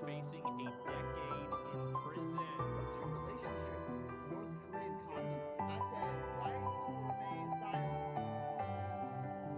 facing a decade in prison. What's your relationship with North Korean communists? I said whites who remain silent.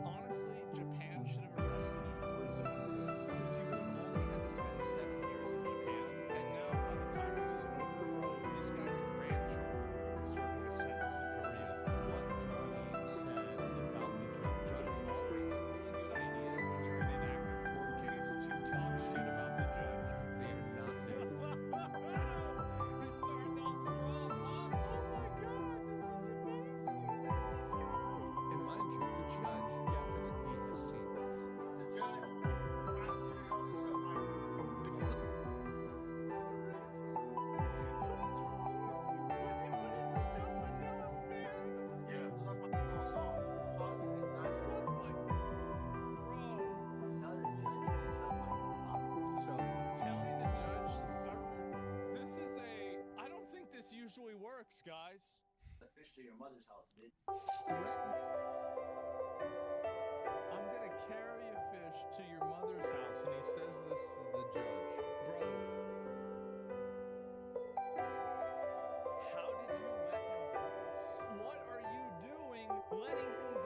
Honestly, Japan should have arrested him for his own good, because he would have only had to spend 7 years in Japan, and now by the time this is over, bro, this guy's grandchildren are serving a sentence in Korea. What Johnny said about the judge. It's always a really good idea when you're in an active court case to talk shit about the judge. They are not He's starting off strong. Oh my god, this is amazing. I miss this guy. And mind you, the judge definitely has seen this. The judge, I literally saw my yeah, somebody else saw it. Causing anxiety. Another judge really sucked my So, Telling the judge to suck. This is I don't think this usually works, guys. the fish to your mother's house, bitch. threatened. I'm gonna carry a fish to your mother's house, and he says this to the judge. Bro, how did you let him do this? What are you doing letting him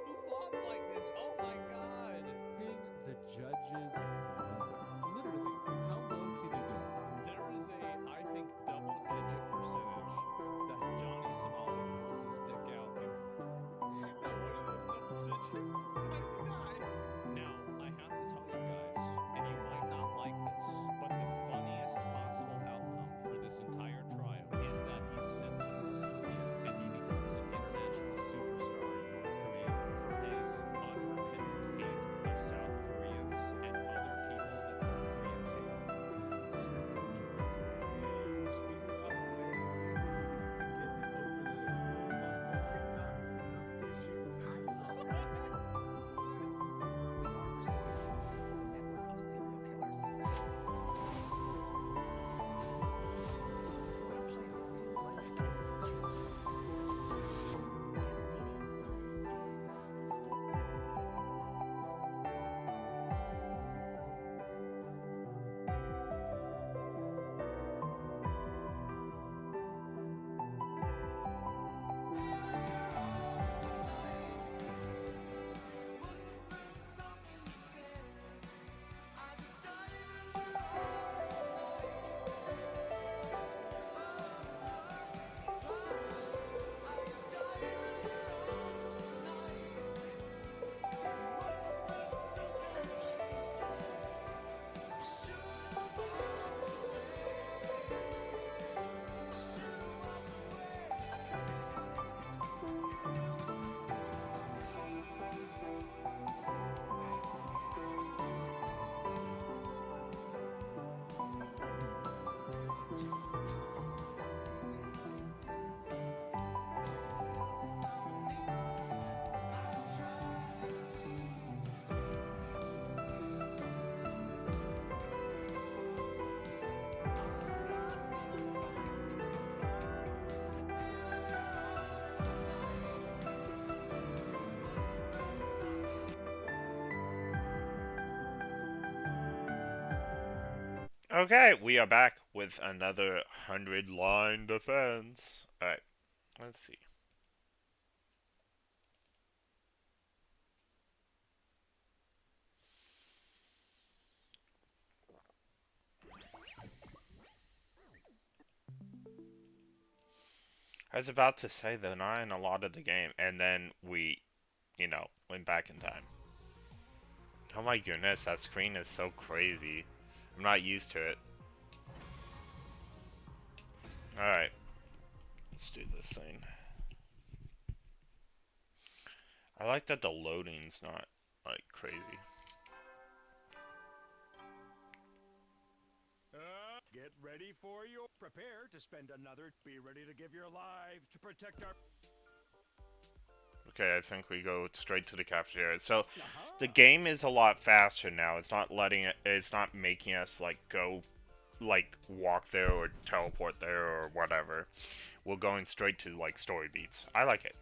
goof off like this? Oh my god. Being the judge's mother. Literally, how low can you go? There is I think, double-digit percentage that Johnny Somali pulls his dick out and one of those double digits, 99. Now, I have to tell you guys, and you might not like this, but the funniest possible outcome for this entire trial is that he's sent to North Korea and he becomes an international superstar in North Korea for his unrepentant hate of South Koreans and other people that North Koreans hate. Send him to North Korea. Just figure out a way to get him over Okay, we are back with another 100-line defense. Alright, let's see. I was about to say they're not in a lot of the game, and then we, went back in time. Oh my goodness, that screen is so crazy. I'm not used to it. Alright. Let's do this thing. I like that the loading's not, like, crazy. Get ready for your prepare to spend another. Be ready to give your lives to protect our. Okay, I think we go straight to the cafeteria. So, the game is a lot faster now. It's not making us, like, go, like, walk there or teleport there or whatever. We're going straight to, like, story beats. I like it.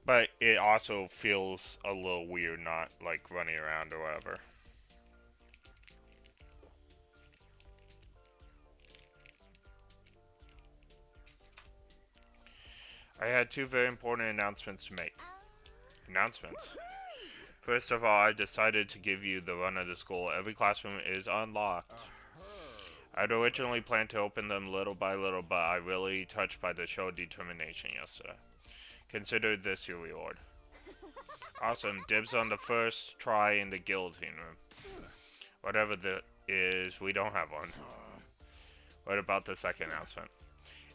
But it also feels a little weird not, like, running around or whatever. I had two very important announcements to make. Announcements? First of all, I decided to give you the run of the school. Every classroom is unlocked. I'd originally planned to open them little by little, but I really touched by the show of determination yesterday. Consider this your reward. Awesome. Dibs on the first try in the guillotine room. Whatever that is, we don't have one. What about the second announcement?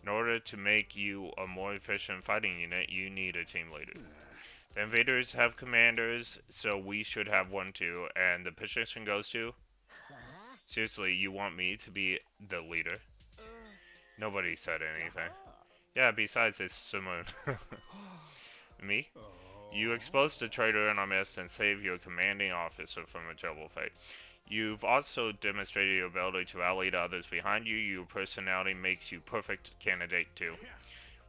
In order to make you a more efficient fighting unit, you need a team leader. The invaders have commanders, so we should have one too, and the position goes to... Seriously, you want me to be the leader? Nobody said anything. Yeah, besides it's Simone. Me? You exposed the traitor in our midst and saved your commanding officer from a terrible fate. You've also demonstrated your ability to rally the others behind you. Your personality makes you perfect candidate too.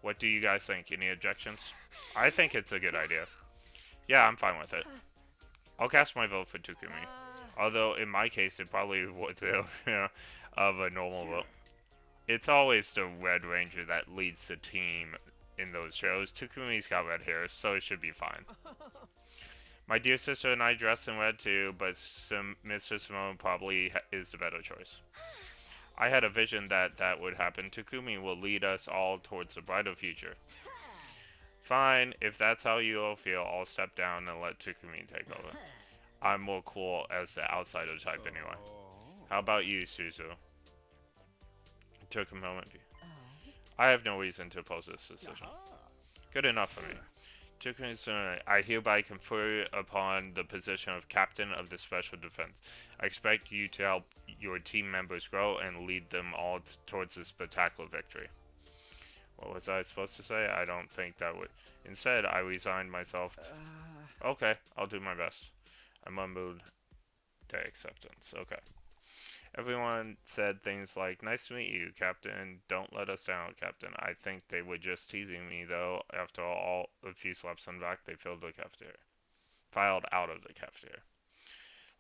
What do you guys think? Any objections? I think it's a good idea. Yeah, I'm fine with it. I'll cast my vote for Takumi. Although, in my case, it probably was of a normal vote. It's always the Red Ranger that leads the team in those shows. Takumi's got red hair, so it should be fine. My dear sister and I dress in red too, but Mr. Simone probably is the better choice. I had a vision that that would happen. Takumi will lead us all towards a brighter future. Fine, if that's how you all feel, I'll step down and let Takumi take over. I'm more cool as the outsider type anyway. How about you, Suzu? It took a moment. I have no reason to oppose this decision. Good enough for me. I hereby confer upon the position of Captain of the Special Defense. I expect you to help your team members grow and lead them all towards a spectacular victory. What was I supposed to say? I don't think that would. Instead, I resigned myself. Okay, I'll do my best. I mumbled the acceptance. Okay. Everyone said things like, nice to meet you, Captain. Don't let us down, Captain. I think they were just teasing me, though. After all, a few slaps on the back, they filed out of the cafeteria.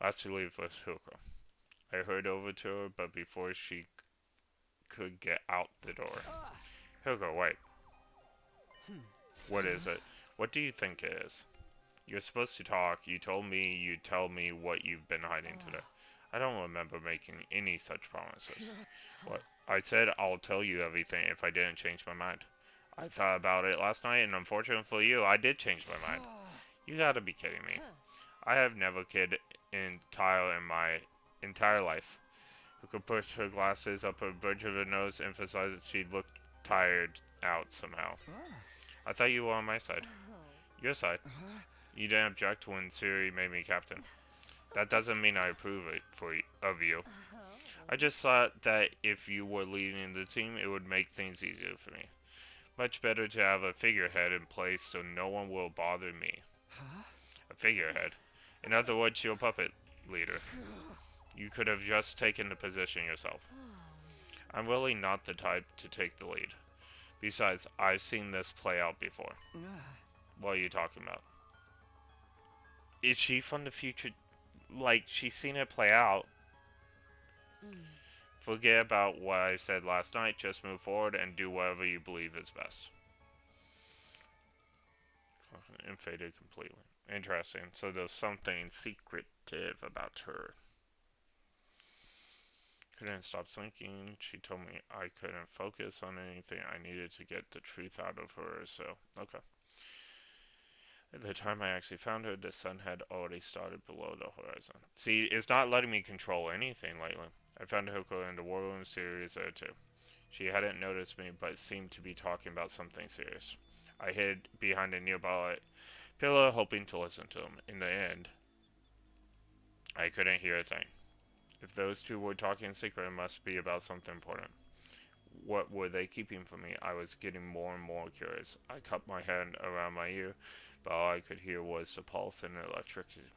Last to leave was Hilko. I hurried over to her, but before she could get out the door. Hilko, wait. What is it? What do you think it is? You're supposed to talk. You told me you'd tell me what you've been hiding today. I don't remember making any such promises. What? I said I'll tell you everything if I didn't change my mind. I thought about it last night, and unfortunately for you, I did change my mind. You gotta be kidding me. I have never kid in my entire life who could push her glasses up her bridge of her nose, emphasize that she looked tired out somehow. I thought you were on my side. Your side. You didn't object when Siri made me captain. That doesn't mean I approve of you. I just thought that if you were leading the team, it would make things easier for me. Much better to have a figurehead in place so no one will bother me. A figurehead? In other words, your puppet leader. You could have just taken the position yourself. I'm really not the type to take the lead. Besides, I've seen this play out before. What are you talking about? Is she from the future? Like, she's seen it play out. Forget about what I said last night. Just move forward and do whatever you believe is best. And faded completely. Interesting. So there's something secretive about her. Couldn't stop thinking. She told me I couldn't focus on anything. I needed to get the truth out of her. So, okay. At the time I actually found her, the sun had already started below the horizon. See, it's not letting me control anything lately. I found Hilko in the War Room series there too. She hadn't noticed me, but seemed to be talking about something serious. I hid behind a nearby pillar, hoping to listen to him. In the end, I couldn't hear a thing. If those two were talking in secret, it must be about something important. What were they keeping from me? I was getting more and more curious. I cupped my hand around my ear, but all I could hear was the pulse and electricity.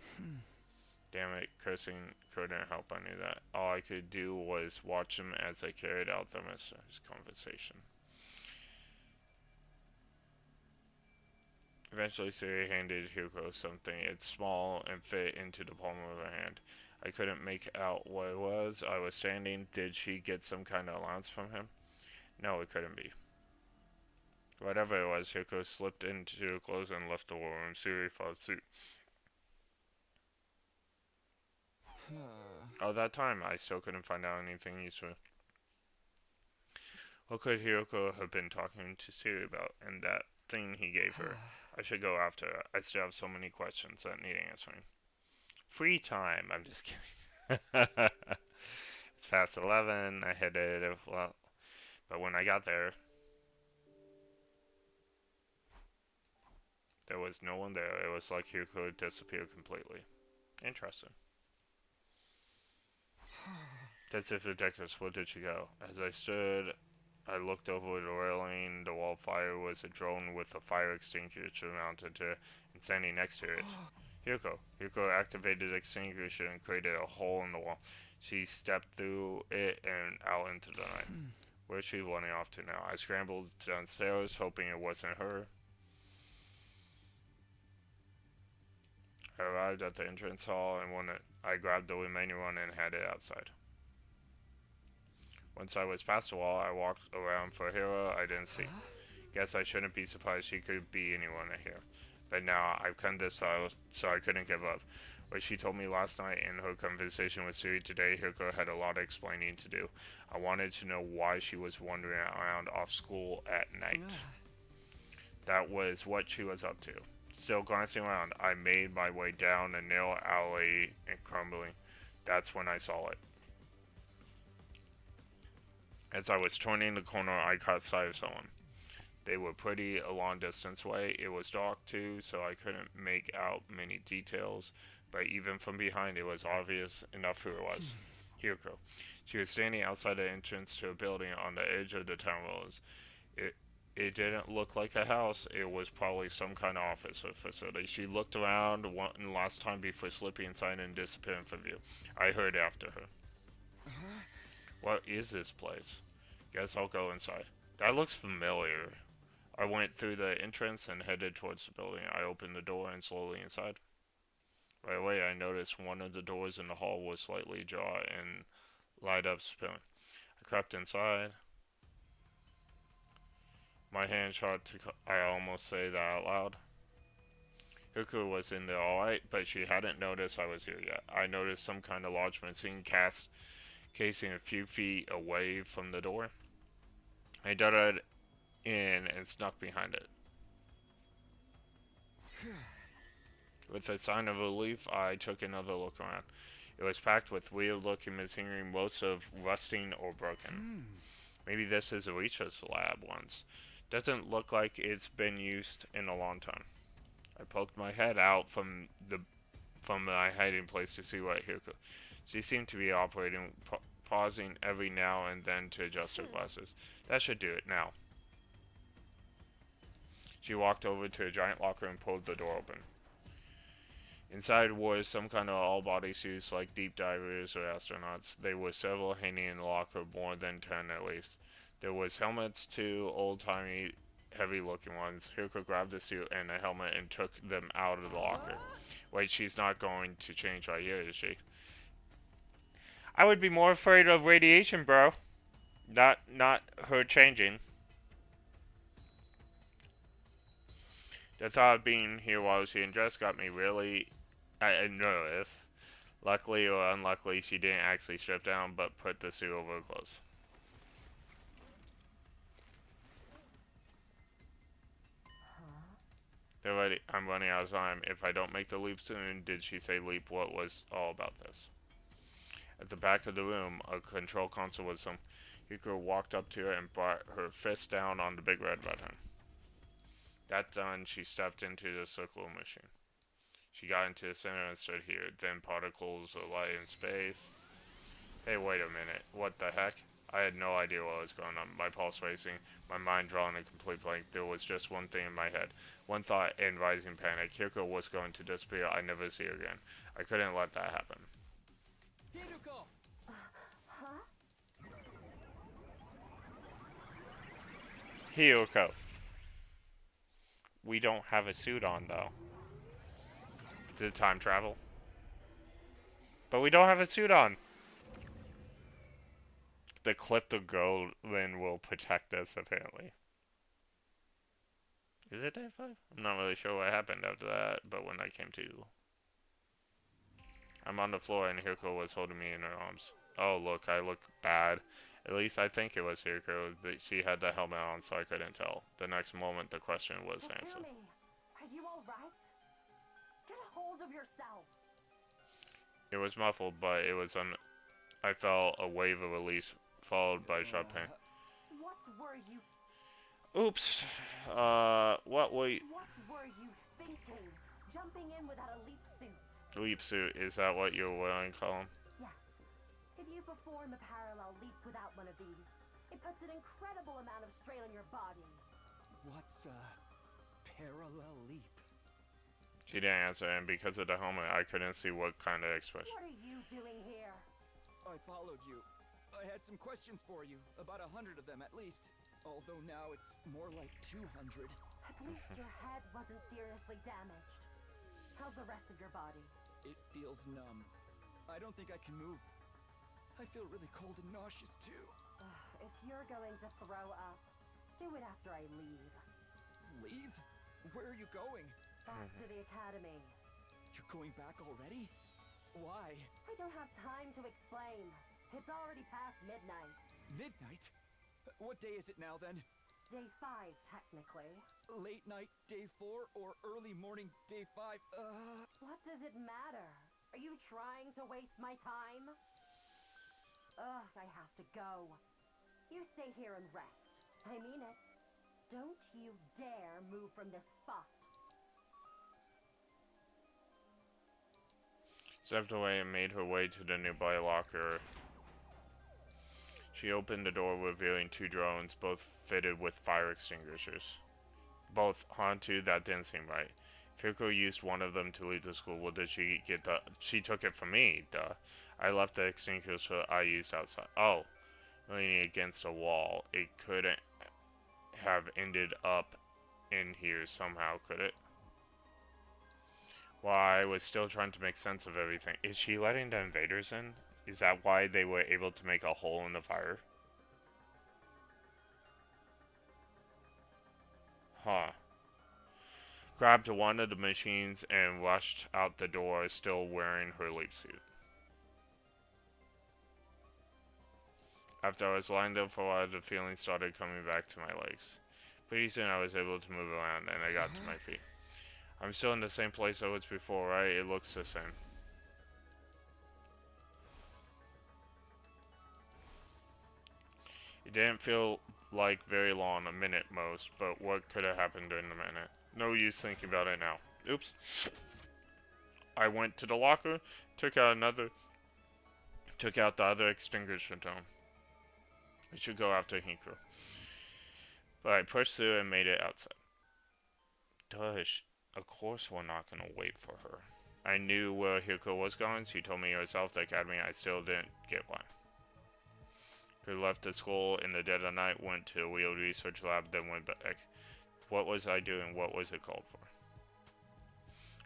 Damn it, cursing couldn't help. I knew that. All I could do was watch them as they carried out their mysterious conversation. Eventually, Siri handed Hugo something. It's small and fit into the palm of her hand. I couldn't make out what it was. I was standing. Did she get some kind of allowance from him? No, it couldn't be. Whatever it was, Hirko slipped into her clothes and left the room. Suri followed suit. All that time, I still couldn't find out anything useful. What could Hiroko have been talking to Siri about, and that thing he gave her? I should go after her. I still have so many questions that need answering. Free time. I'm just kidding. It's past 11. I headed, well, but when I got there, there was no one there. It was like Hiroko had disappeared completely. Interesting. That's if ridiculous. Where did she go? As I stood, I looked over the railing. The wall fire was a drone with a fire extinguisher mounted to and standing next to it. Hiroko. Hiroko activated the extinguisher and created a hole in the wall. She stepped through it and out into the night. Where's she running off to now? I scrambled downstairs, hoping it wasn't her. I arrived at the entrance hall, and when I grabbed the remaining one and headed outside. Once I was past the wall, I walked around for Hira. I didn't see. Guess I shouldn't be surprised she could be anyone here. But now I've come this far, so I couldn't give up. What she told me last night in her conversation with Suri today, Hiroko had a lot of explaining to do. I wanted to know why she was wandering around off school at night. That was what she was up to. Still glancing around, I made my way down a narrow alley and crumbling. That's when I saw it. As I was turning the corner, I caught sight of someone. They were pretty a long distance away. It was dark too, so I couldn't make out many details, but even from behind it was obvious enough who it was. Hiroko. She was standing outside the entrance to a building on the edge of the town roads. It didn't look like a house. It was probably some kind of office or facility. She looked around one last time before slipping inside and disappearing from view. I hurried after her. What is this place? Guess I'll go inside. That looks familiar. I went through the entrance and headed towards the building. I opened the door and slowly inside. Right away, I noticed one of the doors in the hall was slightly ajar and light up spilling. I crept inside. My hand shot to I almost say that out loud. Hiroko was in there alright, but she hadn't noticed I was here yet. I noticed some kind of large machine casing a few feet away from the door. I darted in and snuck behind it. With a sign of relief, I took another look around. It was packed with weird-looking machinery, most of rusting or broken. Maybe this is a research lab once. Doesn't look like it's been used in a long time. I poked my head out from my hiding place to see what Hiroko. She seemed to be operating, pausing every now and then to adjust her glasses. That should do it now. She walked over to a giant locker and pulled the door open. Inside was some kind of all-body suits like deep divers or astronauts. There were several hanging in the locker, more than 10 at least. There was helmets, too, old-timey, heavy-looking ones. Hiroko grabbed the suit and a helmet and took them out of the locker. Wait, she's not going to change right here, is she? I would be more afraid of radiation, bro. Not her changing. The thought of being here while she undressed got me really nervous. Luckily or unluckily, she didn't actually strip down, but put the suit over her clothes. They're ready. I'm running out of time. If I don't make the leap soon, did she say leap? What was all about this? At the back of the room, a control console was some. Hiroko walked up to her and brought her fist down on the big red button. That done, she stepped into the circular machine. She got into the center and stood here. Then particles of light in space. Hey, wait a minute. What the heck? I had no idea what was going on. My pulse racing, my mind drawing a complete blank. There was just one thing in my head. One thought in rising panic. Hiroko was going to disappear. I'd never see her again. I couldn't let that happen. Hiroko! Hiroko. We don't have a suit on, though. Did it time travel? But we don't have a suit on. The Kleptogolin will protect us, apparently. Is it day 5? I'm not really sure what happened after that, but when I came to, I'm on the floor and Hirko was holding me in her arms. Oh, look, I look bad. At least I think it was Hirko. She had the helmet on, so I couldn't tell. The next moment, the question was answered. Are you alright? Get a hold of yourself. It was muffled, but it was I felt a wave of release, followed by sharp pain. What were you Oops. What were you... What were you thinking? Jumping in without a leap suit. Leap suit, is that what you're wearing, Colin? Yes. If you perform a parallel leap without one of these, it puts an incredible amount of strain on your body. What's a parallel leap? She didn't answer, and because of the helmet, I couldn't see what kind of expression. What are you doing here? I followed you. I had some questions for you, about 100 of them at least. Although now it's more like 200. At least your head wasn't seriously damaged. How's the rest of your body? It feels numb. I don't think I can move. I feel really cold and nauseous too. If you're going to throw up, do it after I leave. Leave? Where are you going? Back to the academy. You're going back already? Why? I don't have time to explain. It's already past midnight. Midnight? What day is it now then? Day 5, technically. Late night, day 4, or early morning, day 5? What does it matter? Are you trying to waste my time? Ugh, I have to go. You stay here and rest. I mean it. Don't you dare move from this spot. Stepped away and made her way to the nearby locker. She opened the door, revealing 2 drones, both fitted with fire extinguishers. Both onto that didn't seem right. If Hirko used one of them to leave the school, well, did she get the... She took it from me, duh. I left the extinguisher I used outside. Oh, leaning against a wall. It couldn't have ended up in here somehow, could it? While I was still trying to make sense of everything. Is she letting the invaders in? Is that why they were able to make a hole in the fire? Huh. Grabbed one of the machines and rushed out the door, still wearing her leap suit. After I was lined up for a while, the feeling started coming back to my legs. Pretty soon I was able to move around and I got to my feet. I'm still in the same place I was before, right? It looks the same. It didn't feel like very long, a minute most, but what could have happened during the minute? No use thinking about it now. Oops. I went to the locker, took out the other extinguisher dome. We should go after Hiko. But I pushed through and made it outside. Dush. Of course we're not going to wait for her. I knew where Hirko was going. She told me herself the academy. I still didn't get why. She left the school in the dead of night, went to a wheeled research lab, then went back. What was I doing? What was it called for?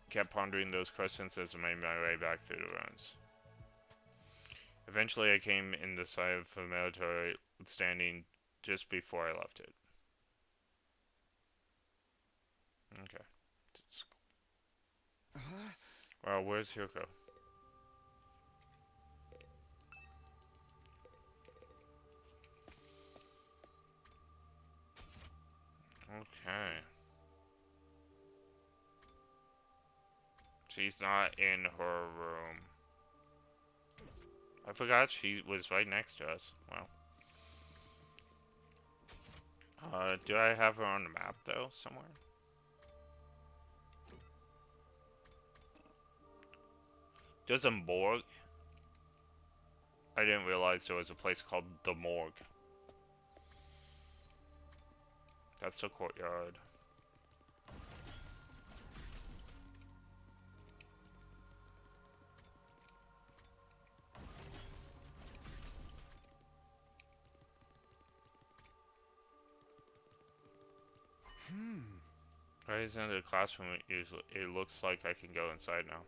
Kept pondering those questions as I made my way back through the ruins. Eventually I came in the sight of a military standing just before I left it. Okay. Well, where's Hirko? Okay. She's not in her room. I forgot she was right next to us. Well. Do I have her on the map, though, somewhere? There's a morgue? I didn't realize there was a place called the morgue. That's the courtyard. Right, isn't the classroom usually? It looks like I can go inside now.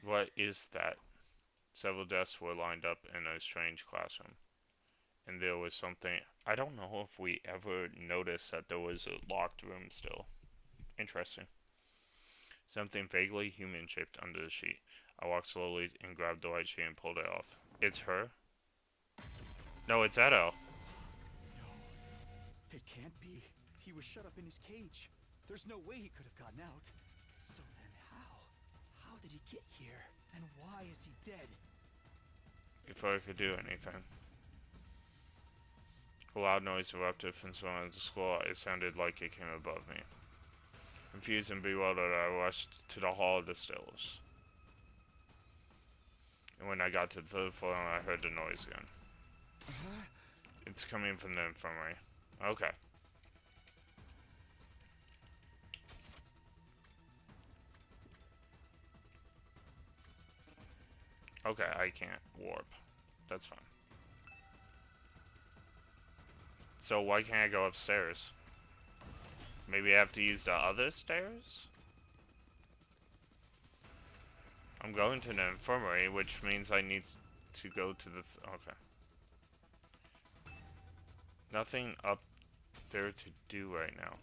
What is that? Several desks were lined up in a strange classroom. And there was something. I don't know if we ever noticed that there was a locked room still. Interesting. Something vaguely human-shaped under the sheet. I walked slowly and grabbed the white sheet and pulled it off. It's her? No, it's Edo. It can't be. He was shut up in his cage. There's no way he could have gotten out. So then how? How did he get here? And why is he dead? Before I could do anything. A loud noise erupted from someone at the school. It sounded like it came above me. Confused and bewildered, I rushed to the hall of the stills. And when I got to the third floor, I heard the noise again. It's coming from the infirmary. Okay. Okay, I can't warp. That's fine. So why can't I go upstairs? Maybe I have to use the other stairs? I'm going to the infirmary, which means I need to go to the... okay. Nothing up there to do right now.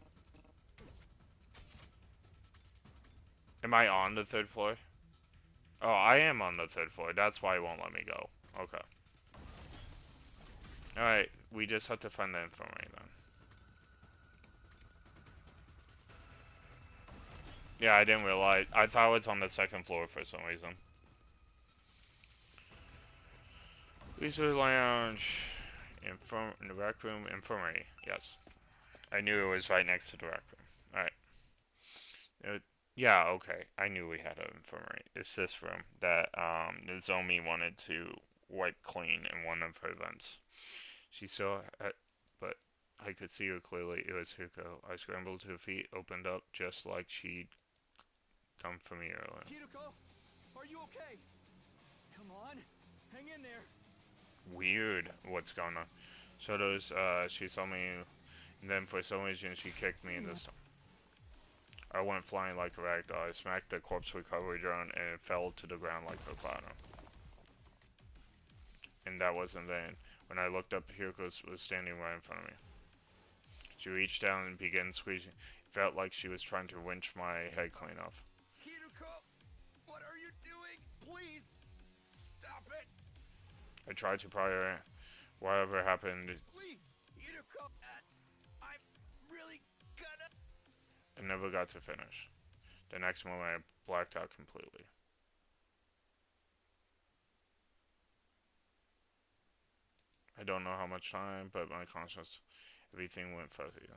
Am I on the third floor? Oh, I am on the third floor. That's why it won't let me go. Okay. Alright, we just have to find the infirmary then. Yeah, I didn't realize. I thought it was on the second floor for some reason. Research lounge. In the rec room. Infirmary. Yes. I knew it was right next to the rec room. Alright. Yeah, okay. I knew we had an infirmary. It's this room that Nozomi wanted to wipe clean in one of her vents. She saw it, but I could see her clearly. It was Huko. I scrambled to her feet, opened up just like she'd done for me earlier. Kiruko, are you okay? Come on, hang in there. Weird what's going on. So those, she saw me, and then for some reason she kicked me in the stomach. I went flying like a ragdoll. I smacked the corpse recovery drone and it fell to the ground like a platter. And that wasn't then. When I looked up, Hiroko was standing right in front of me. She reached down and began squeezing. It felt like she was trying to winch my head clean off. Kiruko, what are you doing? Please, stop it. I tried to pry her. Whatever happened, Please, Kiruko, I'm really gonna... I never got to finish. The next moment, I blacked out completely. I don't know how much time, but my conscience, everything went fuzzy.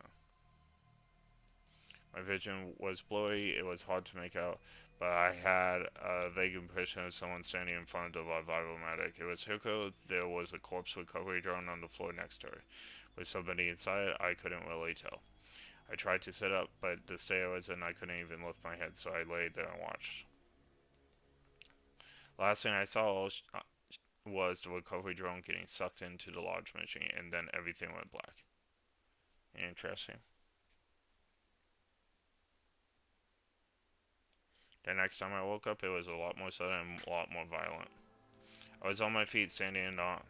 My vision was blurry. It was hard to make out, but I had a vague impression of someone standing in front of the revival medic. It was Huko. There was a corpse recovery drone on the floor next to her. With somebody inside, I couldn't really tell. I tried to sit up, but the stair was in. I couldn't even lift my head, so I laid there and watched. Last thing I saw was the recovery drone getting sucked into the large machine, and then everything went black. Interesting. The next time I woke up, it was a lot more sudden and a lot more violent. I was on my feet, standing in awe.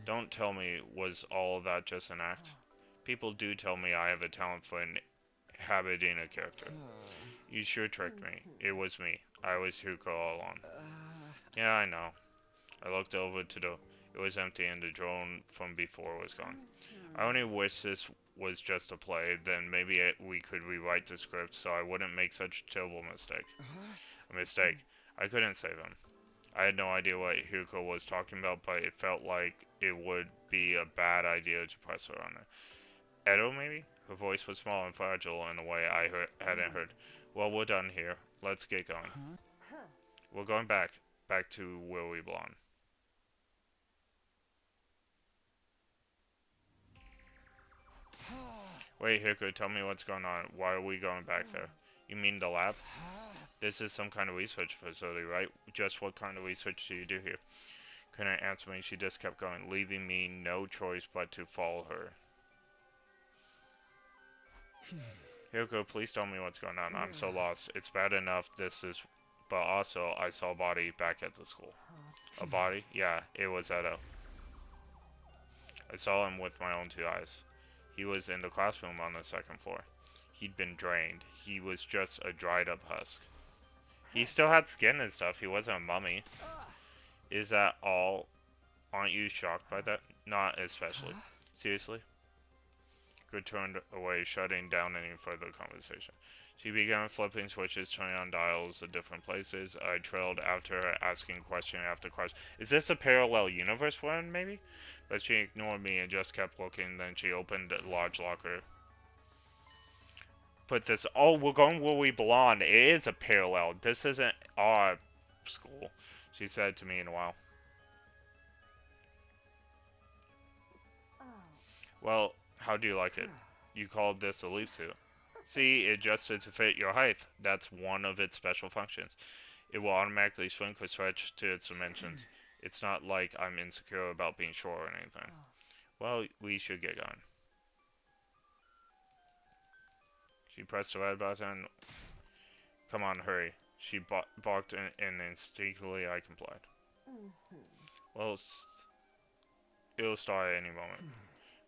Don't tell me, was all of that just an act? People do tell me I have a talent for inhabiting a character. You sure tricked me. It was me. I was Huko all along. Yeah, I know. I looked over to the... It was empty and the drone from before was gone. I only wish this was just a play, then maybe we could rewrite the script so I wouldn't make such a terrible mistake. A mistake. I couldn't save him. I had no idea what Huko was talking about, but it felt like it would be a bad idea to press her on it. Edo, maybe? Her voice was small and fragile in a way I hadn't heard. Well, we're done here. Let's get going. We're going back to where we belong. Wait, Huko, tell me what's going on. Why are we going back there? You mean the lab? This is some kind of research facility, right? Just what kind of research do you do here? Couldn't answer me. She just kept going, leaving me no choice but to follow her. Huko, please tell me what's going on. I'm so lost. It's bad enough this is... But also, I saw a body back at the school. A body? Yeah, it was Edo. I saw him with my own 2 eyes. He was in the classroom on the 2nd floor. He'd been drained. He was just a dried up husk. He still had skin and stuff. He wasn't a mummy. Is that all? Aren't you shocked by that? Not especially. Seriously? Good turned away, shutting down any further conversation. She began flipping switches, turning on dials at different places. I trailed after her, asking question after question. Is this a parallel universe one, maybe? But she ignored me and just kept looking. Then she opened a large locker. Put this... Oh, we're going where we belong. It is a parallel. This isn't our school, she said to me in a while. Well, how do you like it? You called this a leaf suit. See, it adjusted to fit your height. That's one of its special functions. It will automatically shrink or stretch to its dimensions. It's not like I'm insecure about being short or anything. Well, we should get going. She pressed the red button. Come on, hurry. She barked and instinctively I complied. Well, it'll start at any moment.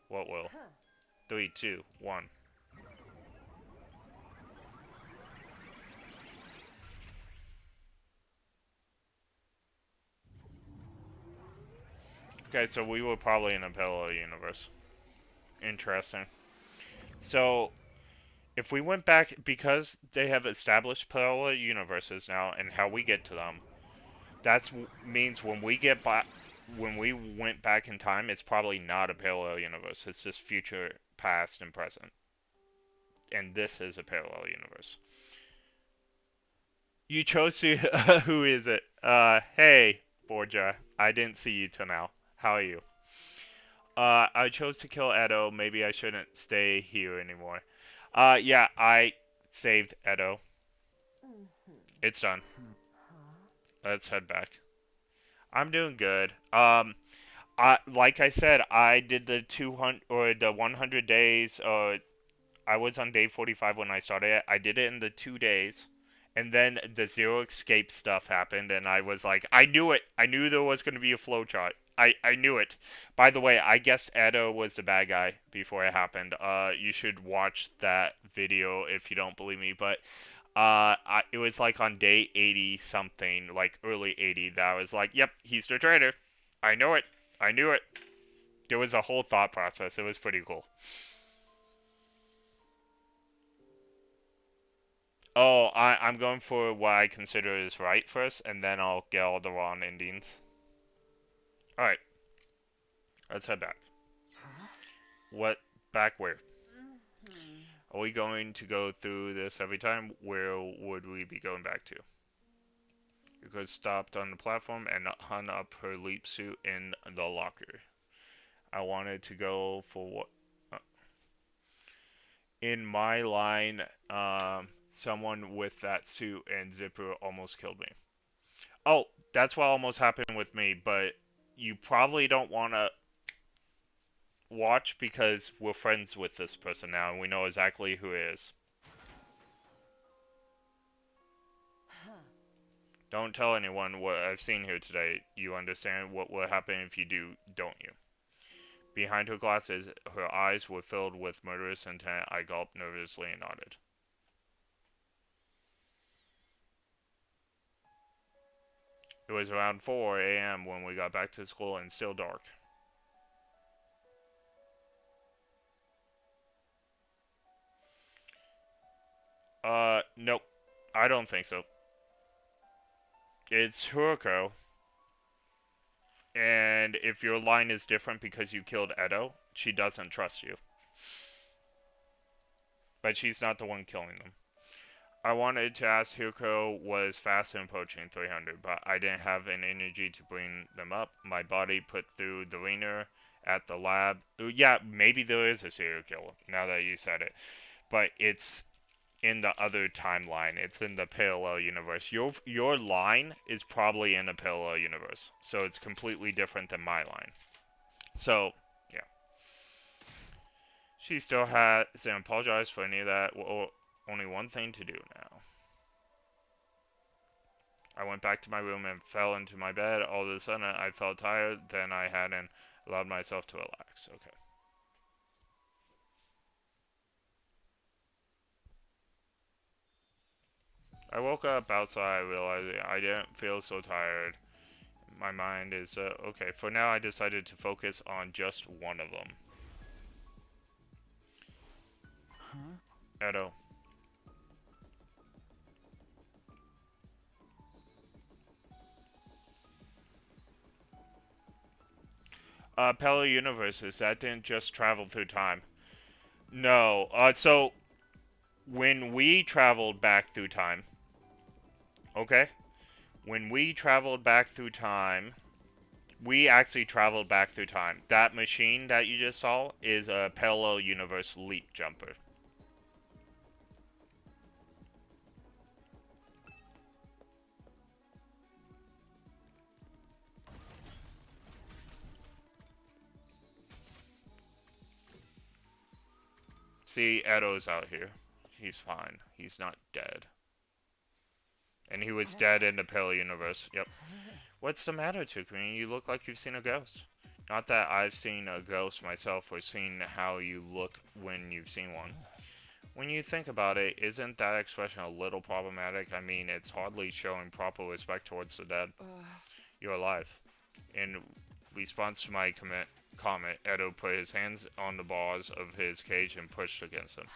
What will? 3, 2, 1. Okay, so we were probably in a parallel universe. Interesting. So, if we went back, because they have established parallel universes now and how we get to them, that means when we went back in time, it's probably not a parallel universe. It's just future, past, and present. And this is a parallel universe. You chose to... who is it? Hey, Borgia. I didn't see you till now. How are you? I chose to kill Edo. Maybe I shouldn't stay here anymore. Yeah, I saved Edo. It's done. Let's head back. I'm doing good. Like I said, I did the 200 or the 100 days. I was on day 45 when I started it. I did it in the 2 days, and then the Zero Escape stuff happened, and I was like, I knew it. I knew there was going to be a flowchart. I knew it. By the way, I guessed Edo was the bad guy before it happened. You should watch that video if you don't believe me. But it was like on day 80 something, like early 80, that I was like, yep, he's the traitor. I know it. I knew it. There was a whole thought process. It was pretty cool. Oh, I'm going for what I consider is right first, and then I'll get all the wrong endings. Alright. Let's head back. What? Back where? Are we going to go through this every time? Where would we be going back to? You could stopped on the platform and hung up her leap suit in the locker. I wanted to go for what? In my line, someone with that suit and zipper almost killed me. Oh, that's what almost happened with me, but you probably don't want to watch because we're friends with this person now and we know exactly who it is. Don't tell anyone what I've seen here today. You understand what will happen if you do, don't you? Behind her glasses, her eyes were filled with murderous intent. I gulped nervously and nodded. It was around 4 a.m. when we got back to school and still dark. Nope. I don't think so. It's Huriko. And if your line is different because you killed Edo, she doesn't trust you. But she's not the one killing them. I wanted to ask Huriko was fast in approaching 300, but I didn't have an energy to bring them up. My body put through the ringer at the lab. Yeah, maybe there is a serial killer, now that you said it. But it's in the other timeline. It's in the parallel universe. Your line is probably in a parallel universe. So it's completely different than my line. So, yeah. She still has to apologize for any of that. Well, only one thing to do now. I went back to my room and fell into my bed. All of a sudden, I felt tired. Then I had an Allowed myself to relax. Okay. I woke up outside realizing I didn't feel so tired. My mind is, okay, for now I decided to focus on just one of them. Huh? Edo. Parallel universes, that didn't just travel through time. No, so, when we traveled back through time, okay? When we traveled back through time, we actually traveled back through time. That machine that you just saw is a parallel universe leap jumper. See, Edo's out here. He's fine. He's not dead. And he was dead in the parallel universe. Yep. What's the matter, Tukumi? You look like you've seen a ghost. Not that I've seen a ghost myself or seen how you look when you've seen one. When you think about it, isn't that expression a little problematic? I mean, it's hardly showing proper respect towards the dead. You're alive. In response to my comment, Edo put his hands on the bars of his cage and pushed against them.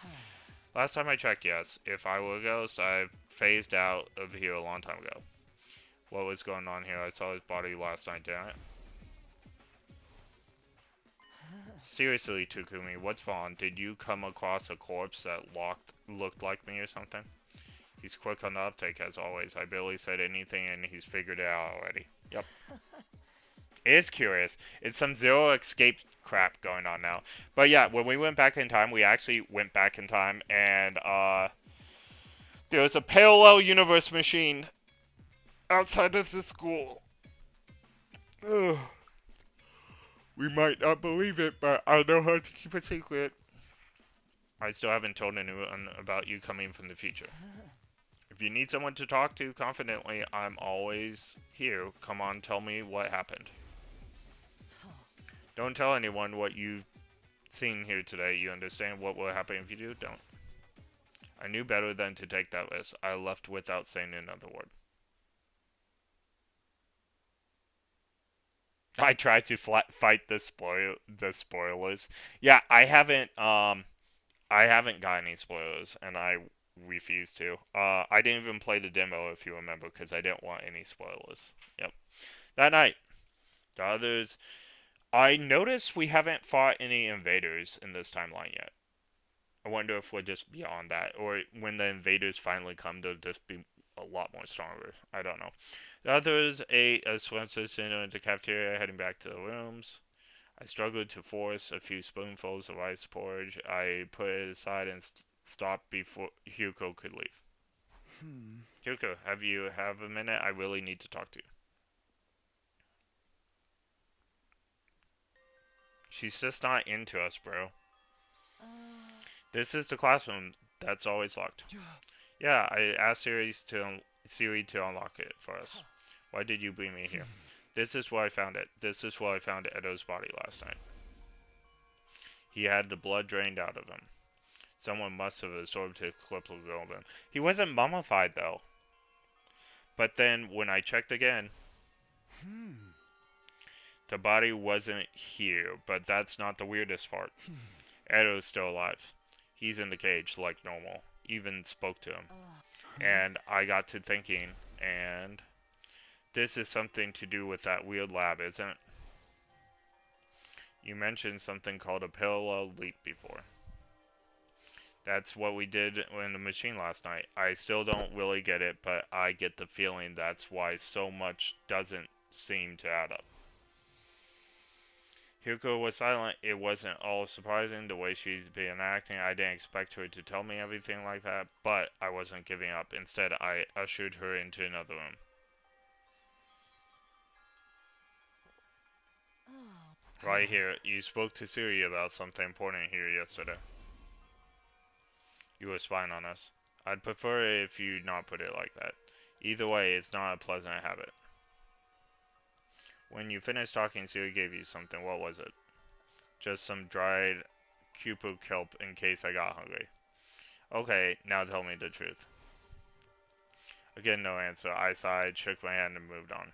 Last time I checked, yes. If I were a ghost, I phased out of here a long time ago. What was going on here? I saw his body last night, didn't I? Seriously, Tukumi, what's wrong? Did you come across a corpse that looked like me or something? He's quick on the uptake, as always. I barely said anything, and he's figured it out already. Yep. It is curious. It's some Zero Escape crap going on now. But yeah, when we went back in time, we actually went back in time, and there was a parallel universe machine outside of the school. Ugh. We might not believe it, but I know how to keep a secret. I still haven't told anyone about you coming from the future. If you need someone to talk to confidently, I'm always here. Come on, tell me what happened. Don't tell anyone what you've seen here today. You understand what will happen if you do? Don't. I knew better than to take that risk. I left without saying another word. I tried to fight the spoilers. Yeah, I haven't got any spoilers, and I refuse to. I didn't even play the demo, if you remember, because I didn't want any spoilers. Yep. That night, the others. I noticed we haven't fought any invaders in this timeline yet. I wonder if we're just beyond that, or when the invaders finally come, they'll just be a lot more stronger. I don't know. The others ate a Swenson dinner in the cafeteria, heading back to the rooms. I struggled to force a few spoonfuls of rice porridge. I put it aside and stopped before Hyuko could leave. Hyuko, have a minute? I really need to talk to you. She's just not into us, bro. This is the classroom that's always locked. Yeah, I asked Siri to unlock it for us. Why did you bring me here? This is where I found it. This is where I found Edo's body last night. He had the blood drained out of him. Someone must have absorbed his globin. He wasn't mummified, though. But then, when I checked again, the body wasn't here, but that's not the weirdest part. Edo's still alive. He's in the cage, like normal. Even spoke to him. And I got to thinking, and this is something to do with that weird lab, isn't it? You mentioned something called a parallel leap before. That's what we did in the machine last night. I still don't really get it, but I get the feeling that's why so much doesn't seem to add up. Hyuko was silent. It wasn't all surprising the way she's been acting. I didn't expect her to tell me everything like that, but I wasn't giving up. Instead, I ushered her into another room. Right here, you spoke to Siri about something important here yesterday. You were spying on us. I'd prefer it if you not put it like that. Either way, it's not a pleasant habit. When you finished talking, Siri gave you something. What was it? Just some dried Kupu kelp in case I got hungry. Okay, now tell me the truth. Again, no answer. I sighed, shook my hand, and moved on.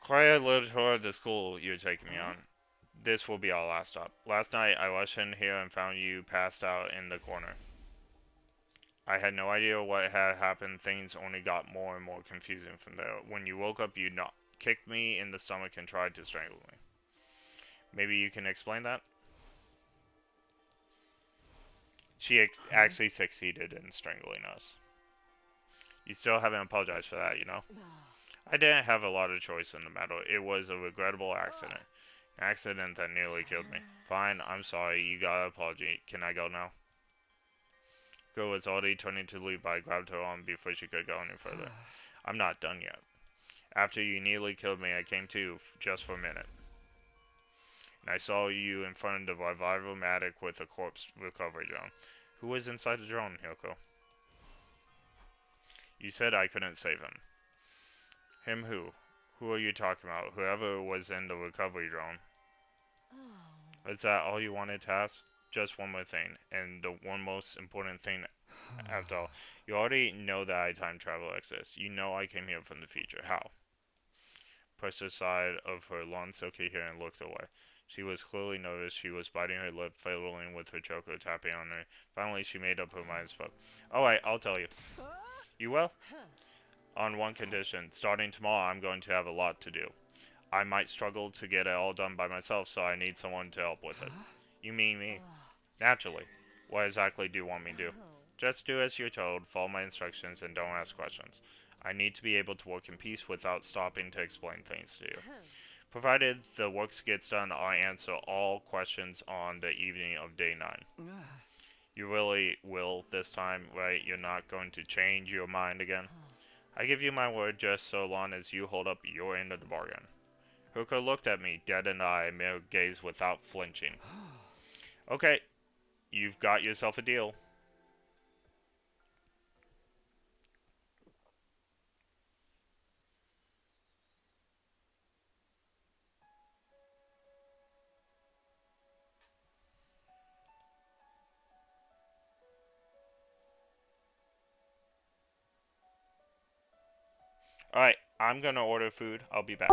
Quiet little tour of the school you're taking me on. This will be our last stop. Last night, I rushed in here and found you passed out in the corner. I had no idea what had happened. Things only got more and more confusing from there. When you woke up, you kicked me in the stomach and tried to strangle me. Maybe you can explain that? She actually succeeded in strangling us. You still haven't apologized for that, you know? I didn't have a lot of choice in the matter. It was a regrettable accident. An accident that nearly killed me. Fine, I'm sorry. You got an apology. Can I go now? Girl was already turning to leave, but I grabbed her arm before she could go any further. I'm not done yet. After you nearly killed me, I came to just for a minute. And I saw you in front of the Revival-matic with a corpse recovery drone. Who was inside the drone, Hyoko? You said I couldn't save him. Him who? Who are you talking about? Whoever was in the recovery drone. Is that all you wanted to ask? Just one more thing, and the one most important thing after all. You already know that I time travel exists. You know I came here from the future. How? Pressed aside of her long silky hair and looked away. She was clearly nervous. She was biting her lip, fiddling with her choker, tapping on her. Finally, she made up her mind and spoke. Alright, I'll tell you. You will? On one condition. Starting tomorrow, I'm going to have a lot to do. I might struggle to get it all done by myself, so I need someone to help with it. You mean me? Naturally. What exactly do you want me to do? Just do as you're told, follow my instructions, and don't ask questions. I need to be able to work in peace without stopping to explain things to you. Provided the work gets done, I'll answer all questions on the evening of day 9. You really will this time, right? You're not going to change your mind again? I give you my word just so long as you hold up your end of the bargain. Hyoko looked at me, dead in the eye, and made her gaze without flinching. Okay, you've got yourself a deal. Alright, I'm gonna order food. I'll be back.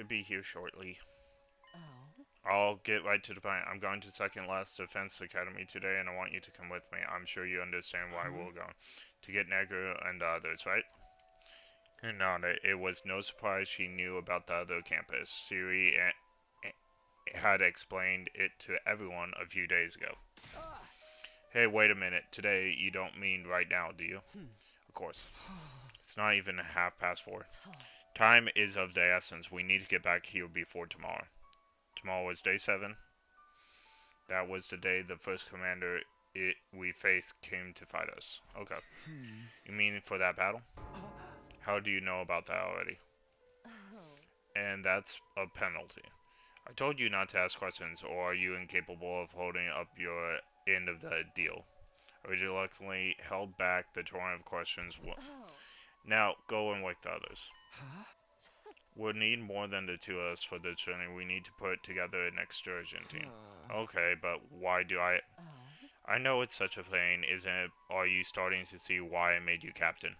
be here shortly. Oh. I'll get right to the point. I'm going to Second Last Defense Academy today, and I want you to come with me. I'm sure you understand why we're going. To get Negro and the others, right? And nodded. It was no surprise she knew about the other campus. Siri had explained it to everyone a few days ago. Hey, wait a minute. Today, you don't mean right now, do you? Of course. It's not even 4:30. Time is of the essence. We need to get back here before tomorrow. Tomorrow was day 7. That was the day the first commander we faced came to fight us. Okay. You mean for that battle? How do you know about that already? And that's a penalty. I told you not to ask questions, or are you incapable of holding up your end of the deal? Or reluctantly held back the torrent of questions. Now, go and wake the others. We'll need more than the 2 of us for this journey. We need to put together an excursion team. Okay, but why do I... I know it's such a pain, isn't it? Are you starting to see why I made you captain?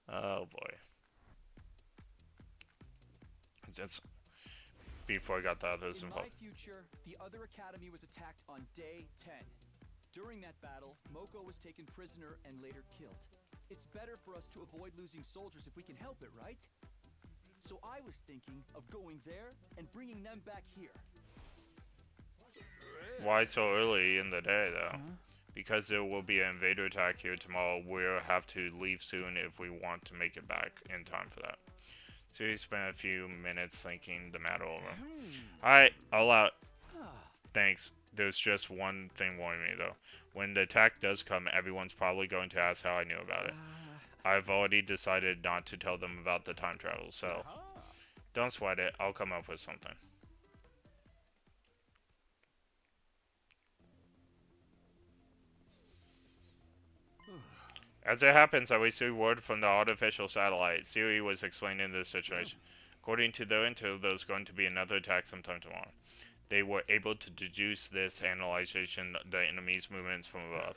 Oh boy. Just before I got the others involved. In my future, the other academy was attacked on day 10. During that battle, Moko was taken prisoner and later killed. It's better for us to avoid losing soldiers if we can help it, right? So I was thinking of going there and bringing them back here. Why so early in the day, though? Because there will be an invader attack here tomorrow. We'll have to leave soon if we want to make it back in time for that. So he spent a few minutes thinking the matter over. Alright, I'll out. Thanks. There's just one thing worrying me, though. When the attack does come, everyone's probably going to ask how I knew about it. I've already decided not to tell them about the time travel, so don't sweat it. I'll come up with something. As it happens, I received word from the artificial satellite. Siri was explaining the situation. According to their intel, there's going to be another attack sometime tomorrow. They were able to deduce this analyzation the enemy's movements from above.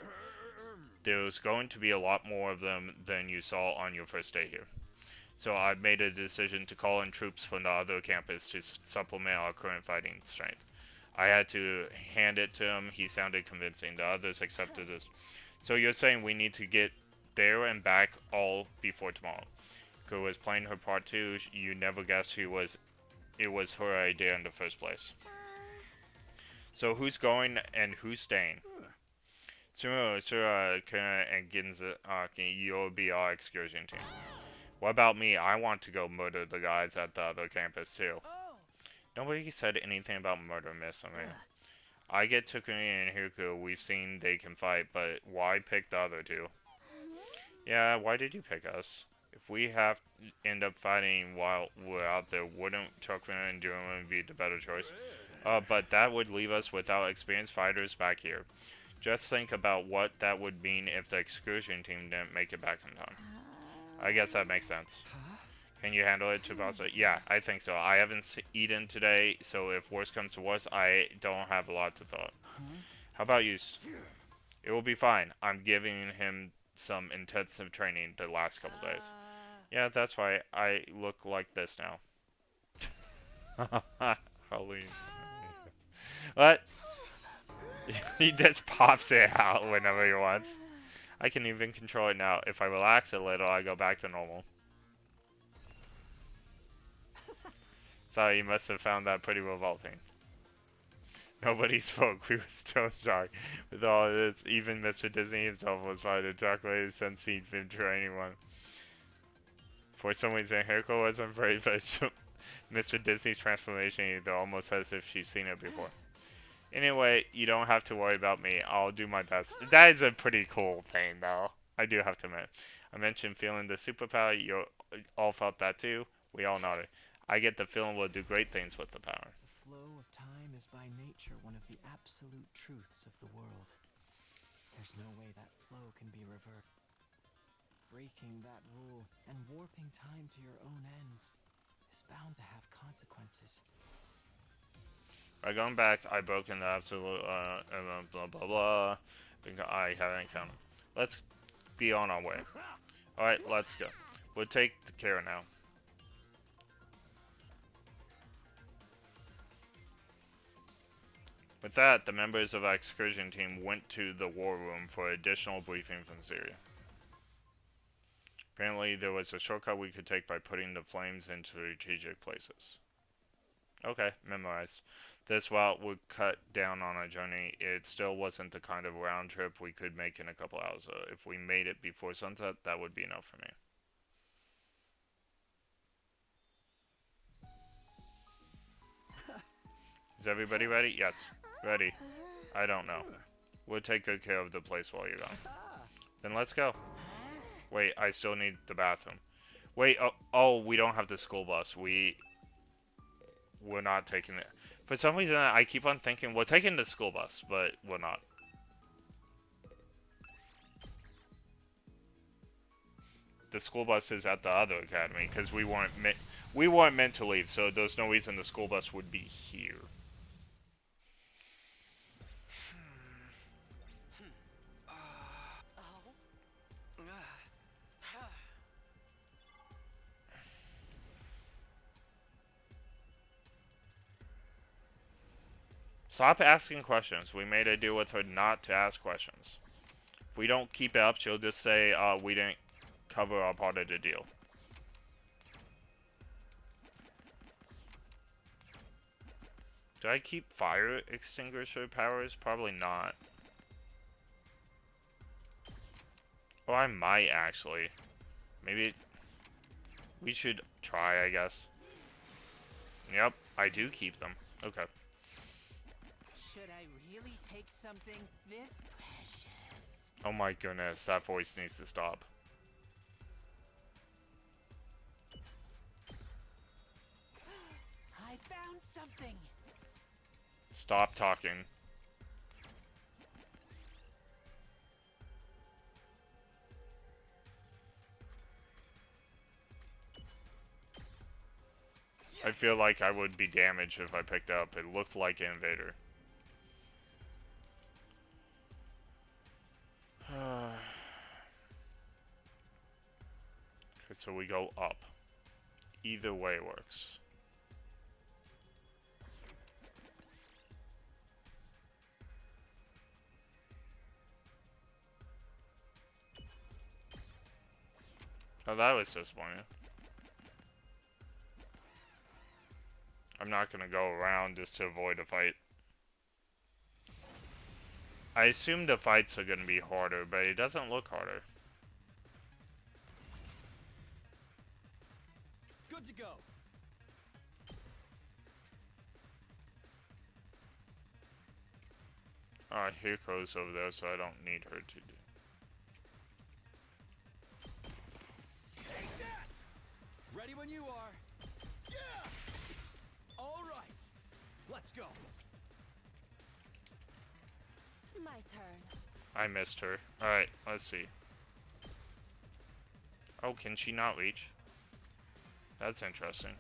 There's going to be a lot more of them than you saw on your first day here. So I've made a decision to call in troops from the other campus to supplement our current fighting strength. I had to hand it to him. He sounded convincing. The others accepted this. So you're saying we need to get there and back all before tomorrow. Who was playing her part too. You never guessed it was her idea in the first place. So who's going and who's staying? Sura, Kana, and Ginza, you'll be our excursion team. What about me? I want to go murder the guys at the other campus too. Nobody said anything about murder, Miss Amir. I get Takumi and Hiruko. We've seen they can fight, but why pick the other two? Yeah, why did you pick us? If we have to end up fighting while we're out there, wouldn't Takumi and Durham be the better choice? But that would leave us without experienced fighters back here. Just think about what that would mean if the excursion team didn't make it back in time. I guess that makes sense. Can you handle it, Tsubasa? Yeah, I think so. I haven't eaten today, so if worse comes to worse, I don't have a lot to thought. How about you? It will be fine. I'm giving him some intensive training the last couple days. Yeah, that's why I look like this now. Halloween. What? He just pops it out whenever he wants. I can even control it now. If I relax a little, I go back to normal. Sorry, you must have found that pretty revolting. Nobody spoke. We were still shocked with all this. Even Mr. Disney himself was trying to talk away since he'd been training one. For some reason, Hiriko wasn't afraid, but Mr. Disney's transformation either almost as if she's seen it before. Anyway, you don't have to worry about me. I'll do my best. That is a pretty cool thing, though. I do have to admit. I mentioned feeling the superpower. You all felt that too. We all nodded. I get the feeling we'll do great things with the power. The flow of time is by nature one of the absolute truths of the world. There's no way that flow can be reversed. Breaking that rule and warping time to your own ends is bound to have consequences. By going back, I broke in the absolute blah blah blah. I haven't counted. Let's be on our way. Alright, let's go. We'll take care now. With that, the members of our excursion team went to the war room for additional briefing from Syria. Apparently, there was a shortcut we could take by putting the flames into strategic places. Okay, memorized. This route would cut down on our journey. It still wasn't the kind of round trip we could make in a couple hours. So if we made it before sunset, that would be enough for me. Is everybody ready? Yes. Ready. I don't know. We'll take good care of the place while you're gone. Then let's go. Wait, I still need the bathroom. Wait, oh, we don't have the school bus. We're not taking it. For some reason, I keep on thinking we're taking the school bus, but we're not. The school bus is at the other academy because we weren't meant to leave, so there's no reason the school bus would be here. Stop asking questions. We made a deal with her not to ask questions. If we don't keep it up, she'll just say, we didn't cover our part of the deal. Do I keep fire extinguisher powers? Probably not. Oh, I might actually. Maybe we should try, I guess. Yep, I do keep them. Okay. Should I really take something this precious? Oh my goodness, that voice needs to stop. I found something. Stop talking. I feel like I would be damaged if I picked it up. It looked like an invader. Okay, so we go up. Either way works. Oh, that was disappointing. I'm not gonna go around just to avoid a fight. I assume the fights are gonna be harder, but it doesn't look harder. Good to go. Hiko's over there, so I don't need her to do. Take that! Ready when you are. Yeah! All right. Let's go. My turn. I missed her. Alright, let's see. Oh, can she not reach? That's interesting.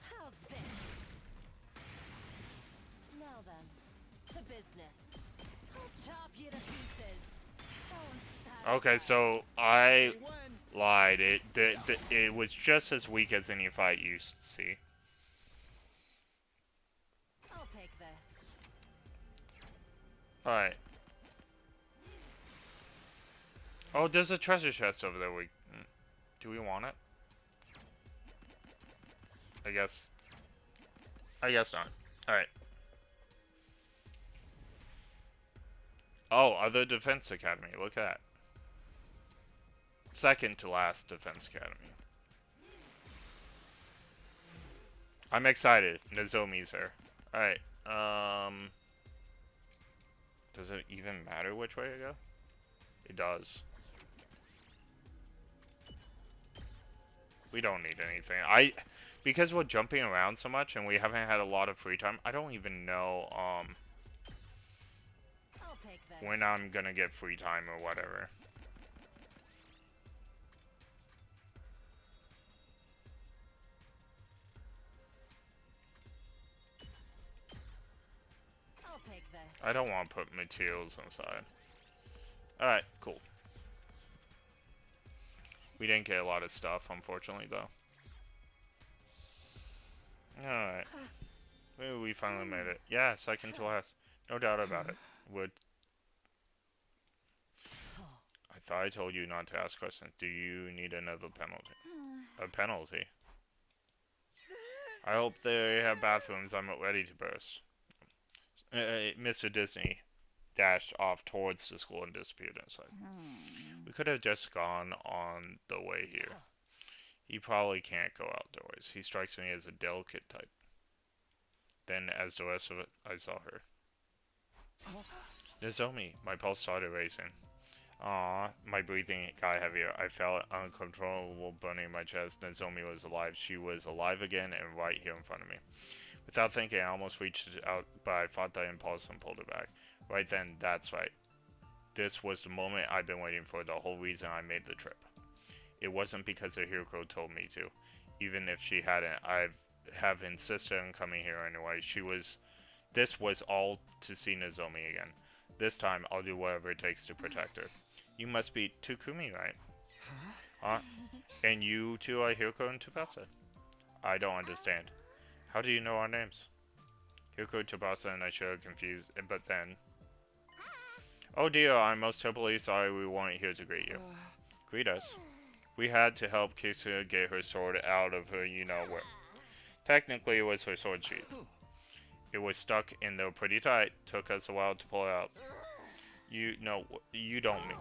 How's this? Now then, to business. I'll chop you to pieces. Okay, so I lied. It was just as weak as any fight you see. I'll take this. Alright. Oh, there's a treasure chest over there. Do we want it? I guess not. Alright. Oh, other defense academy. Look at that. Second to last defense academy. I'm excited. Nozomi's there. Alright. Does it even matter which way I go? It does. We don't need anything. Because we're jumping around so much and we haven't had a lot of free time, I don't even know, I'll take this. when I'm gonna get free time or whatever. I'll take this. I don't want to put materials inside. Alright, cool. We didn't get a lot of stuff, unfortunately, though. Alright. Maybe we finally made it. Yeah, second to last. No doubt about it. I thought I told you not to ask questions. Do you need another penalty? A penalty? I hope they have bathrooms. I'm ready to burst. Mr. Disney dashed off towards the school and disappeared inside. We could have just gone on the way here. He probably can't go outdoors. He strikes me as a delicate type. Then, as the rest of it, I saw her. Nozomi. My pulse started racing. Ah, my breathing got heavier. I felt uncontrollable burning in my chest. Nozomi was alive. She was alive again and right here in front of me. Without thinking, I almost reached out, but I fought the impulse and pulled it back. Right then, that's right. This was the moment I'd been waiting for, the whole reason I made the trip. It wasn't because the Hiroko told me to. Even if she hadn't, I have insisted on coming here anyway. This was all to see Nozomi again. This time, I'll do whatever it takes to protect her. You must be Takumi, right? Huh? And you two are Hiroko and Tsubasa? I don't understand. How do you know our names? Hiroko, Tsubasa, and I showed confused, but then... Oh dear, I'm most terribly sorry we weren't here to greet you. Greet us? We had to help Kisuya get her sword out of her you-know-where. Technically, it was her sword sheath. It was stuck in there pretty tight. Took us a while to pull it out. You don't mean...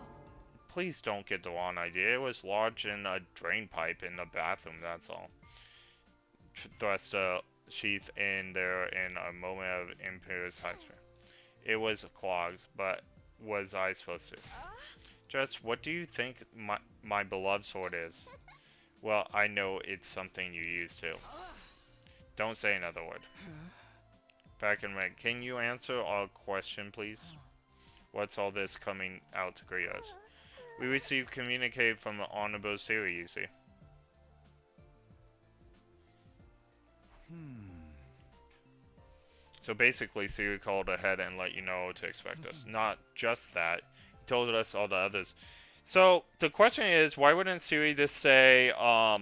Please don't get the wrong idea. It was lodged in a drain pipe in the bathroom, that's all. Thrust a sheath in there in a moment of imperious high-speed. It was clogged, but was I supposed to? Just, what do you think my beloved sword is? Well, I know it's something you used to. Don't say another word. Back in red. Can you answer our question, please? What's all this coming out to greet us? We received communique from the Honorable Siri, you see. So basically, Siri called ahead and let you know to expect us. Not just that, he told us all the others. So the question is, why wouldn't Siri just say, I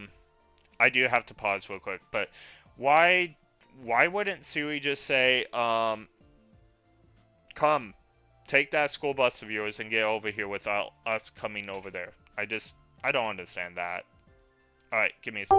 do have to pause real quick, but why wouldn't Siri just say, come, take that school bus of yours and get over here without us coming over there? I don't understand that. Alright, give me a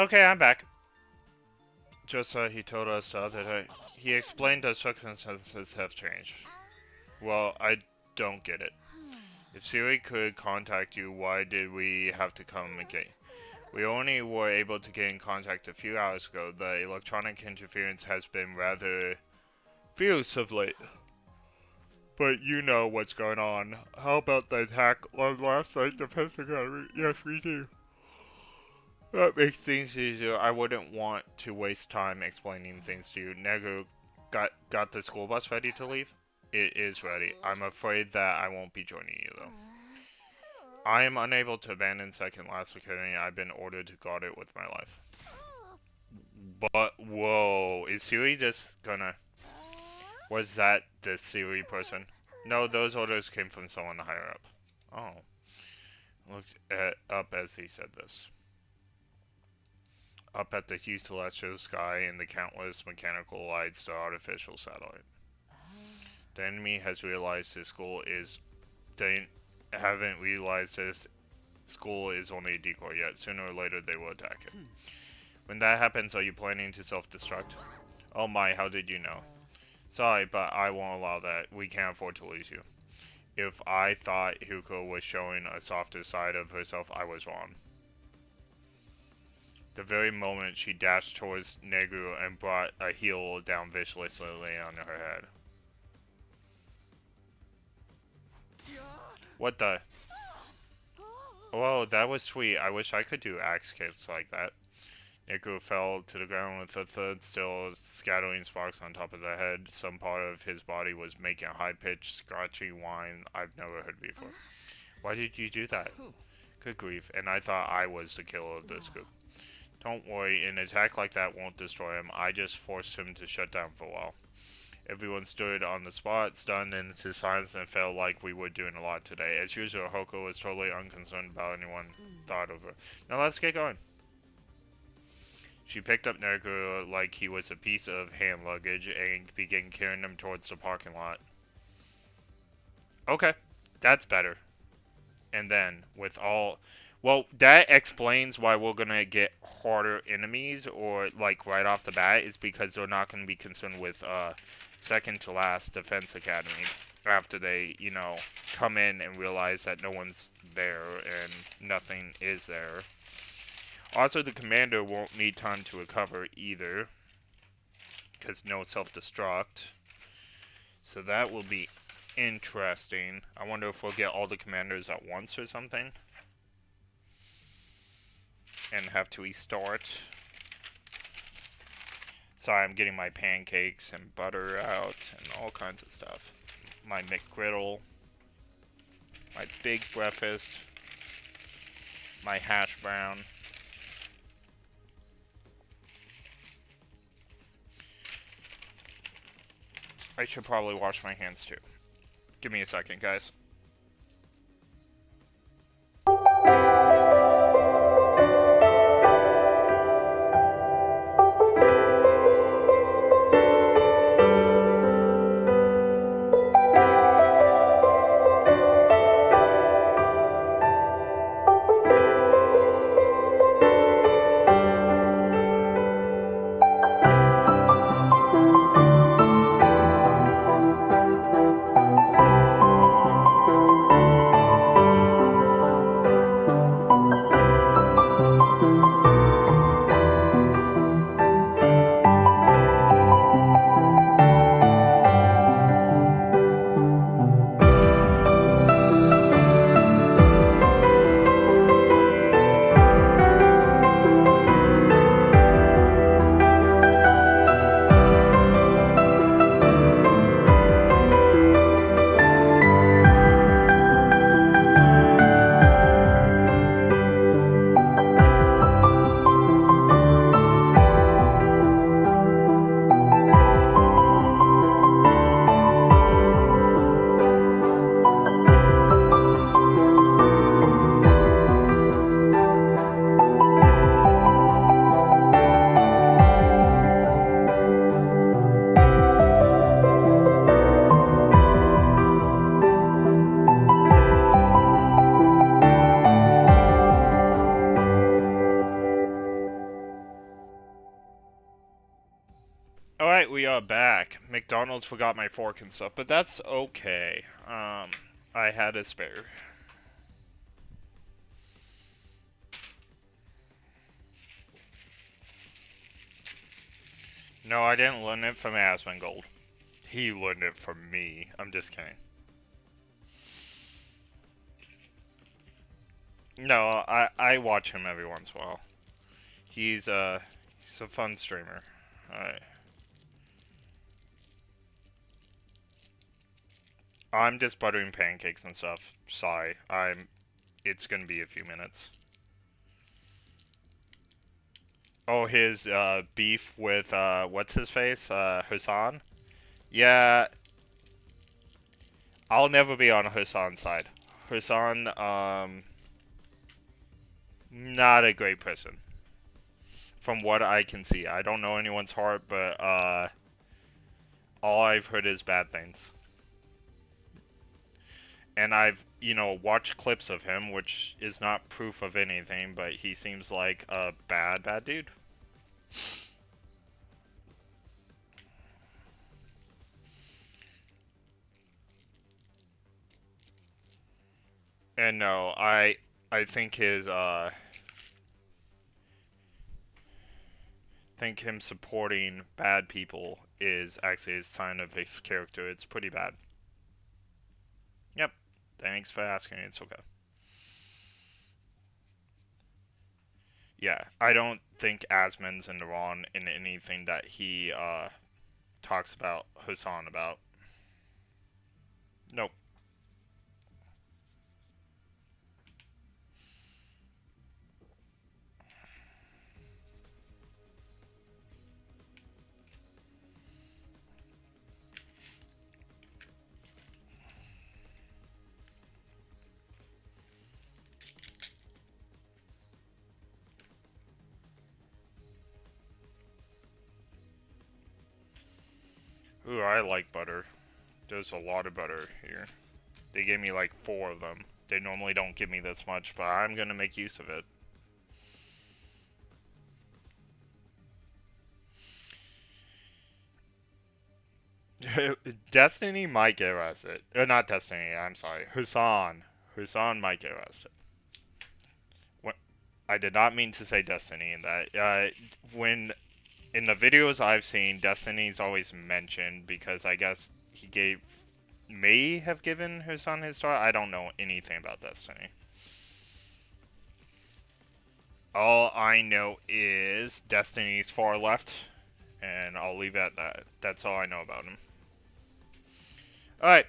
Okay, I'm back. Just he told us the other day. He explained the circumstances have changed. Well, I don't get it. If Siri could contact you, why did we have to communicate? We only were able to get in contact a few hours ago. The electronic interference has been rather fierce of late. But you know what's going on. How about the attack on last night, Defense Academy? Yes, we do. That makes things easier. I wouldn't want to waste time explaining things to you. Negu got the school bus ready to leave? It is ready. I'm afraid that I won't be joining you, though. I am unable to abandon Second Last Academy. I've been ordered to guard it with my life. But, whoa. Is Siri just gonna... Was that the Siri person? No, those orders came from someone higher up. Oh. Looked up as he said this. Up at the huge celestial sky and the countless mechanical lights, the artificial satellite. The enemy has realized this school is... They haven't realized this school is only a decoy yet. Sooner or later they will attack it. When that happens, are you planning to self-destruct? Oh my, how did you know? Sorry, but I won't allow that. We can't afford to lose you. If I thought Huko was showing a softer side of herself, I was wrong. The very moment she dashed towards Negu and brought a heel down viciously on her head. What the? Whoa, that was sweet. I wish I could do axe kicks like that. Negu fell to the ground with a thud still scattering sparks on top of the head. Some part of his body was making a high-pitched, scratchy whine I've never heard before. Why did you do that? Good grief, and I thought I was the killer of this group. Don't worry, an attack like that won't destroy him. I just forced him to shut down for a while. Everyone stood on the spot, stunned into silence, and felt like we were doing a lot today. As usual, Hoko was totally unconcerned about anyone thought of her. Now let's get going. She picked up Negu like he was a piece of hand luggage and began carrying him towards the parking lot. Okay, that's better. And then, with all... Well, that explains why we're gonna get harder enemies, or, like, right off the bat, is because they're not gonna be concerned with, second to last Defense Academy after they, you know, come in and realize that no one's there and nothing is there. Also, the commander won't need time to recover either, because no self-destruct. So that will be interesting. I wonder if we'll get all the commanders at once or something. And have to restart. Sorry, I'm getting my pancakes and butter out and all kinds of stuff. My McGriddle. My big breakfast. My hash brown. I should probably wash my hands too. Give me a second, guys. Alright, we are back. McDonald's forgot my fork and stuff, but that's okay. I had a spare. No, I didn't learn it from Asmongold. He learned it from me. I'm just kidding. No, I watch him every once in a while. He's a fun streamer. Alright. I'm just buttering pancakes and stuff. Sorry. It's gonna be a few minutes. Oh, his beef with what's his face? Hassan? Yeah. I'll never be on Hassan's side. Hassan, not a great person. From what I can see. I don't know anyone's heart, but all I've heard is bad things. And I've, watched clips of him, which is not proof of anything, but he seems like a bad dude. And no, I think think him supporting bad people is actually a sign of his character. It's pretty bad. Yep. Thanks for asking. It's okay. Yeah, I don't think Asmon's in the wrong in anything that he talks about Hassan about. Nope. Ooh, I like butter. There's a lot of butter here. They gave me like 4 of them. They normally don't give me this much, but I'm gonna make use of it. Destiny might get arrested. Not Destiny, I'm sorry. Hassan. Hassan might get arrested. I did not mean to say Destiny in that. In the videos I've seen, Destiny's always mentioned because I guess he may have given Hassan his star. I don't know anything about Destiny. All I know is Destiny's far left, and I'll leave it at that. That's all I know about him. Alright.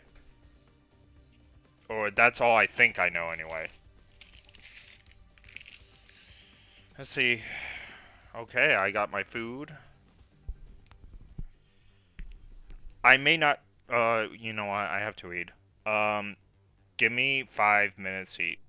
Or that's all I think I know anyway. Let's see. Okay, I got my food. I may not, you know what, I have to eat. Give me 5 minutes to eat.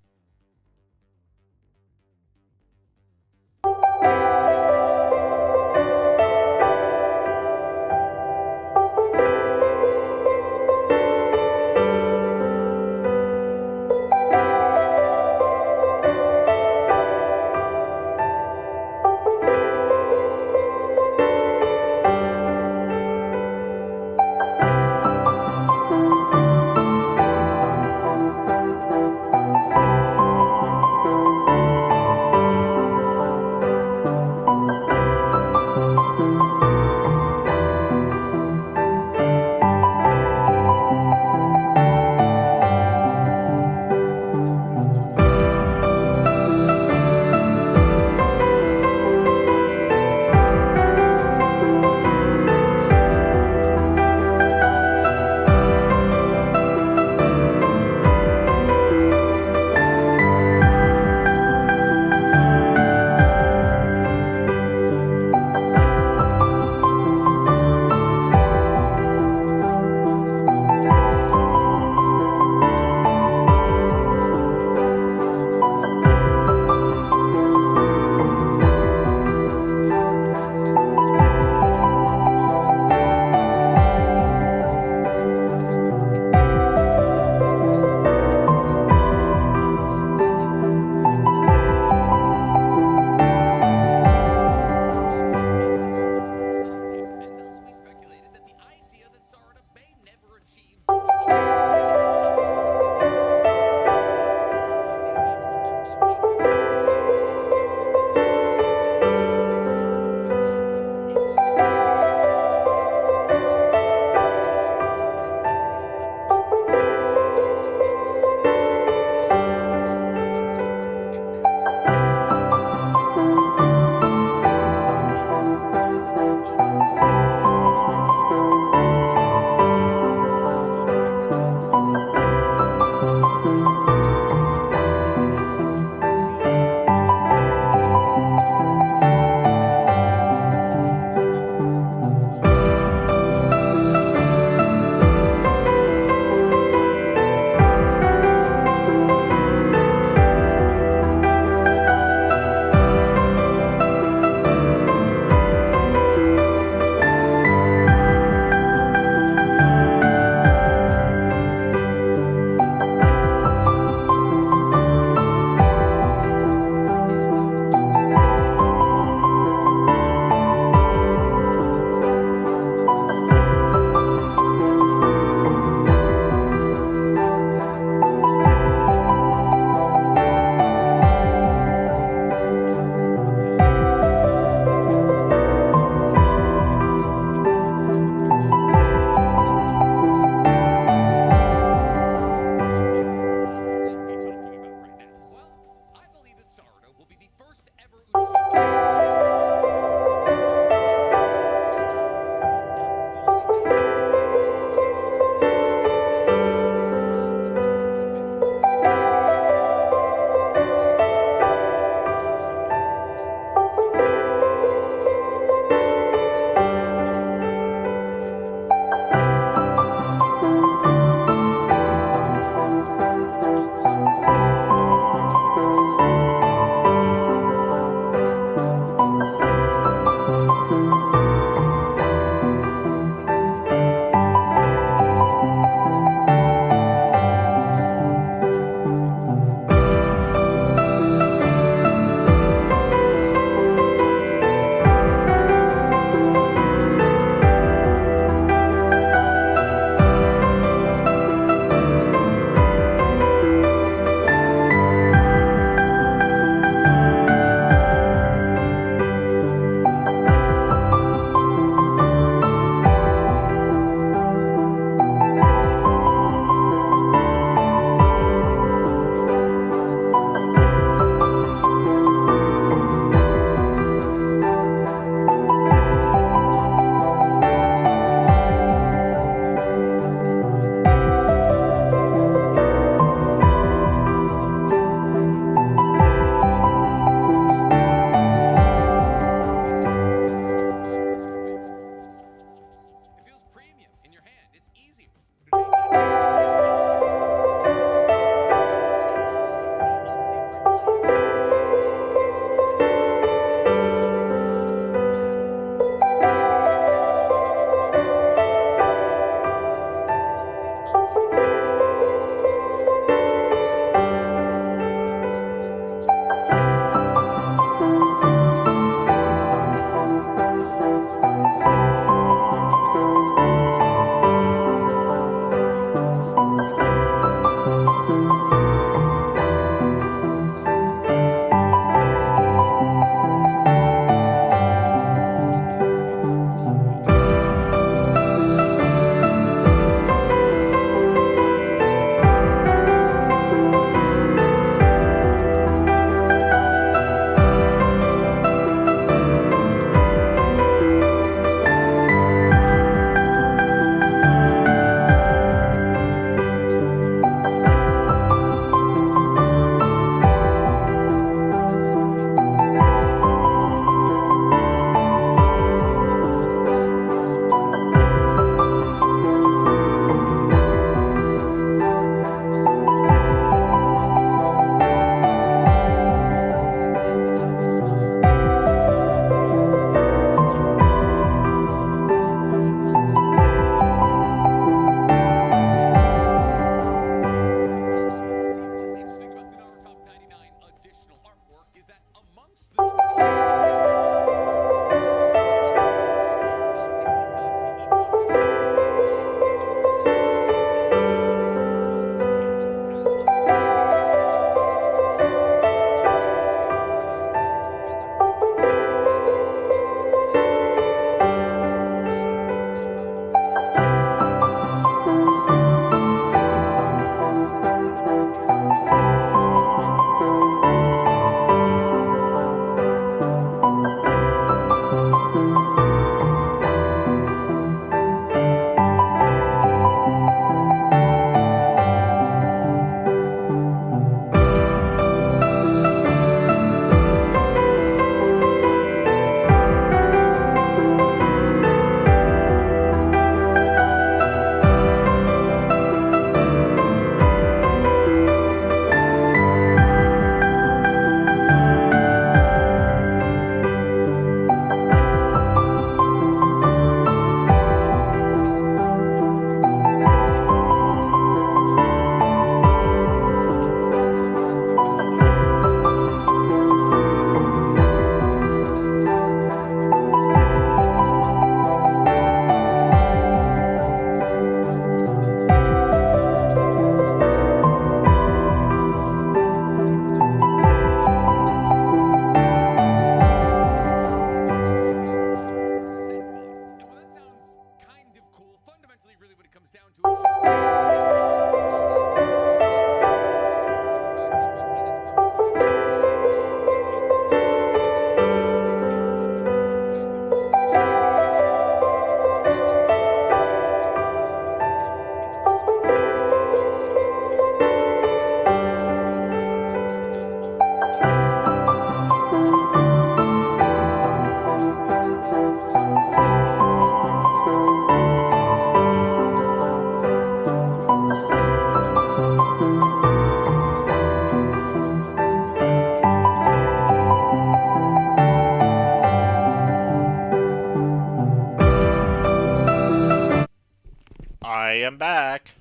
I am back.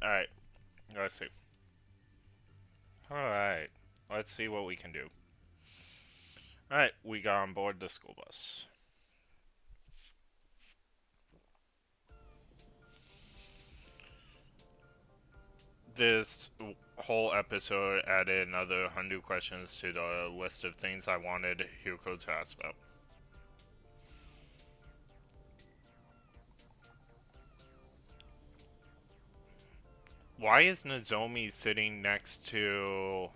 Alright. Let's see. Alright. Let's see what we can do. Alright, we got on board the school bus. This whole episode added another 100 questions to the list of things I wanted Hyuko to ask about. Why is Nozomi sitting next to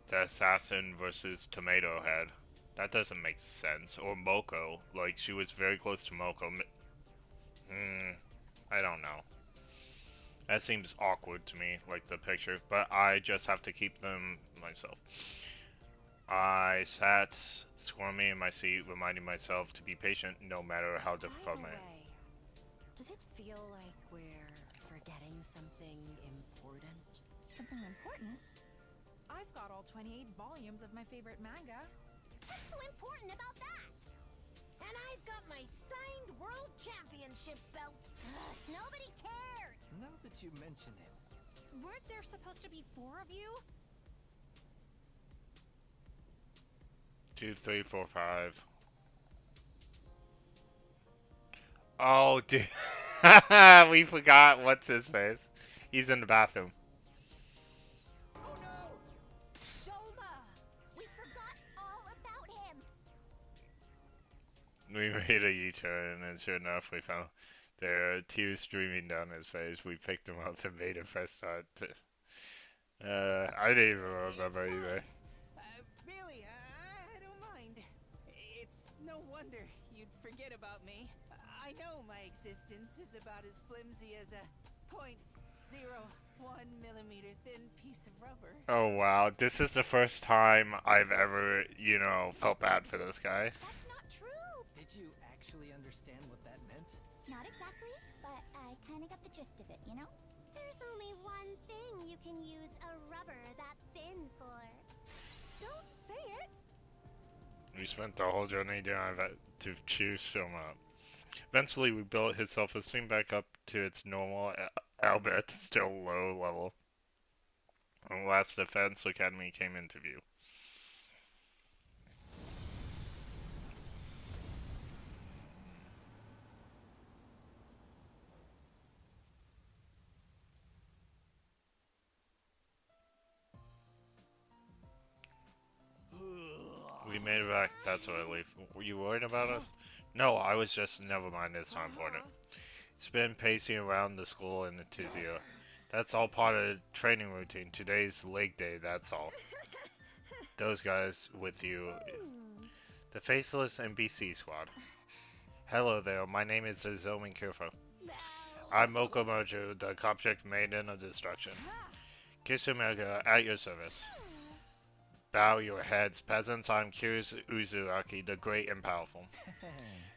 the assassin versus Tomato Head? That doesn't make sense. Or Moko. Like, she was very close to Moko. I don't know. That seems awkward to me, like the picture. But I just have to keep them myself. I sat squirming in my seat, reminding myself to be patient no matter how difficult By my... the way, does it feel like we're forgetting something important? Something important? I've got all 28 volumes of my favorite manga. What's so important about that? And I've got my signed world championship belt. Ugh, nobody cared. Now that you mention it. Weren't there supposed to be 4 of you? 2, 3, 4, 5. Oh, dude. We forgot what's his face. He's in the bathroom. Oh no! Shoma! We forgot all about him. We made a U-turn, and sure enough, we found there are tears streaming down his face. We picked him up and made a fresh start. I didn't even remember either. Really, I don't mind. It's no wonder you'd forget about me. I know my existence is about as flimsy as a .01 millimeter thin piece of rubber. Oh wow, this is the first time I've ever, felt bad for this guy. That's not true. Did you actually understand what that meant? Not exactly, but I kind of got the gist of it, you know? There's only one thing you can use a rubber that thin for. Don't say it. We spent the whole journey down to cheer him up. Eventually, we built his self-esteem back up to its normal, albeit still low level. And last Defense Academy came into view. We made it back, that's what I leave. Were you worried about us? No, I was just, never mind, it's not important. It's been pacing around the school in the tizio. That's all part of the training routine. Today's leg day, that's all. Those guys with you. The Faithless NBC squad. Hello there, my name is Zomin Kirfo. I'm Moko Mojo, the Copchic Maiden of Destruction. Kisumega, at your service. Bow your heads, peasants. I'm Kiryu Uzuraki, the Great and Powerful.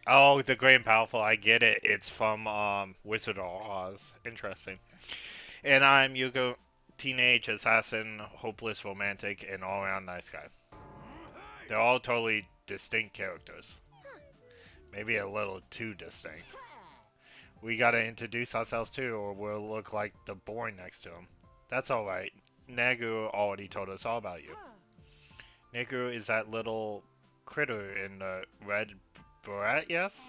Oh, the Great and Powerful, I get it. It's from Wizard of Oz. Interesting. And I'm Yuko, teenage assassin, hopeless romantic, and all-around nice guy. They're all totally distinct characters. Maybe a little too distinct. We gotta introduce ourselves too, or we'll look like the boy next to him. That's alright. Nagu already told us all about you. Nagu is that little critter in the red beret, yes?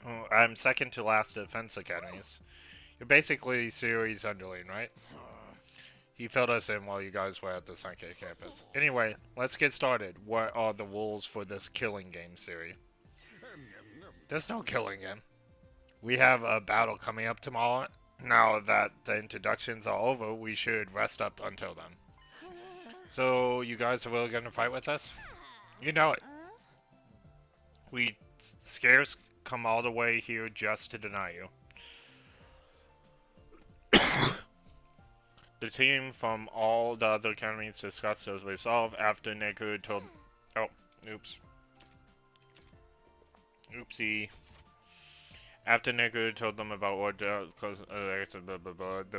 Oh, I'm second to last at Defense Academies. You're basically series underling, right? He filled us in while you guys were at the Sankei campus. Anyway, let's get started. What are the rules for this killing game series? There's no killing game. We have a battle coming up tomorrow. Now that the introductions are over, we should rest up until then. So, you guys are really gonna fight with us? You know it. We scarce come all the way here just to deny you. The team from all the other academies discussed those ways solved after Neku told... Oh, oops. Oopsie. After Neku told them about what there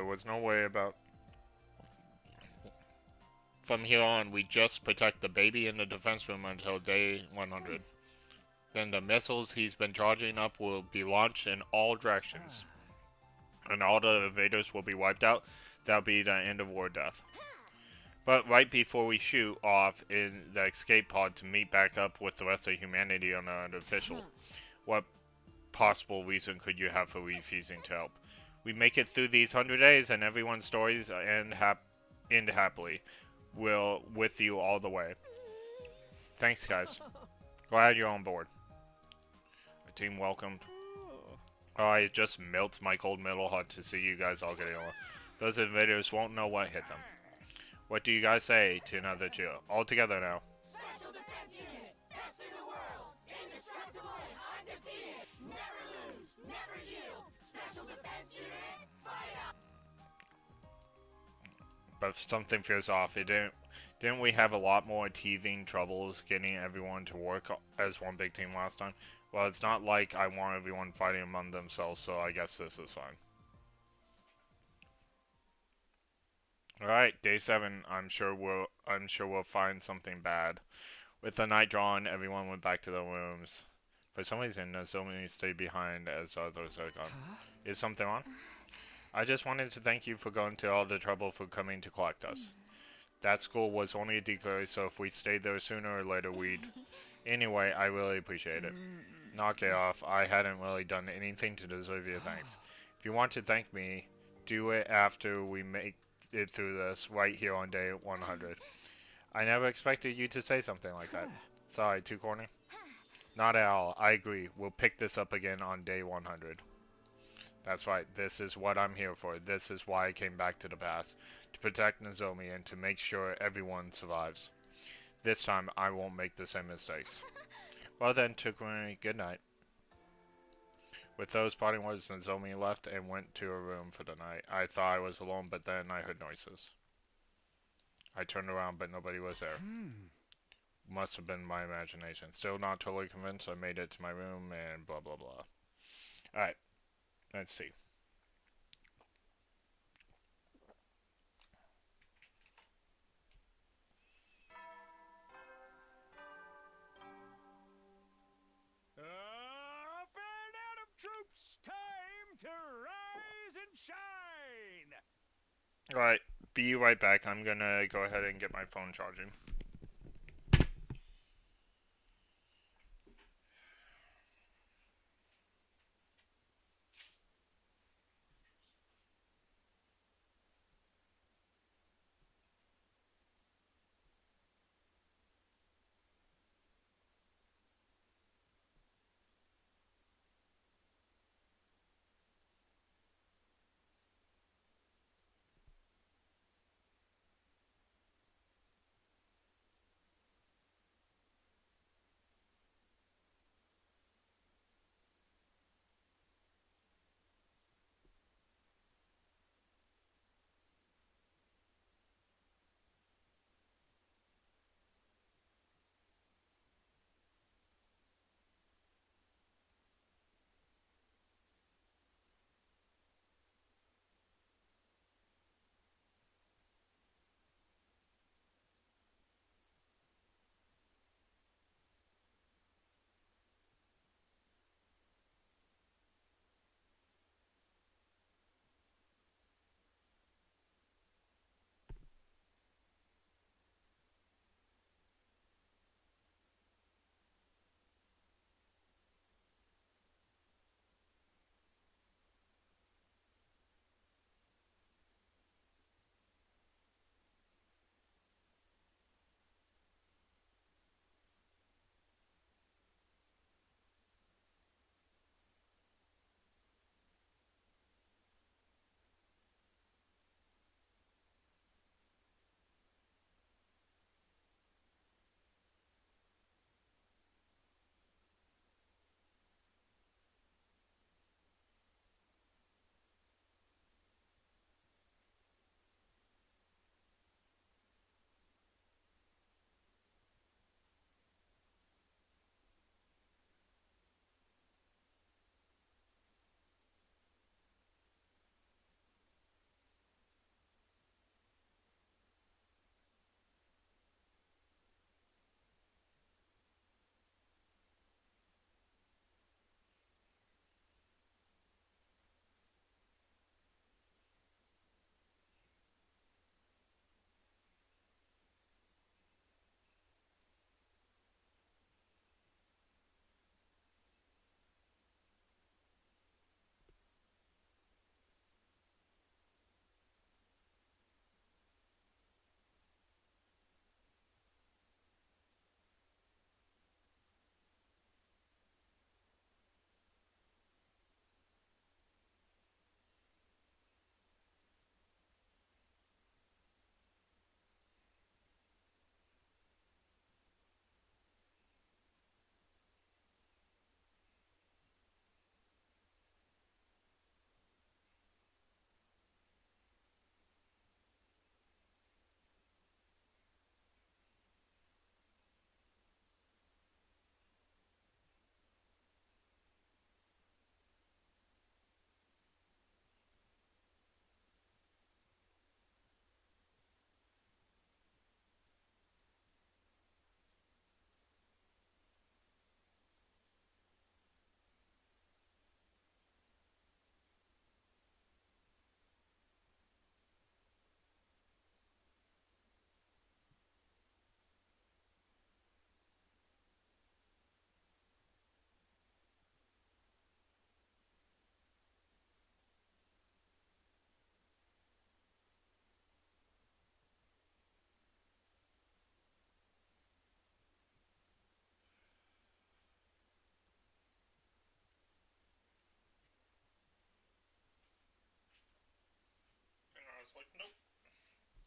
was no way about... From here on, we just protect the baby in the defense room until day 100. Then the missiles he's been charging up will be launched in all directions. and all the invaders will be wiped out, that'll be the end of war death. But right before we shoot off in the escape pod to meet back up with the rest of humanity on an unofficial, what possible reason could you have for refusing to help? We make it through these 100 days and everyone's stories end happily. We'll with you all the way. Thanks, guys. Glad you're on board. My team welcomed. Oh, I just melts my cold metal heart to see you guys all getting along. Those invaders won't know what hit them. What do you guys say to another chill? All together now. Special Defense Unit, best in the world, indestructible and undefeated, never lose, never yield. Special Defense Unit, fight up. But something feels off. Didn't we have a lot more teething troubles getting everyone to work as one big team last time? Well, it's not like I want everyone fighting among themselves, so I guess this is fine. Alright, day 7. I'm sure we'll find something bad. With the night drawn, everyone went back to their rooms. For some reason, Nozomi stayed behind as others are gone. Is something wrong? I just wanted to thank you for going to all the trouble for coming to collect us. That school was only a decoy, so if we stayed there sooner or later, we'd... Anyway, I really appreciate it. Knock it off. I hadn't really done anything to deserve your thanks. If you want to thank me, do it after we make it through this, right here on day 100. I never expected you to say something like that. Sorry, too corny? Not at all. I agree. We'll pick this up again on day 100. That's right. This is what I'm here for. This is why I came back to the past. To protect Nozomi and to make sure everyone survives. This time, I won't make the same mistakes. Well then, Takumi, good night. With those parting words, Nozomi left and went to her room for the night. I thought I was alone, but then I heard noises. I turned around, but nobody was there. Must have been my imagination. Still not totally convinced. I made it to my room and blah blah blah. Alright, let's see. Troops, time to rise and shine! Alright, be right back. I'm gonna go ahead and get my phone charging.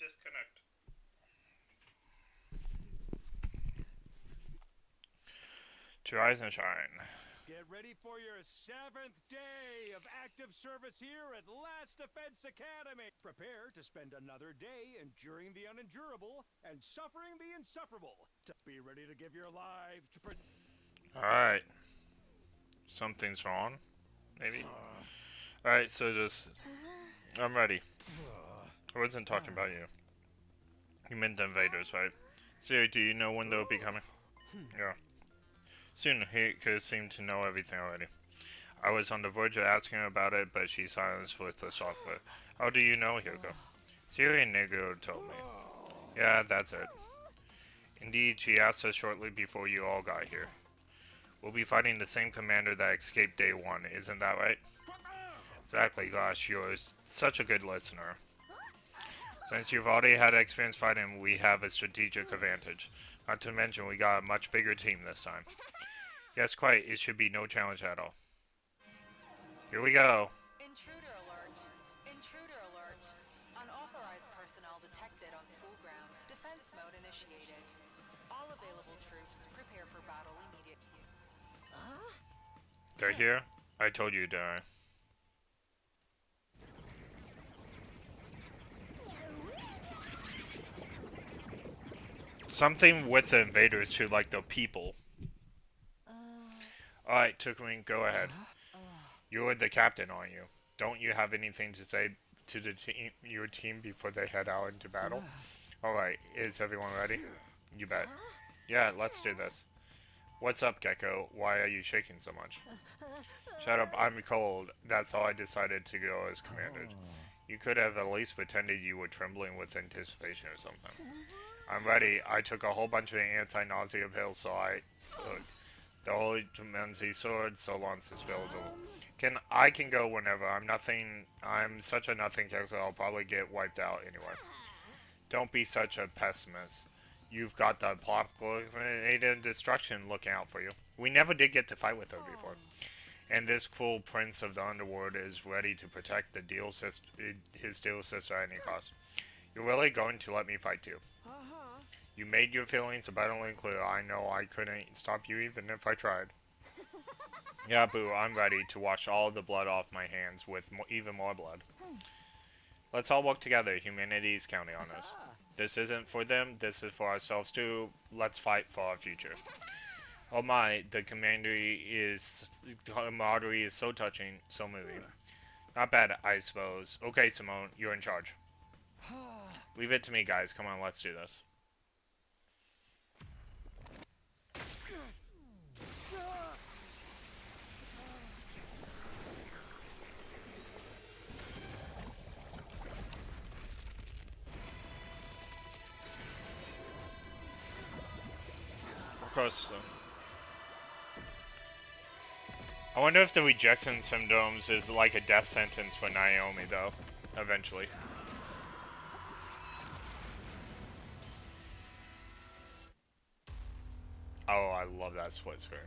disconnect. To rise and shine. Get ready for your 7th day of active service here at Last Defense Academy. Prepare to spend another day enduring the unendurable and suffering the insufferable. To be ready to give your lives to Alright. Something's wrong. Maybe. Alright, so just... I'm ready. I wasn't talking about you. You meant the invaders, right? Siri, do you know when they'll be coming? Yeah. Soon, he could seem to know everything already. I was on the verge of asking her about it, but she silenced with a soft word. How do you know, Hugo? Siri and Negro told me. Yeah, that's it. Indeed, she asked us shortly before you all got here. We'll be fighting the same commander that escaped day one, isn't that right? Exactly, gosh, you're such a good listener. Since you've already had experience fighting, we have a strategic advantage. Not to mention, we got a much bigger team this time. Yes, quite. It should be no challenge at all. Here we go. Intruder alert. Intruder alert. Unauthorized personnel detected on school ground. Defense mode initiated. All available troops prepare for battle immediately. They're here? I told you, didn't I? Something with the invaders too, like the people. Alright, Tukumin, go ahead. You're the captain, aren't you? Don't you have anything to say to the your team before they head out into battle? Alright, is everyone ready? You bet. Yeah, let's do this. What's up, Gecko? Why are you shaking so much? Shut up, I'm cold. That's how I decided to go as commander. You could have at least pretended you were trembling with anticipation or something. I'm ready. I took a whole bunch of anti-nausea pills, so the Holy Demenzi sword, so long suspended. I can go whenever. I'm such a nothing character, I'll probably get wiped out anyway. Don't be such a pessimist. You've got the apocalyptic destruction looking out for you. We never did get to fight with her before. And this cruel prince of the underworld is ready to protect his dear sister at any cost. You're really going to let me fight too? You made your feelings abundantly clear. I know I couldn't stop you even if I tried. Yeah, boo, I'm ready to wash all the blood off my hands with even more blood. Let's all work together. Humanity's counting on us. This isn't for them, this is for ourselves too. Let's fight for our future. Oh my, the camaraderie is so touching, so moving. Not bad, I suppose. Okay, Simone, you're in charge. Leave it to me, guys. Come on, let's do this. Of course. I wonder if the rejection syndromes is like a death sentence for Naomi, though. Eventually. Oh, I love that split screen.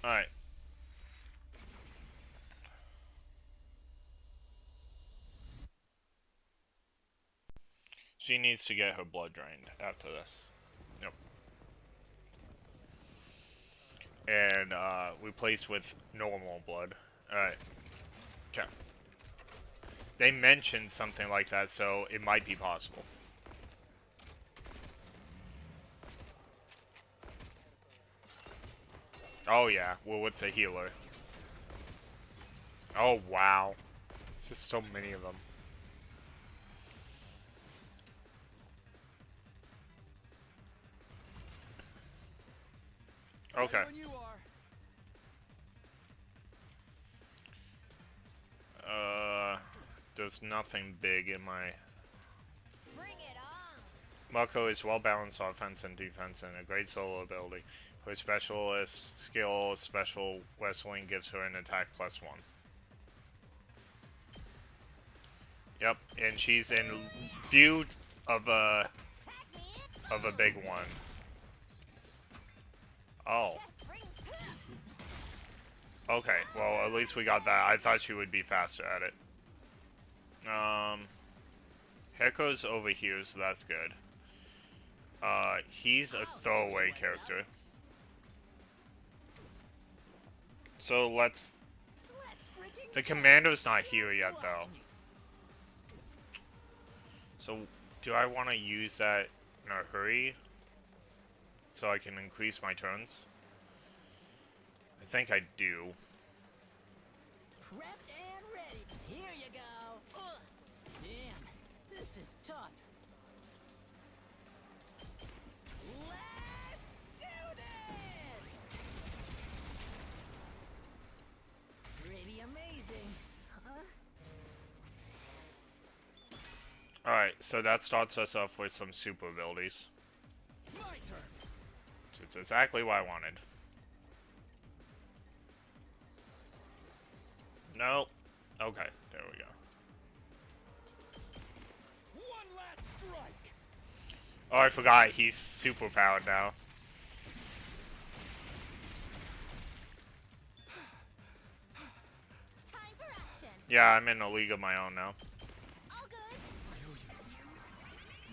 Alright. She needs to get her blood drained after this. Yep. And, replaced with normal blood. Alright. Okay. They mentioned something like that, so it might be possible. Oh yeah, we're with the healer. Oh wow. It's just so many of them. Okay. There's nothing big in my... Bring it on. Mako is well-balanced offense and defense and a great solo ability. Her specialist skill, special wrestling, gives her an attack +1. Yep, and she's in view of a big one. Oh. Okay, well, at least we got that. I thought she would be faster at it. Hecko's over here, so that's good. He's a throwaway character. So let's... The commando's not here yet, though. So, do I want to use that in a hurry? So I can increase my turns? I think I do. Prepped and ready. Here you go. Ugh. Damn, this is tough. Let's do this! Pretty amazing, huh? Alright, so that starts us off with some super abilities. My turn. It's exactly what I wanted. No. Okay, there we go. One last strike. Oh, I forgot, he's super powered now. Time for action. Yeah, I'm in a league of my own now. All good.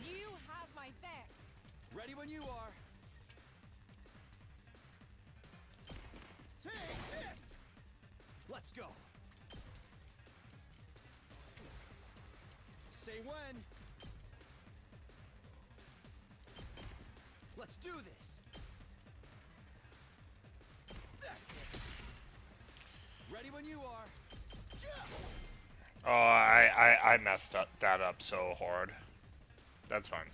You have my thanks. Ready when you are. Take this. Let's go. Say when. Let's do this. That's it. Ready when you are. Oh, I messed that up so hard. That's fine.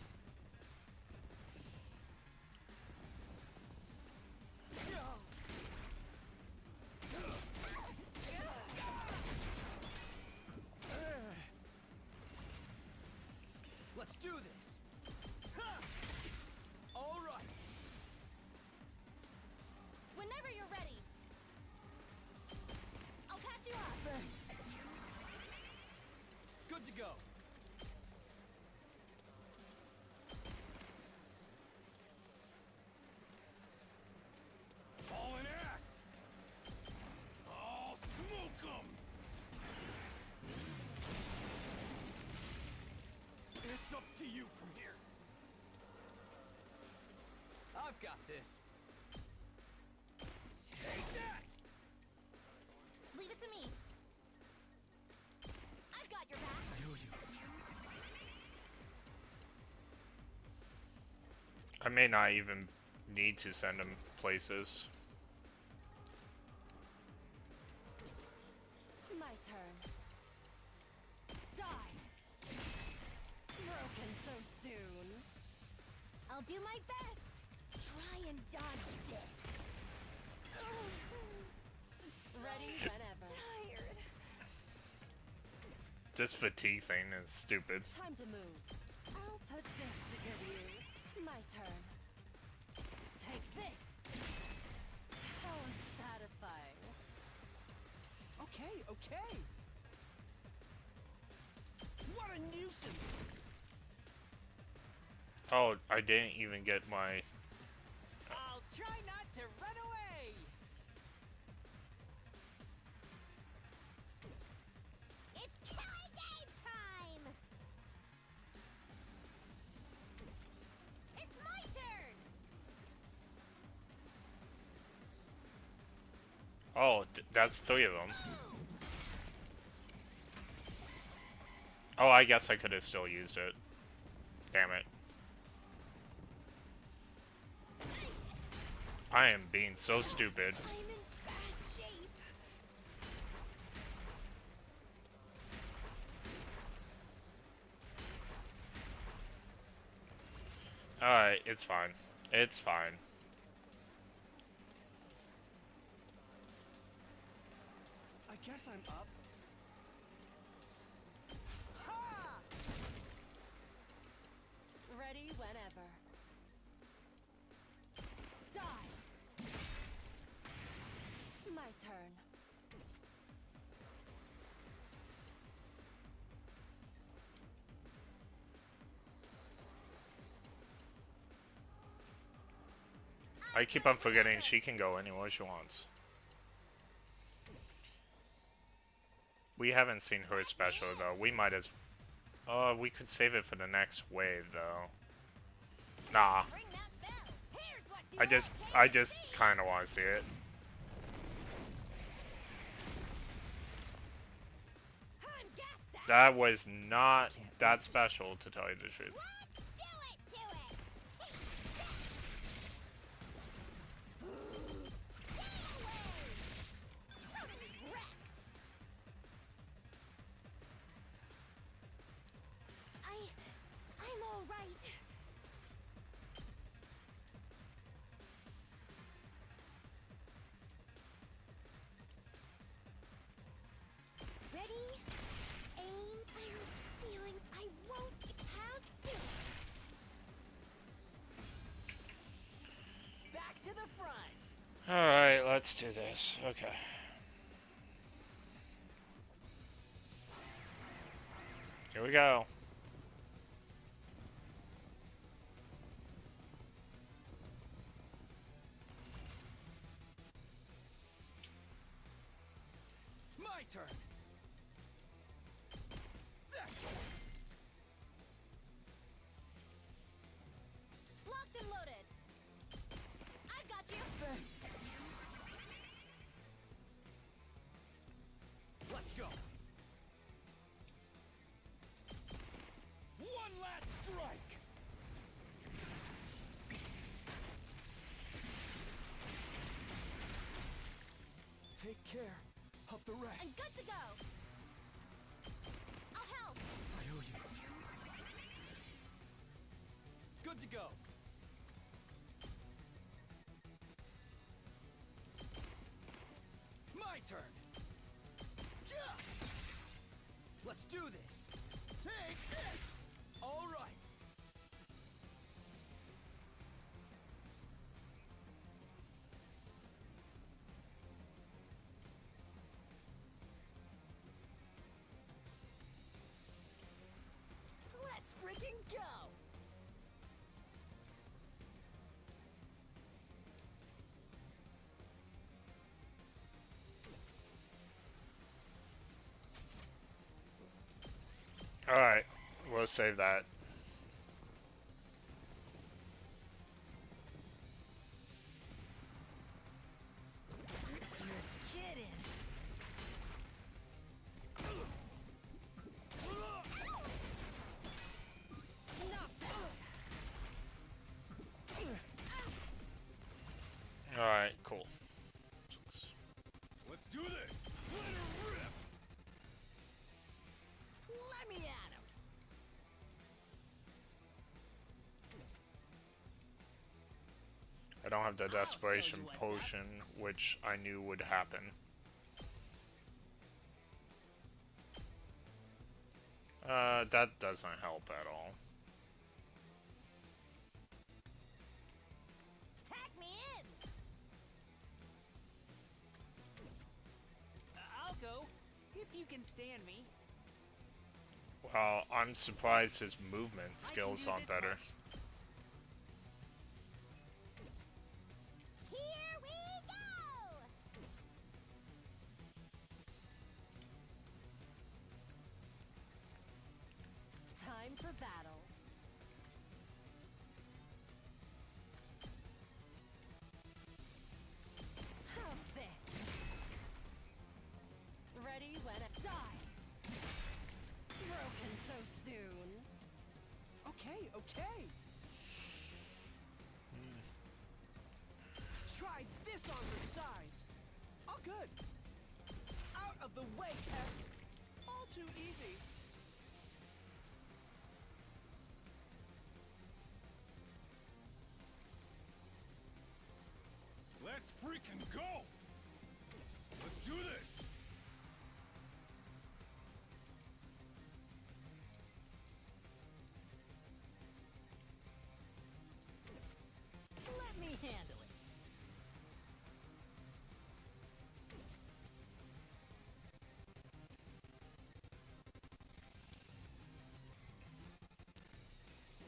Let's do this. All right. Whenever you're ready. I'll patch you up. Thanks. Good to go. Hauling ass. I'll smoke 'em. It's up to you from here. I've got this. Take that. Leave it to me. I've got your back. I may not even need to send him places. My turn. Die. Broken so soon. I'll do my best. Try and dodge this. Ready whenever. Tired. This fatigue thing is stupid. Time to move. I'll put this to good use. My turn. Take this. How unsatisfying. Okay, okay. What a nuisance. Oh, I didn't even get my... I'll try not to run away. It's killing game time. It's my turn. Oh, that's 3 of them. Oh, I guess I could have still used it. Damn it. I am being so stupid. I'm in bad shape. Alright, it's fine. It's fine. I guess I'm up. Ha! Ready whenever. Die. My turn. I keep on forgetting she can go anywhere she wants. We haven't seen her special though. We might as we could save it for the next wave though. Nah. I just kinda wanna see it. That was not that special, to tell you the truth. I'm all right. Ready? Aim. I'm feeling I won't get past this. Back to the front. Alright, let's do this. Okay. Here we go. My turn. That's it. Locked and loaded. I got you. Thanks. Let's go. One last strike. Take care of the I'm rest. good to go. I'll help. I owe you. Good to go. My turn. Yeah. Let's do this. Take this. All right. Let's freaking go! Alright, we'll save that. Kidding. Alright, cool. Let's do this. Let her rip. Let me at him. I don't have the show desperation you what's up. potion, which I knew would happen. That doesn't help at all. Tag me in. I'll go if you can stand me. Well, I'm surprised his movement I can skills do aren't this better. much. Here we go. Time for battle. How's this? Ready when it die. Broken so soon. Okay, okay. Try this on the size. All good. Out of the way, Pest. All too easy. Let's freaking go. Let's do this. Let me handle it.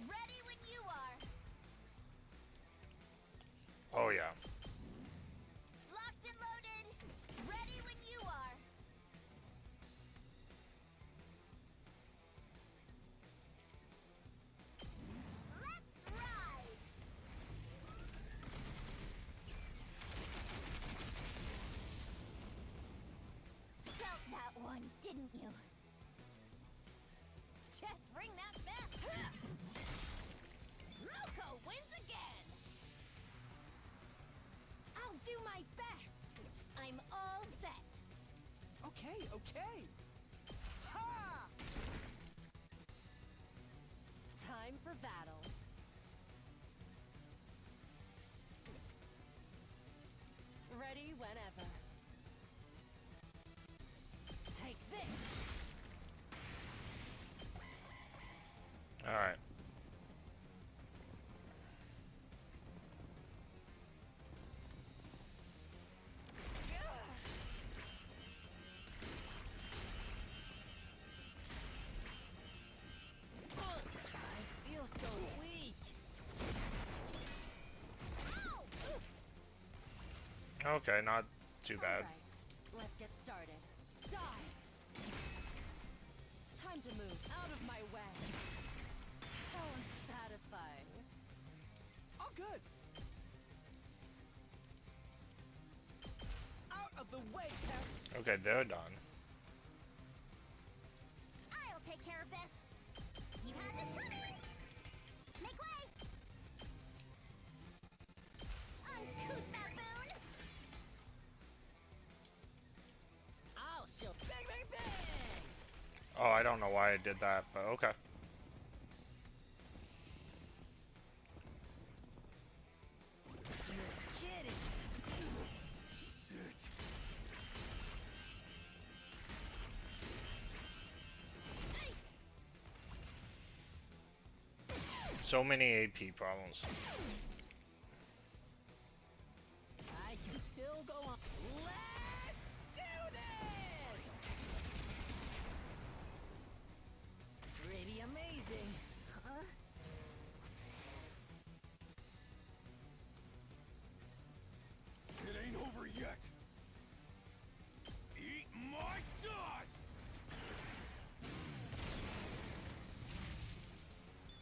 Ready when you are. Oh yeah. Locked and loaded. Ready when you are. my best. I'm all set. Okay, okay. Ha! Time for battle. Ready whenever. Take this! Alright. I feel so weak. Okay, not too bad. Alright, let's get started. Die! Time to move out of my way. How unsatisfying. All good. Out of the way, Pest. Okay, they're done. I'll take care of this. You had this coming. Make way. Uncouth baboon. I'll shield. Bang, bang, bang! Oh, I don't know why I did that, but okay. You're kidding. So many AP problems. I can still go on. Let's do this! Pretty amazing, huh? It ain't over yet. Eat my dust!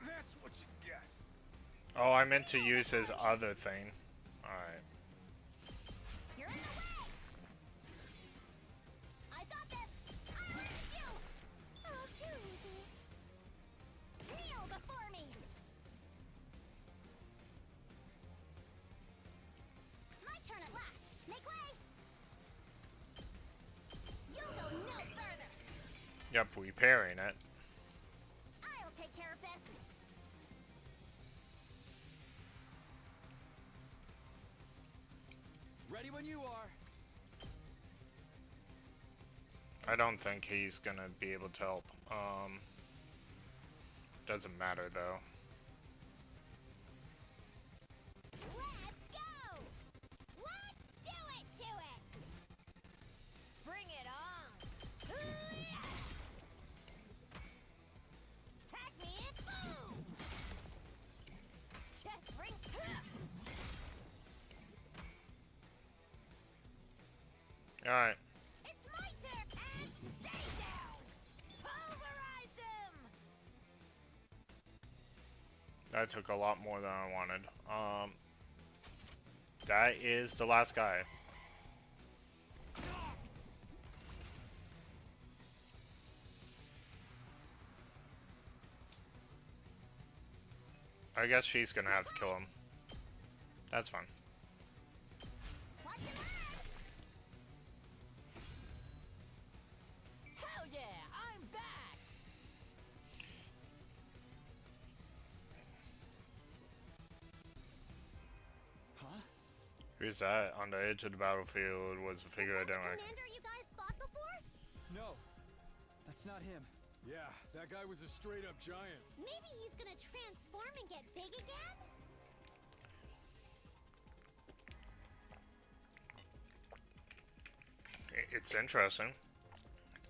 That's what you get. Oh, I meant to use his other thing. Alright. You're in the way. I got this. I'll hit you. Oh, too easy. Kneel before me. My turn at last. Make way. You'll go no further. Yep, we parrying it. I'll take care of this. Ready when you are. I don't think he's gonna be able to help. Doesn't matter though. Let's go. Let's do it to it. Bring it on. Tag me in. Boom. Just bring. Alright. It's my turn. And stay down. Pulverize them. That took a lot more than I wanted. That is the last guy. I guess she's gonna have to kill him. That's fine. Watch your back. Hell yeah, I'm back! Huh? Who's that? On the edge of the battlefield was a figure I Is that don't the like. commander you guys fought before? No, that's not him. Yeah, that guy was a straight up giant. Maybe he's gonna transform and get big again? It's interesting.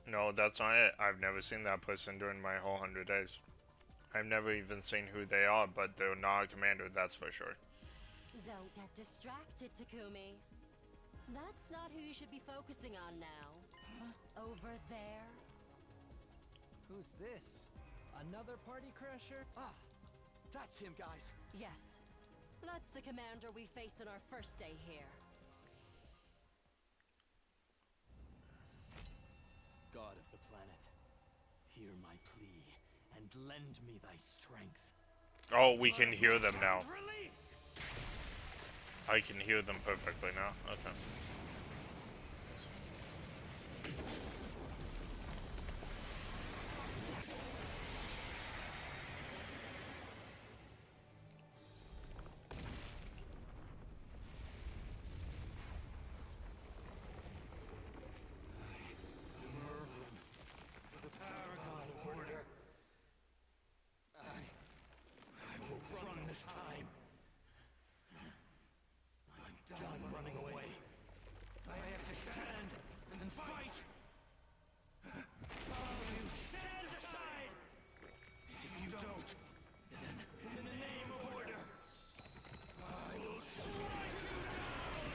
No, that's not it. I've never seen that person during my whole 100 days. I've never even seen who they are, but they're not a commander, that's for sure. Don't get distracted, Takumi. That's not who you should be focusing on now. Over there. Who's this? Another party crasher? Ah, that's him, guys. Yes, that's the commander we faced on our first day here. God of the planet, hear my plea and lend me thy strength. Oh, we can hear them now. Release! I can hear them perfectly now. Okay. The paragon of order. I will run this time. I'm done running away. I have to stand and fight. All of you stand aside. If you don't, then in the name of order, I will strike you down.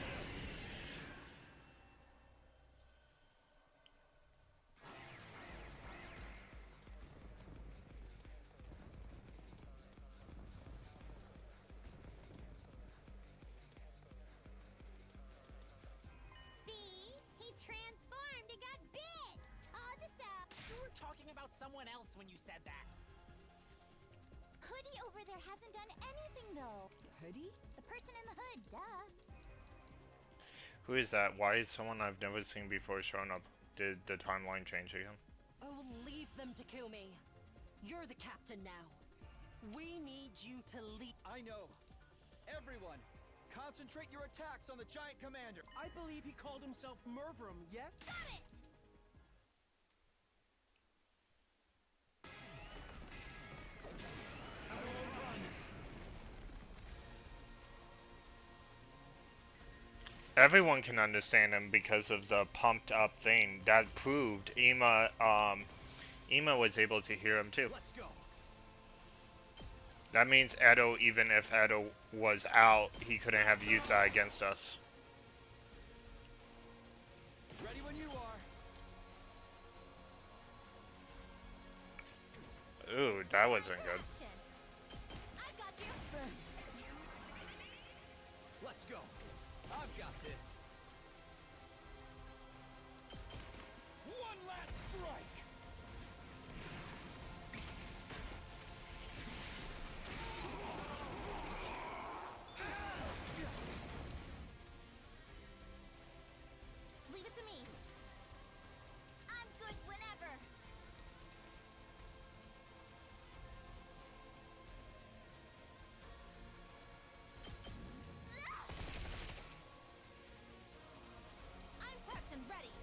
See? He transformed and got bit! Told you so! You were talking about someone else when you said that. Hoodie over there hasn't done anything, though. Hoodie? The person in the hood, duh. Who is that? Why is someone I've never seen before showing up? Did the timeline change again? Oh, leave them to kill me. You're the captain now. We need you to lead. I know. Everyone, concentrate your attacks on the giant commander. I believe he called himself Mervrum, yes? Got it! Everyone can understand him because of the pumped up thing. That proved Ima was able to hear him too. Let's go. That means Edo, even if Edo was out, he couldn't have used that against us. Ready when you are. Ooh, that wasn't good. I got you! Thanks. Let's go. I've got this. One last strike. Leave it to me. I'm good whenever. I'm prepped and ready.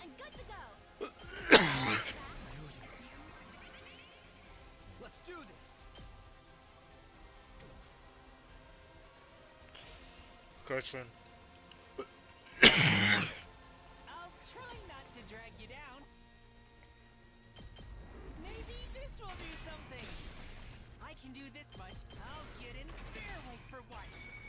I'm good to go. Let's do this. Carson. I'll try not to drag you down. Maybe this will do something. I can do this much. I'll get in fair weight for once.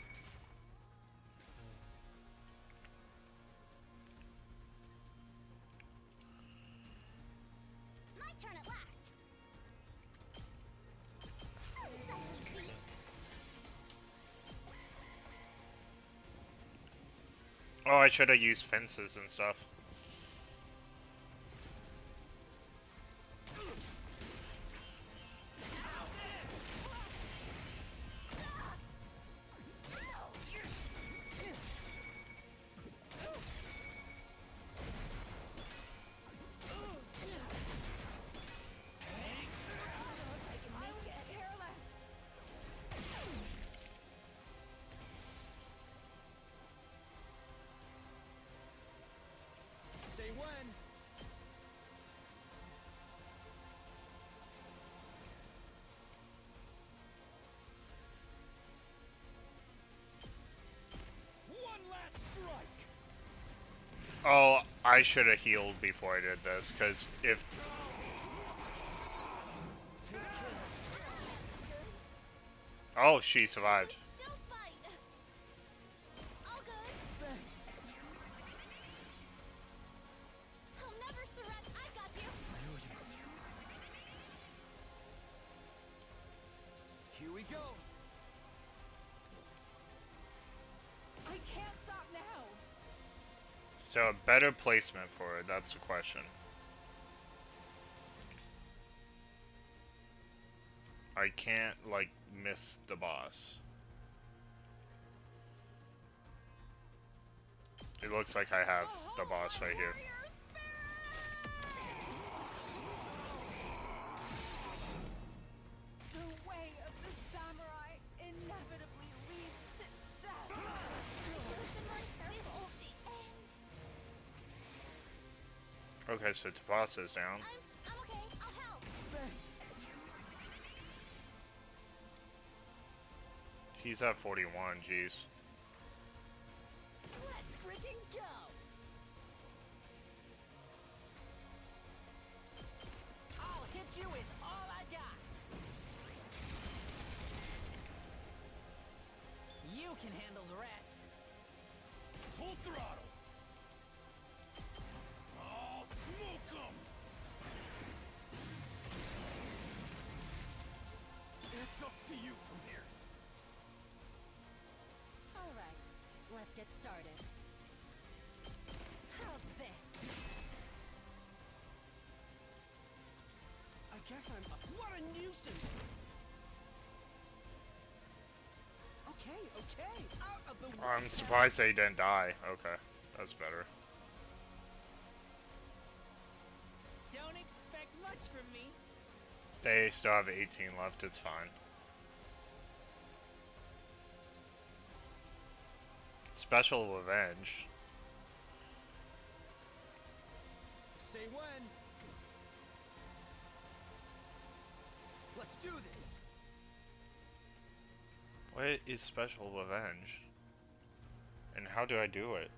My turn at last. Unsightly beast. Oh, I should have used fences and stuff. Say when. One last strike. Oh, I should have healed before I did this, because if... Oh, she survived. Still fight. All good. Thanks. I'll never surrender. I got you. Here we go. I can't stop now. So a better placement for it, that's the question. I I can't, like, miss the boss. It looks like I have the boss right here. The way of the samurai inevitably leads to death. This is the end. Okay, so Tabasa's down. I'm okay. I'll help. Thanks. He's at 41, jeez. Let's freaking go! I'll hit you with all I got. You can handle the rest. Full throttle. I'll smoke 'em. It's up to you from here. All right. Let's get started. How's this? I guess I'm. What a nuisance! Okay, okay, out of the way. I'm surprised they didn't die. Okay, that's better. Don't expect much from me. They still have 18 left, it's fine. Special Revenge. Say when. Let's do this. What is Special Revenge? And how do I do it?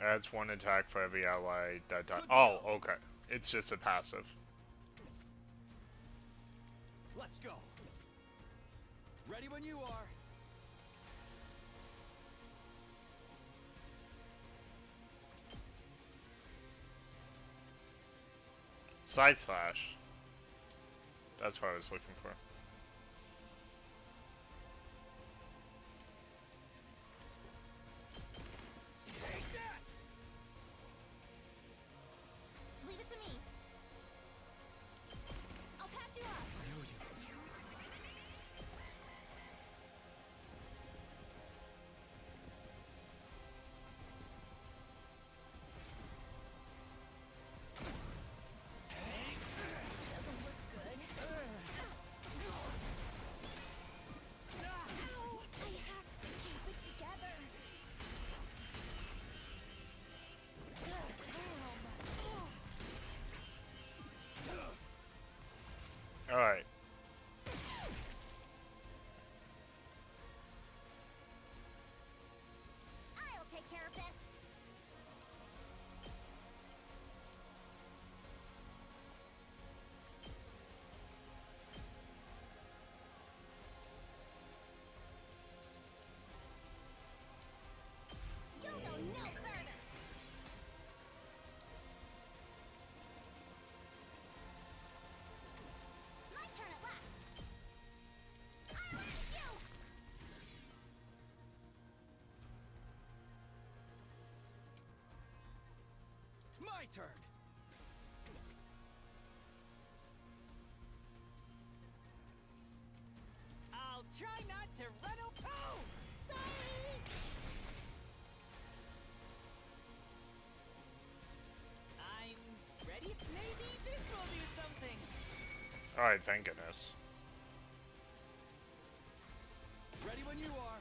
Adds one attack for every ally that dies. Oh, okay. It's just a passive. Let's go. Ready when you are. Side slash. That's what I was looking for. Take that! Leave it to me. I'll patch you up. Doesn't look good. Ow! I have to keep it together. Damn. Alright. I'll take care of this. You'll go no further. My turn at last. I'll hurt you. My turn. I'll try not to run over. Oh! Sorry. I'm ready. Maybe this will do something. Alright, thank goodness. Ready when you are.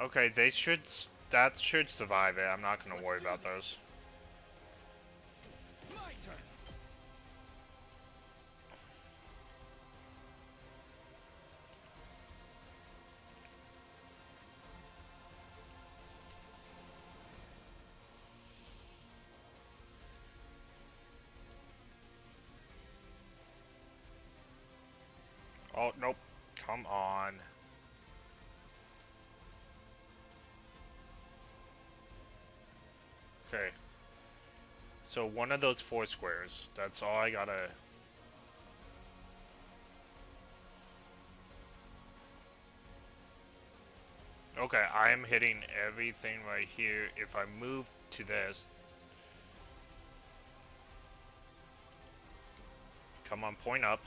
Okay, they should. That should survive it. I'm not gonna worry about those. My turn. Oh, nope. Come on. Okay. So one of those 4 squares. That's all I gotta... Okay, I am hitting everything right here. If I move to this... Come on, point up.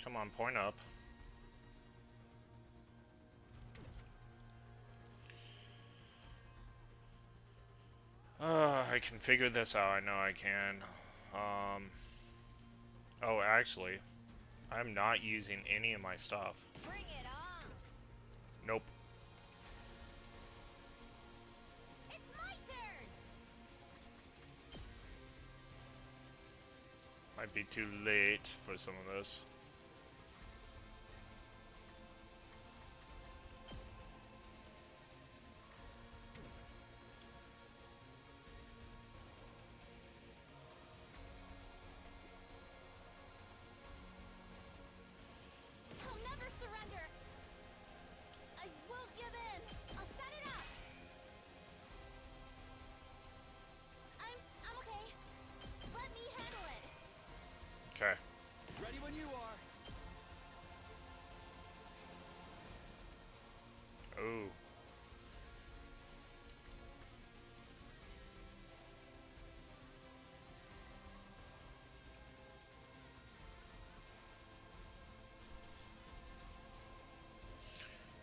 Come on, point up. I can figure this out. I know I can. Oh, actually, I'm not using any of my stuff. Bring it on. Nope. It's my turn. Might be too late for some of this. I'll never surrender. I won't give in. I'll set it up. I'm okay. Let me handle it. Okay. Ready when you are. Ooh.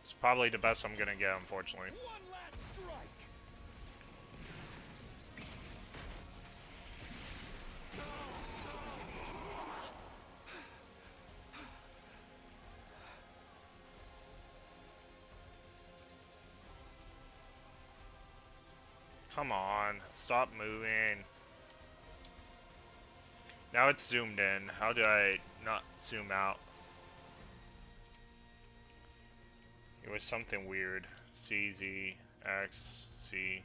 It's probably the best I'm gonna get, unfortunately. One last strike. Come on, stop moving. Now it's zoomed in. How did I not zoom out? It was something weird. C, Z, X, C.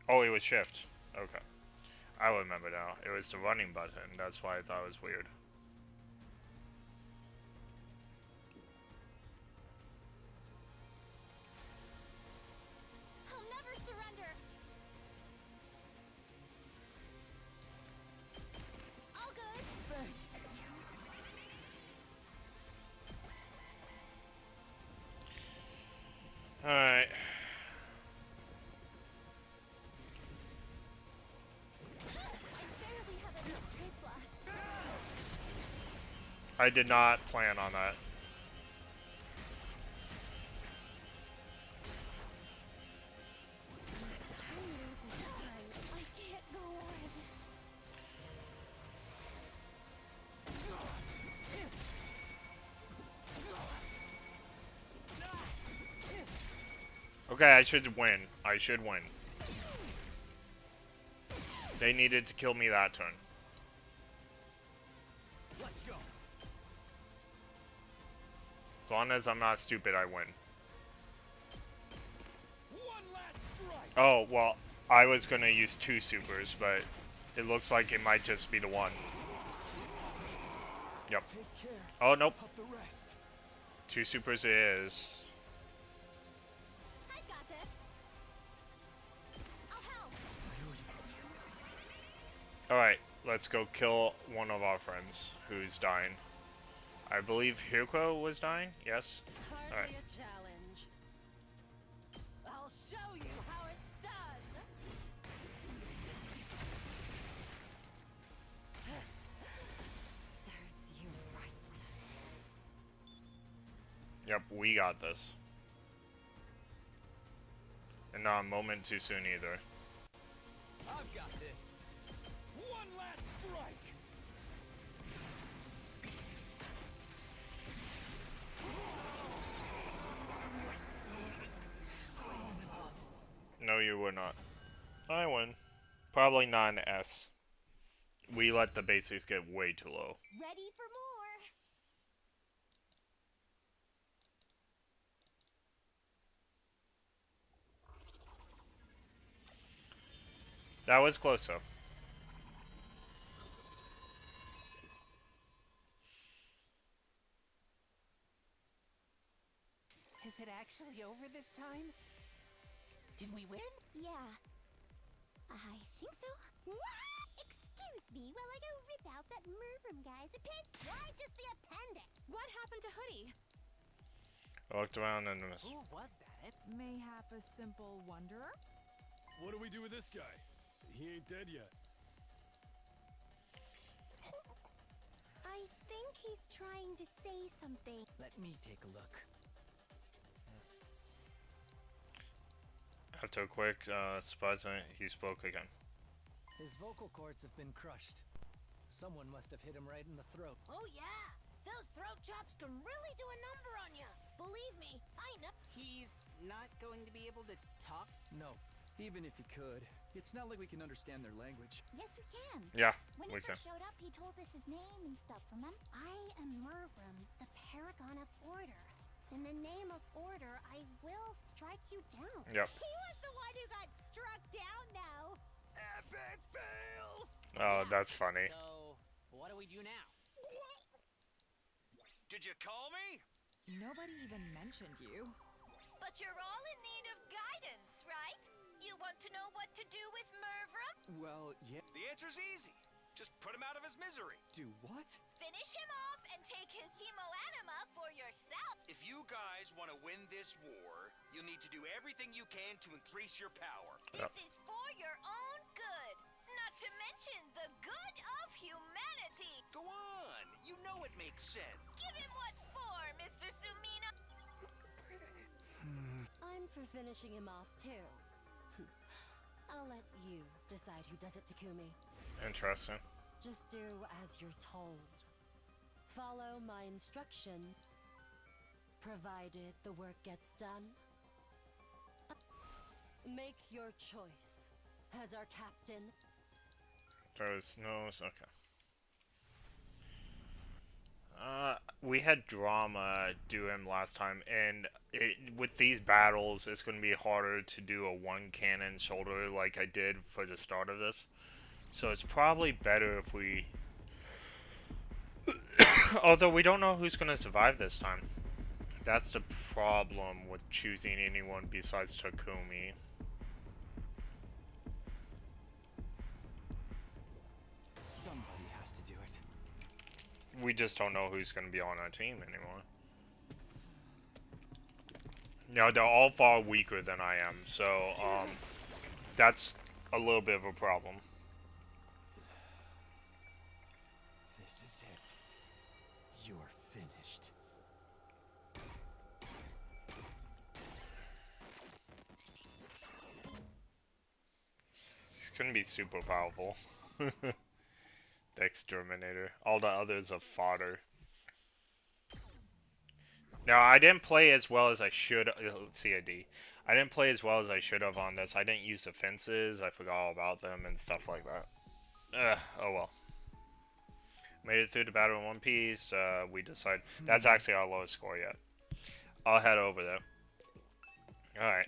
Oh, it was shift. Okay. I remember now. It was the running button. That's why I thought it was weird. I'll never surrender. All good. Thanks. Alright. I barely have any strength left. I did not plan on that. I'm losing strength. I can't go on. Okay, I should win. I should win. They needed to kill me that turn. Let's go. As long as I'm not stupid, I win. One last strike. Oh, well, I was gonna use 2 supers, but it looks like it might just be the one. Yep. Take care Oh, nope. of the rest. 2 supers it is. I've got this. I'll help. Alright, let's go kill one of our friends who's dying. I believe Hirko was dying? Yes? Hardly Alright. a challenge. I'll show you how it's done. Serves you right. Yep, we got this. And not a moment too soon either. I've got this. One last strike. No, you were not. I win. Probably not an S. We let the basics get way too low. Ready for more. That was close though. Is it actually over this time? Did we win? Yeah. I think so. me while I go rip out that Mervum guy's Why just the appendix? What happened to Hoodie? I looked around and missed. Who was that? Mayhap a simple wanderer? What do we do with this guy? He ain't dead yet. I think he's trying to say something. Let me take a look. After a quick, surprising, he spoke again. His vocal cords have been crushed. Someone must have hit him right in the throat. Oh yeah, those throat chops can really do a number on you. Believe me, I know. He's not going to be able to talk? No, even if he could, it's not like we can understand their language. Yes, we can. Yeah, When we he can. first showed up, he told us his name and stuff, remember? I am Mervum, the Paragon of Order. In the name of order, I will strike you down. Yep. He was the one who got struck down, though. Epic fail! Oh, that's funny. So, what do we do now? Did you call me? Nobody even mentioned you. But you're all in need of guidance, right? You want to know what to do with Mervum? Well, yeah. The answer's easy. Just put him out of his misery. Do what? Finish him off and take his hemoanima for yourself. If you guys want to win this war, you'll need to do everything you can to increase your power. This is for your own good, not to mention the good of humanity. Go on. You know it makes sense. Give him what for, Mr. Sumina? I'm for finishing him off too. I'll let you decide who does it, Takumi. Interesting. Just do as you're told. Follow my instruction, provided the work gets done. Make your choice. As our captain, There's no... Okay. We had drama do him last time, and with these battles, it's going to be harder to do a one cannon shoulder like I did for the start of this. So it's probably better if we... Although we don't know who's going to survive this time. That's the problem with choosing anyone besides Takumi. Somebody has to do it. We just don't know who's going to be on our team anymore. Now, they're all far weaker than I am, so, that's a little bit of a problem. This is it. You're finished. He's going to be super powerful. The Exterminator. All the others are fodder. Now, I didn't play as well as I should. CID. I didn't play as well as I should have on this. I didn't use the fences. I forgot all about them and stuff like that. Oh well. Made it through the battle in one piece. We decided that's actually our lowest score yet. I'll head over there. Alright.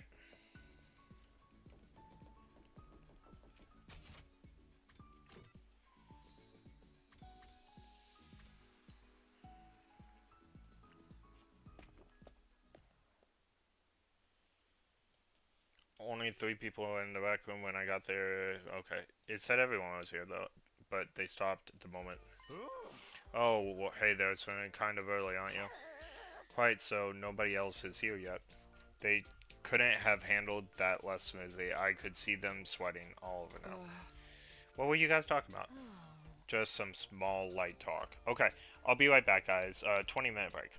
Only 3 people in the back room when I got there. Okay. It said everyone was here, though. But they stopped at the moment. Oh, well, hey there. It's kind of early, aren't you? Right, so nobody else is here yet. They couldn't have handled that less smoothly. I could see them sweating all over now. What were you guys talking about? Just some small, light talk. Okay. I'll be right back, guys. 20-minute break.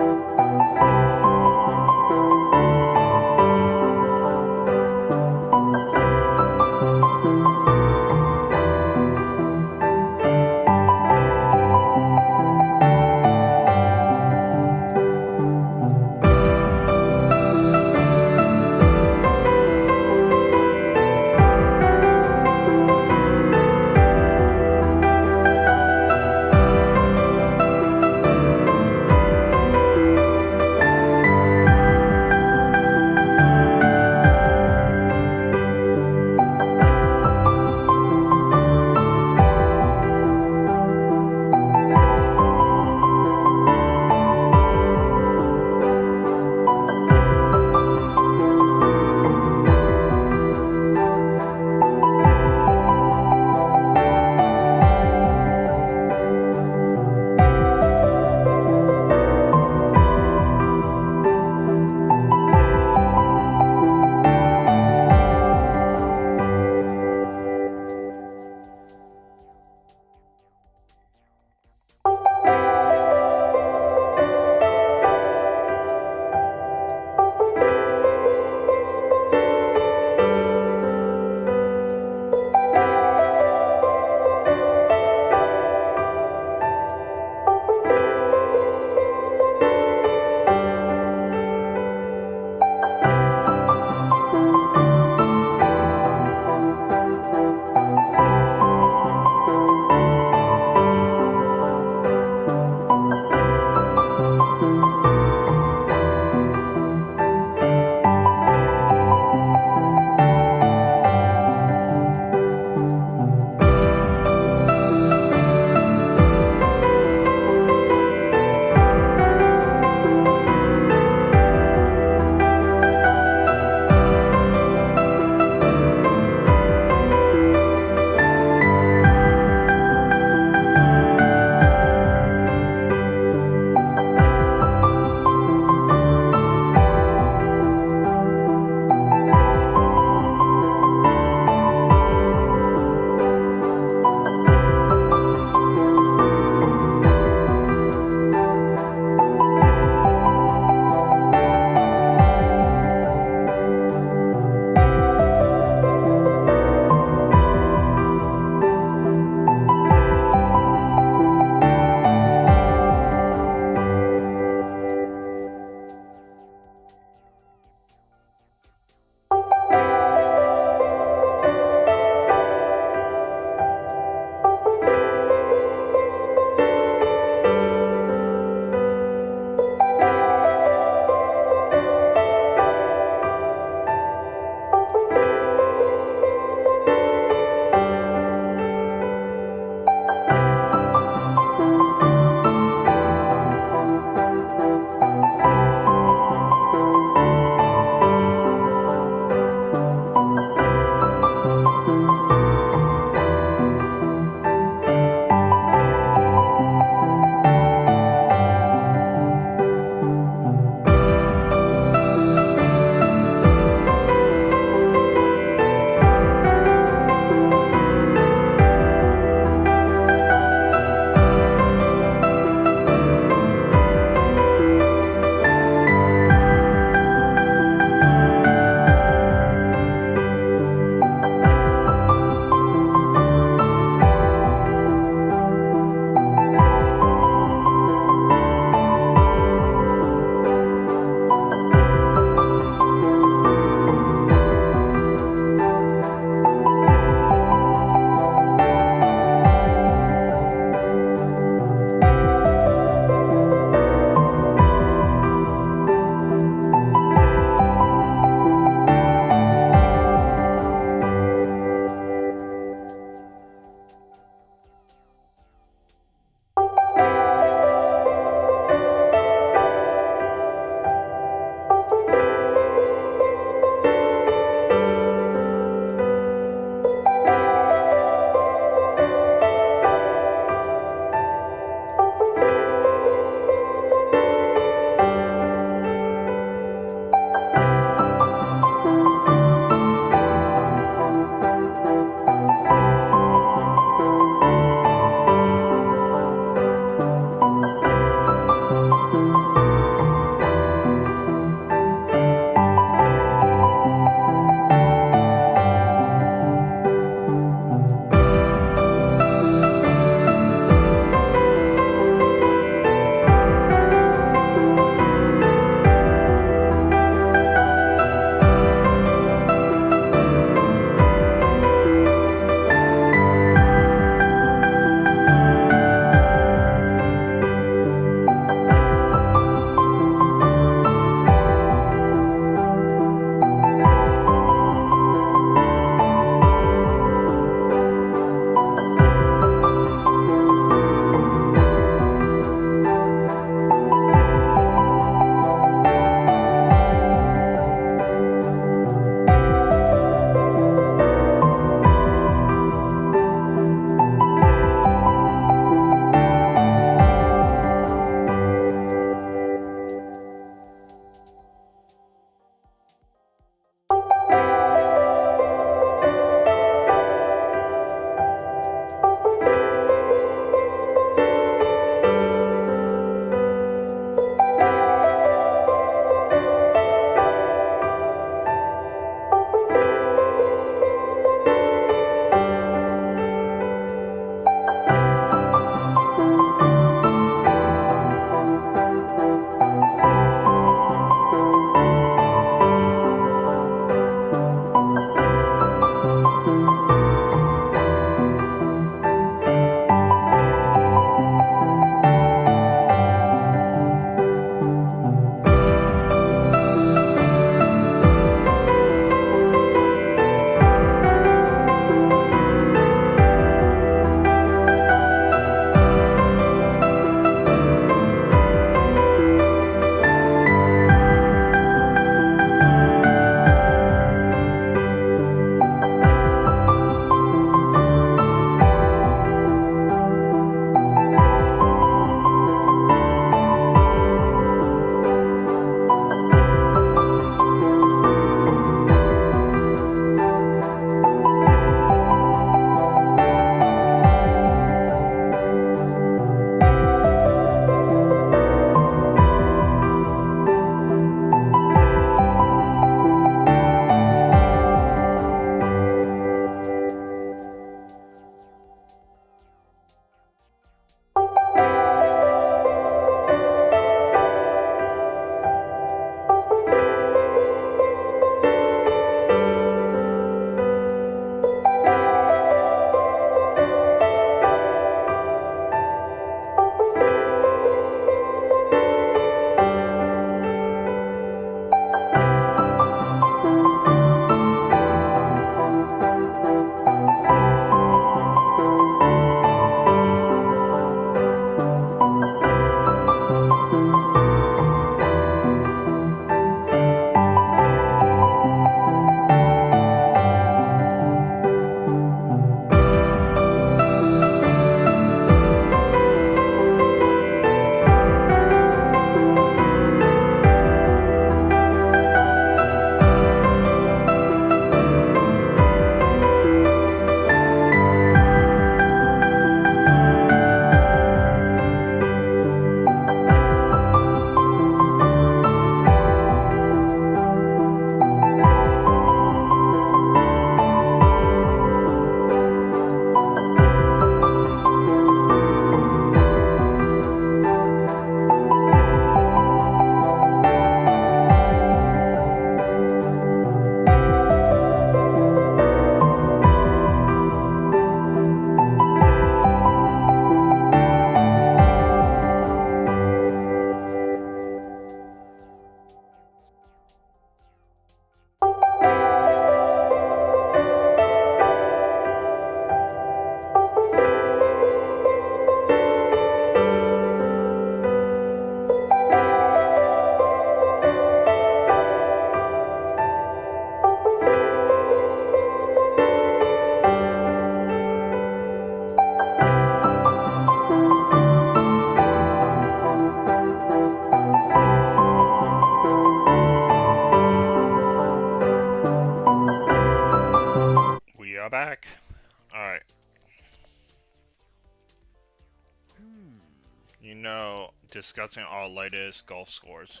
You know, discussing our latest golf scores.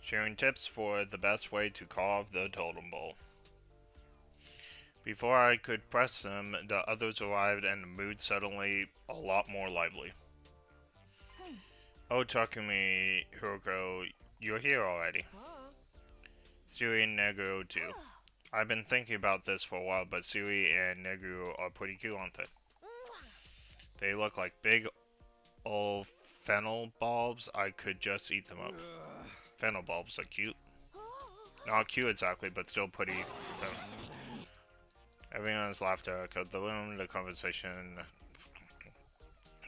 Sharing tips for the best way to carve the totem pole. Before I could press them, the others arrived and the mood suddenly a lot more lively. Oh, Takumi Hiroko, you're here already. Siri and Neguro too. I've been thinking about this for a while, but Siri and Neguro are pretty cute, aren't they? They look like big old fennel bulbs. I could just eat them up. Fennel bulbs are cute. Not cute exactly, but still pretty fennel. Everyone's laughter echoed the room, the conversation,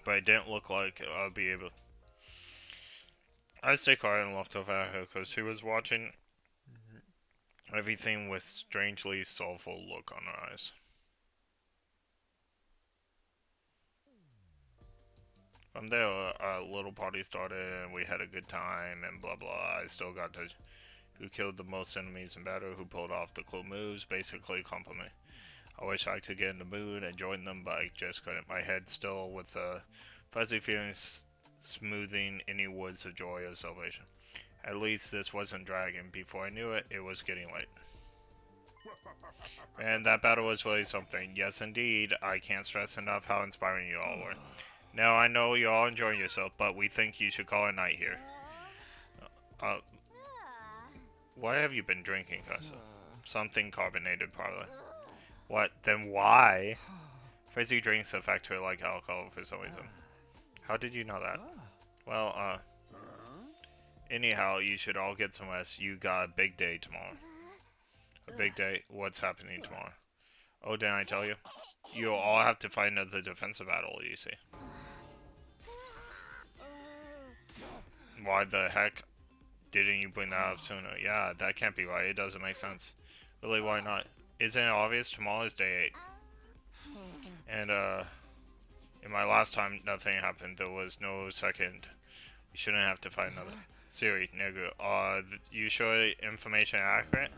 but it didn't look like I'll be able. I stayed quiet and looked over at her because she was watching everything with strangely soulful look on her eyes. From there, a little party started and we had a good time and blah blah. I still got to who killed the most enemies in battle, who pulled off the cool moves, basically compliment. I wish I could get in the mood and join them, but I just couldn't. My head still with the fuzzy feelings smoothing any woods of joy or salvation. At least this wasn't dragging. Before I knew it, it was getting late. And that battle was really something. Yes, indeed. I can't stress enough how inspiring you all were. Now, I know you're all enjoying yourself, but we think you should call it a night here. Why have you been drinking, Kasa? Something carbonated, probably. What? Then why? Fizzy drinks affect her like alcohol for some reason. How did you know that? Well, anyhow, you should all get some rest. You got a big day tomorrow. A big day? What's happening tomorrow? Oh, didn't I tell you? You'll all have to fight another defensive battle, you see. Why the heck didn't you bring that up sooner? Yeah, that can't be right. It doesn't make sense. Really, why not? Isn't it obvious? Tomorrow is day 8. And, in my last time, nothing happened. There was no second. You shouldn't have to fight another. Siri, Neguro, you sure the information accurate?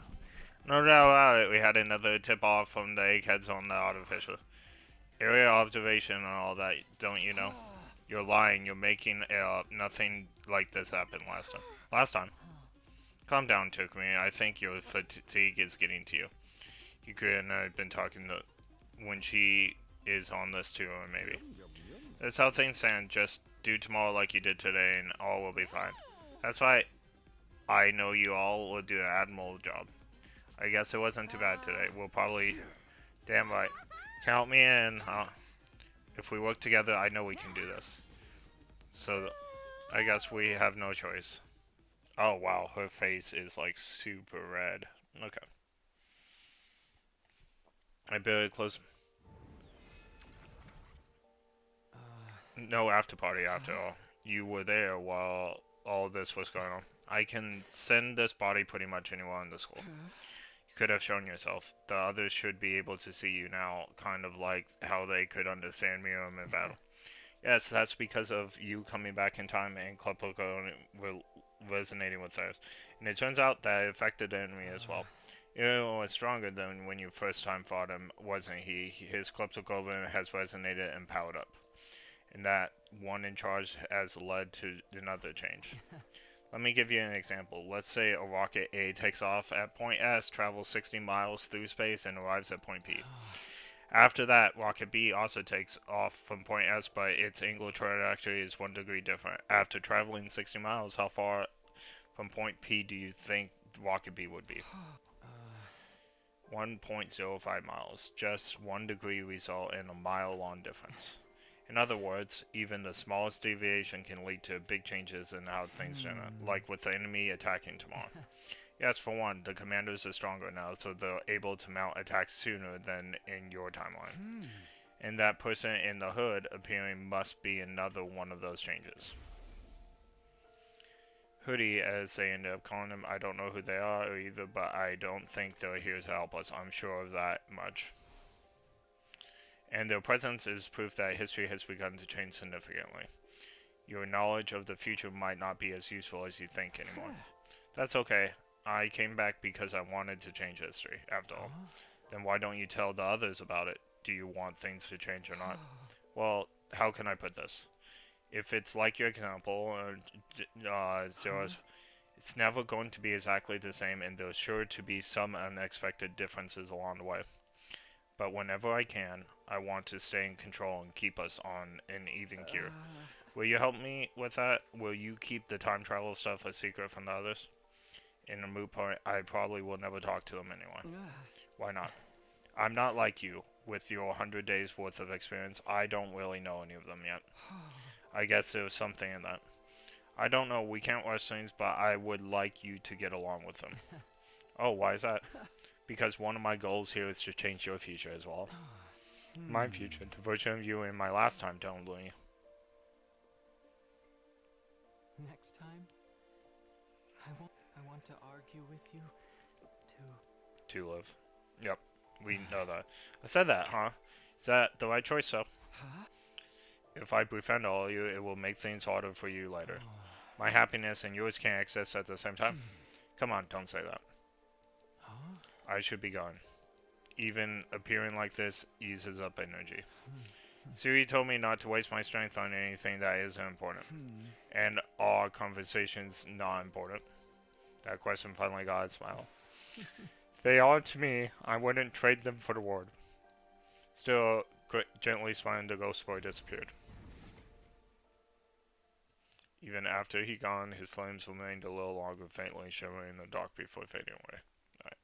No doubt about it. We had another tip-off from the eggheads on the artificial. Area observation and all that, don't you know? You're lying. You're making it up. Nothing like this happened last time. Calm down, Takumi. I think your fatigue is getting to you. You could have been talking to when she is on this too, or maybe. That's how things stand. Just do tomorrow like you did today, and all will be fine. That's right. I know you all will do an admirable job. I guess it wasn't too bad today. We'll probably... Damn right. Count me in, huh? If we work together, I know we can do this. So, I guess we have no choice. Oh, wow. Her face is, like, super red. Okay. I barely close... No after party after all. You were there while all this was going on. I can send this body pretty much anywhere in the school. You could have shown yourself. The others should be able to see you now, kind of like how they could understand Miriam in battle. Yes, that's because of you coming back in time and Club Poco resonating with theirs. And it turns out that it affected the enemy as well. Miriam was stronger than when you first time fought him, wasn't he? His Kleptogoblin has resonated and powered up. And that one in charge has led to another change. Let me give you an example. Let's say a rocket A takes off at point S, travels 60 miles through space, and arrives at point P. After that, rocket B also takes off from point S, but its angular trajectory is 1 degree different. After traveling 60 miles, how far from point P do you think rocket B would be? 1.05 miles. Just 1 degree result in a mile-long difference. In other words, even the smallest deviation can lead to big changes in how things turn out, like with the enemy attacking tomorrow. Yes, for one, the commanders are stronger now, so they're able to mount attacks sooner than in your timeline. And that person in the hood appearing must be another one of those changes. Hoodie, as they end up calling them, I don't know who they are either, but I don't think they're here to help us. I'm sure of that much. And their presence is proof that history has begun to change significantly. Your knowledge of the future might not be as useful as you think anymore. That's okay. I came back because I wanted to change history, after all. Then why don't you tell the others about it? Do you want things to change or not? Well, how can I put this? If it's like your example, Zero's, it's never going to be exactly the same, and there's sure to be some unexpected differences along the way. But whenever I can, I want to stay in control and keep us on an even keel. Will you help me with that? Will you keep the time travel stuff a secret from the others? In a moot point, I probably will never talk to them anyway. Why not? I'm not like you. With your 100 days worth of experience, I don't really know any of them yet. I guess there was something in that. I don't know, we can't rush things, but I would like you to get along with them. Oh, why is that? Because one of my goals here is to change your future as well. My future, the version of you in my last time, don't we? Next time, I want to argue with you To live. Yep, we know that. I said that, huh? Is that the right choice, though? If I befriend all of you, it will make things harder for you later. My happiness and yours can't exist at the same time. Come on, don't say that. I should be going. Even appearing like this eases up energy. Siri told me not to waste my strength on anything that isn't important. And are conversations not important? That question finally got a smile. They are to me. I wouldn't trade them for the world. Still, gently smiling, the ghost boy disappeared. Even after he gone, his flames remained a little longer, faintly shimmering in the dark before fading away. Right.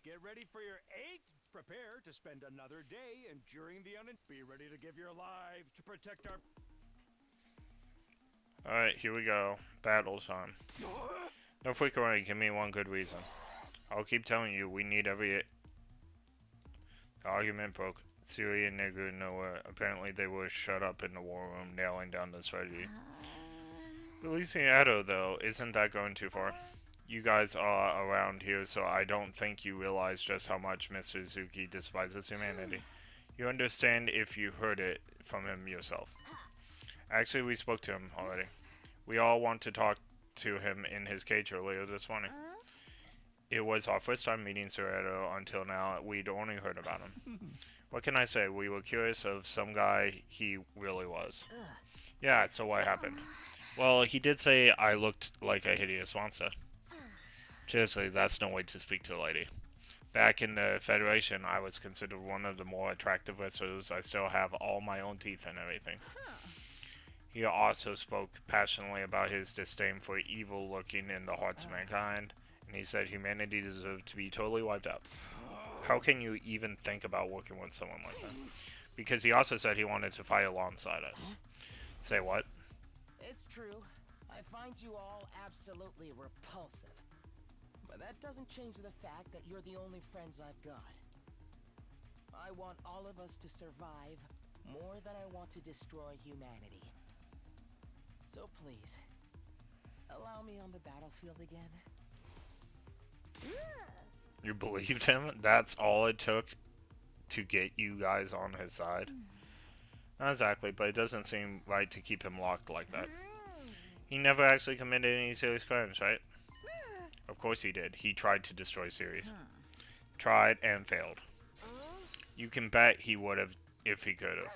Get ready for your 8th. Prepare to spend another day enduring the Be ready to give your lives to protect our... Alright, here we go. Battle time. No freaking away, give me one good reason. I'll keep telling you, we need every... The argument broke. Siri and Nigger nowhere. Apparently they were shut up in the war room, nailing down the strategy. Releasing Edo, though, isn't that going too far? You guys are around here, so I don't think you realize just how much Mr. Zuki despises humanity. You understand if you heard it from him yourself. Actually, we spoke to him already. We all want to talk to him in his cage earlier this morning. It was our first time meeting Sir Edo. Until now, we'd only heard about him. What can I say? We were curious of some guy he really was. Yeah, so what happened? Well, he did say I looked like a hideous monster. Seriously, that's no way to speak to a lady. Back in the Federation, I was considered one of the more attractive wrestlers. I still have all my own teeth and everything. He also spoke passionately about his disdain for evil lurking in the hearts of mankind, and he said humanity deserved to be totally wiped out. How can you even think about working with someone like that? Because he also said he wanted to fight alongside us. Say what? It's true. I find you all absolutely repulsive. But that doesn't change the fact that you're the only friends I've got. I want all of us to survive more than I want to destroy humanity. So please, allow me on the battlefield again. You believed him? That's all it took to get you guys on his side? Not exactly, but it doesn't seem right to keep him locked like that. He never actually committed any serious crimes, right? Of course he did. He tried to destroy Ceres. Tried and failed. You can bet he would have if he could have.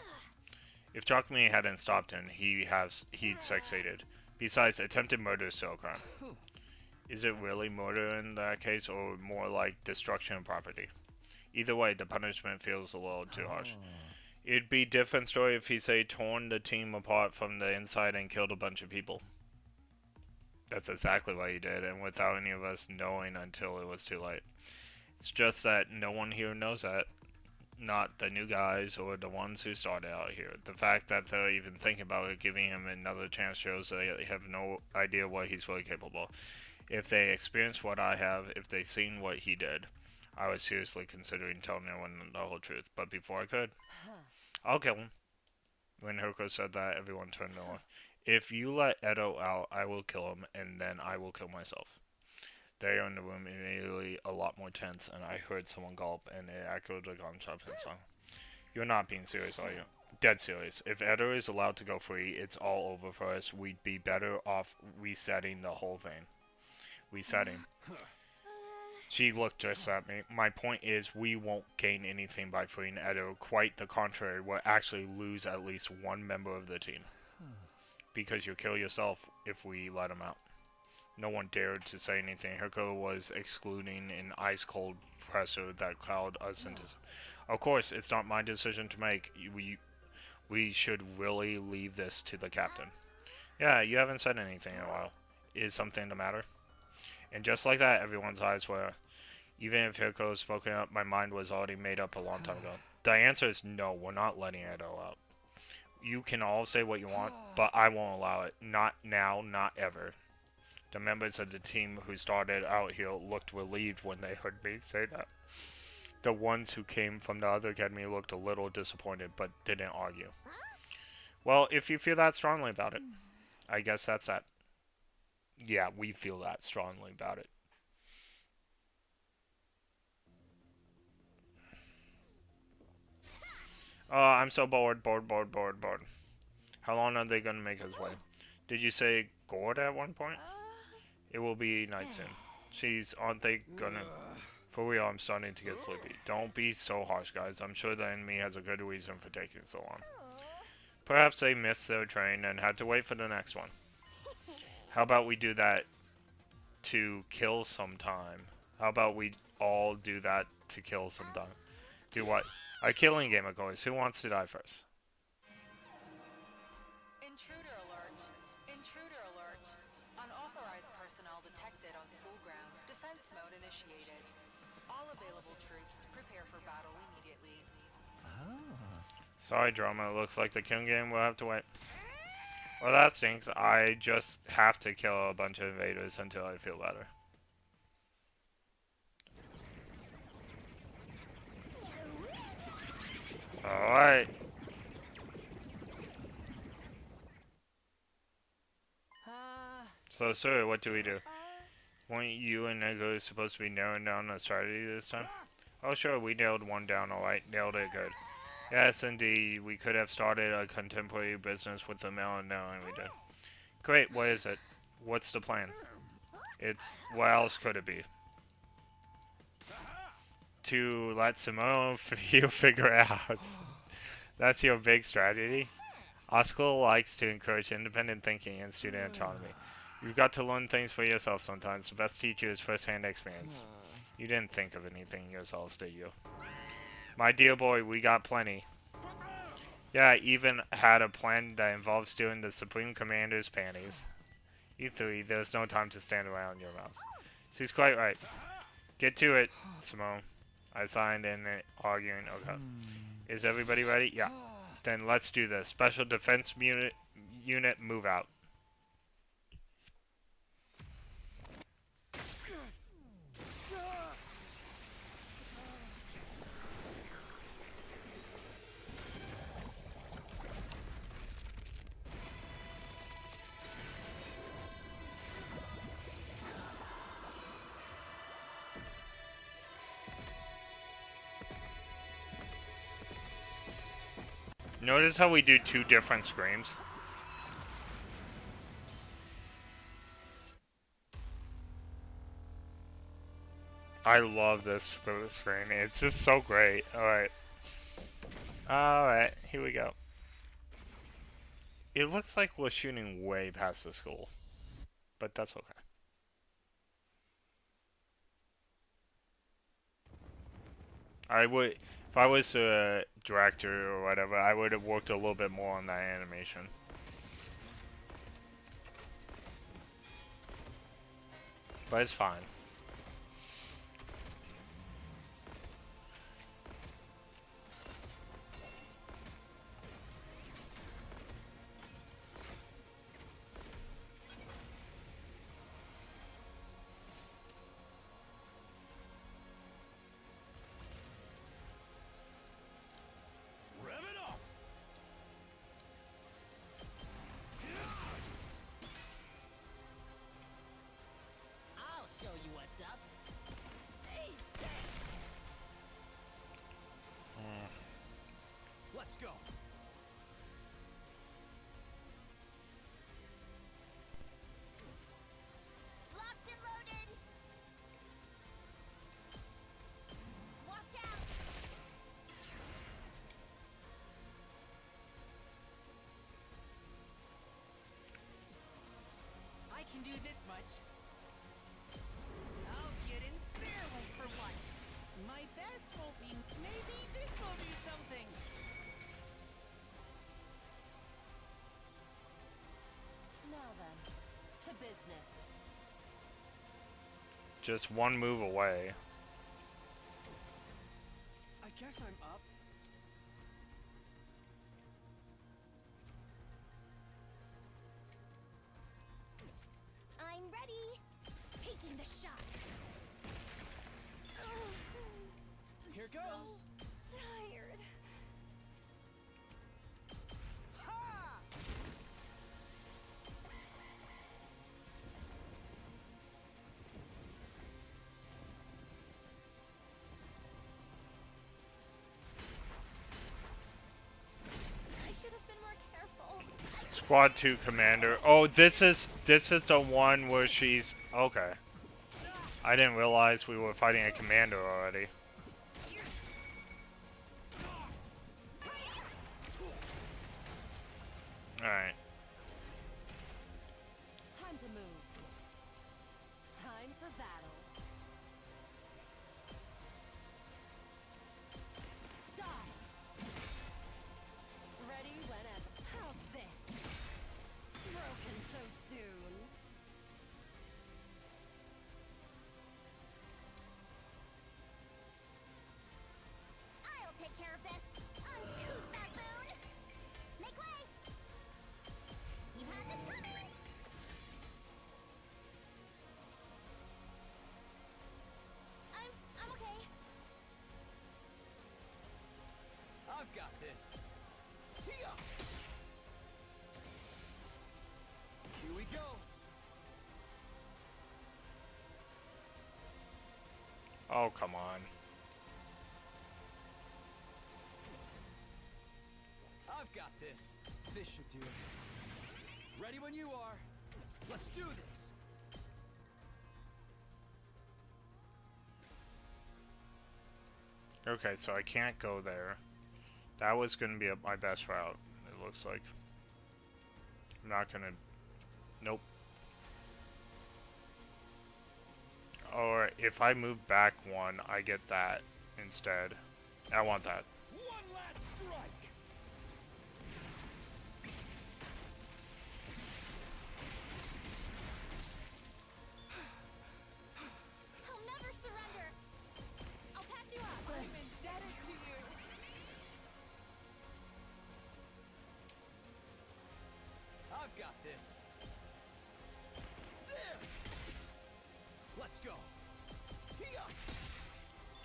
If Chalkme hadn't stopped him, he'd succeeded. Besides, attempted murder is still a crime. Is it really murder in that case, or more like destruction of property? Either way, the punishment feels a little too harsh. It'd be a different story if he, say, torn the team apart from the inside and killed a bunch of people. That's exactly what he did, and without any of us knowing until it was too late. It's just that no one here knows that. Not the new guys or the ones who started out here. The fact that they're even thinking about it, giving him another chance, shows they have no idea what he's really capable of. If they experienced what I have, if they seen what he did, I was seriously considering telling everyone the whole truth. But before I could, I'll kill him. When Hirko said that, everyone turned to her. If you let Edo out, I will kill him, and then I will kill myself. They are in the room immediately a lot more tense, and I heard someone gulp, and it echoed the gunshot in song. You're not being serious, are you? Dead serious. If Edo is allowed to go free, it's all over for us. We'd be better off resetting the whole thing. resetting. She looked just at me. My point is, we won't gain anything by freeing Edo. Quite the contrary, we'll actually lose at least one member of the team. Because you'll kill yourself if we let him out. No one dared to say anything. Hiko was excluding an ice-cold pressure that cowed us into... Of course, it's not my decision to make. We should really leave this to the captain. Yeah, you haven't said anything in a while. Is something the matter? And just like that, everyone's eyes were... Even if Hiko had spoken up, my mind was already made up a long time ago. The answer is no, we're not letting Edo out. You can all say what you want, but I won't allow it. Not now, not ever. The members of the team who started out here looked relieved when they heard me say that. The ones who came from the other academy looked a little disappointed, but didn't argue. Well, if you feel that strongly about it, I guess that's that. Yeah, we feel that strongly about it. I'm so bored. How long are they gonna make us wait? Did you say Gord at one point? It will be night soon. Jeez, aren't they gonna... For real, I'm starting to get sleepy. Don't be so harsh, guys. I'm sure the enemy has a good reason for taking so long. Perhaps they missed their train and had to wait for the next one. How about we do that to kill some time? How about we all do that to kill some time? Do what? A killing game, of course. Who wants to die first? Intruder alert. Intruder alert. Unauthorized personnel detected on school ground. Defense mode initiated. All available troops prepare for battle immediately. Sorry, Drama. It looks like the killing game will have to wait. Well, that stinks. I just have to kill a bunch of invaders until I feel better. Alright. So, sir, what do we do? Weren't you and Nego supposed to be narrowing down a strategy this time? Oh, sure, we nailed one down, alright. Nailed it good. Yes, indeed. We could have started a contemporary business with the mail and now, and we did. Great, what is it? What's the plan? What else could it be? To let Simone you figure out. That's your big strategy? Our school likes to encourage independent thinking and student autonomy. You've got to learn things for yourself sometimes. The best teacher is first-hand experience. You didn't think of anything yourselves, did you? My dear boy, we got plenty. Yeah, I even had a plan that involved stealing the Supreme Commander's panties. You three, there's no time to stand around your mouth. She's quite right. Get to it, Simone. I signed in it, arguing. Okay. Is everybody ready? Yeah. Then let's do this. Special Defense Unit move out. Notice how we do two different screams? I love this screen. It's just so great. Alright. Alright, here we go. It looks like we're shooting way past the school. But that's okay. If I was a director or whatever, I would have worked a little bit more on that animation. But it's fine. Let's go. Locked and loaded. can do this much. I'll get in their way for once. My best won't be. Maybe this will do something. Now then, to business. Just one move away. I guess I'm up. I'm ready. Taking the shot. Here goes. So tired. Ha! I should have been more careful. Squad 2 commander. Oh, this is the one where she's okay. I didn't realize we were fighting a commander already. Alright. Time to move. Time for battle. Die. Ready whenever. How's this? Broken so soon. I'll take care of this. Uncouth baboon. Make way. You had this coming. I'm okay. I've got this. Here we go. Oh, come on. I've got this. This should do it. Ready when you are. Let's do this. Okay, so I can't go there. That was going to be my best route, it looks like. I'm not going to... Nope. Or if I move back one, I get that instead. I want that. One last strike. I'll never surrender. I'll patch you up. I'm indebted to you. I've got this. There. Let's go. Here.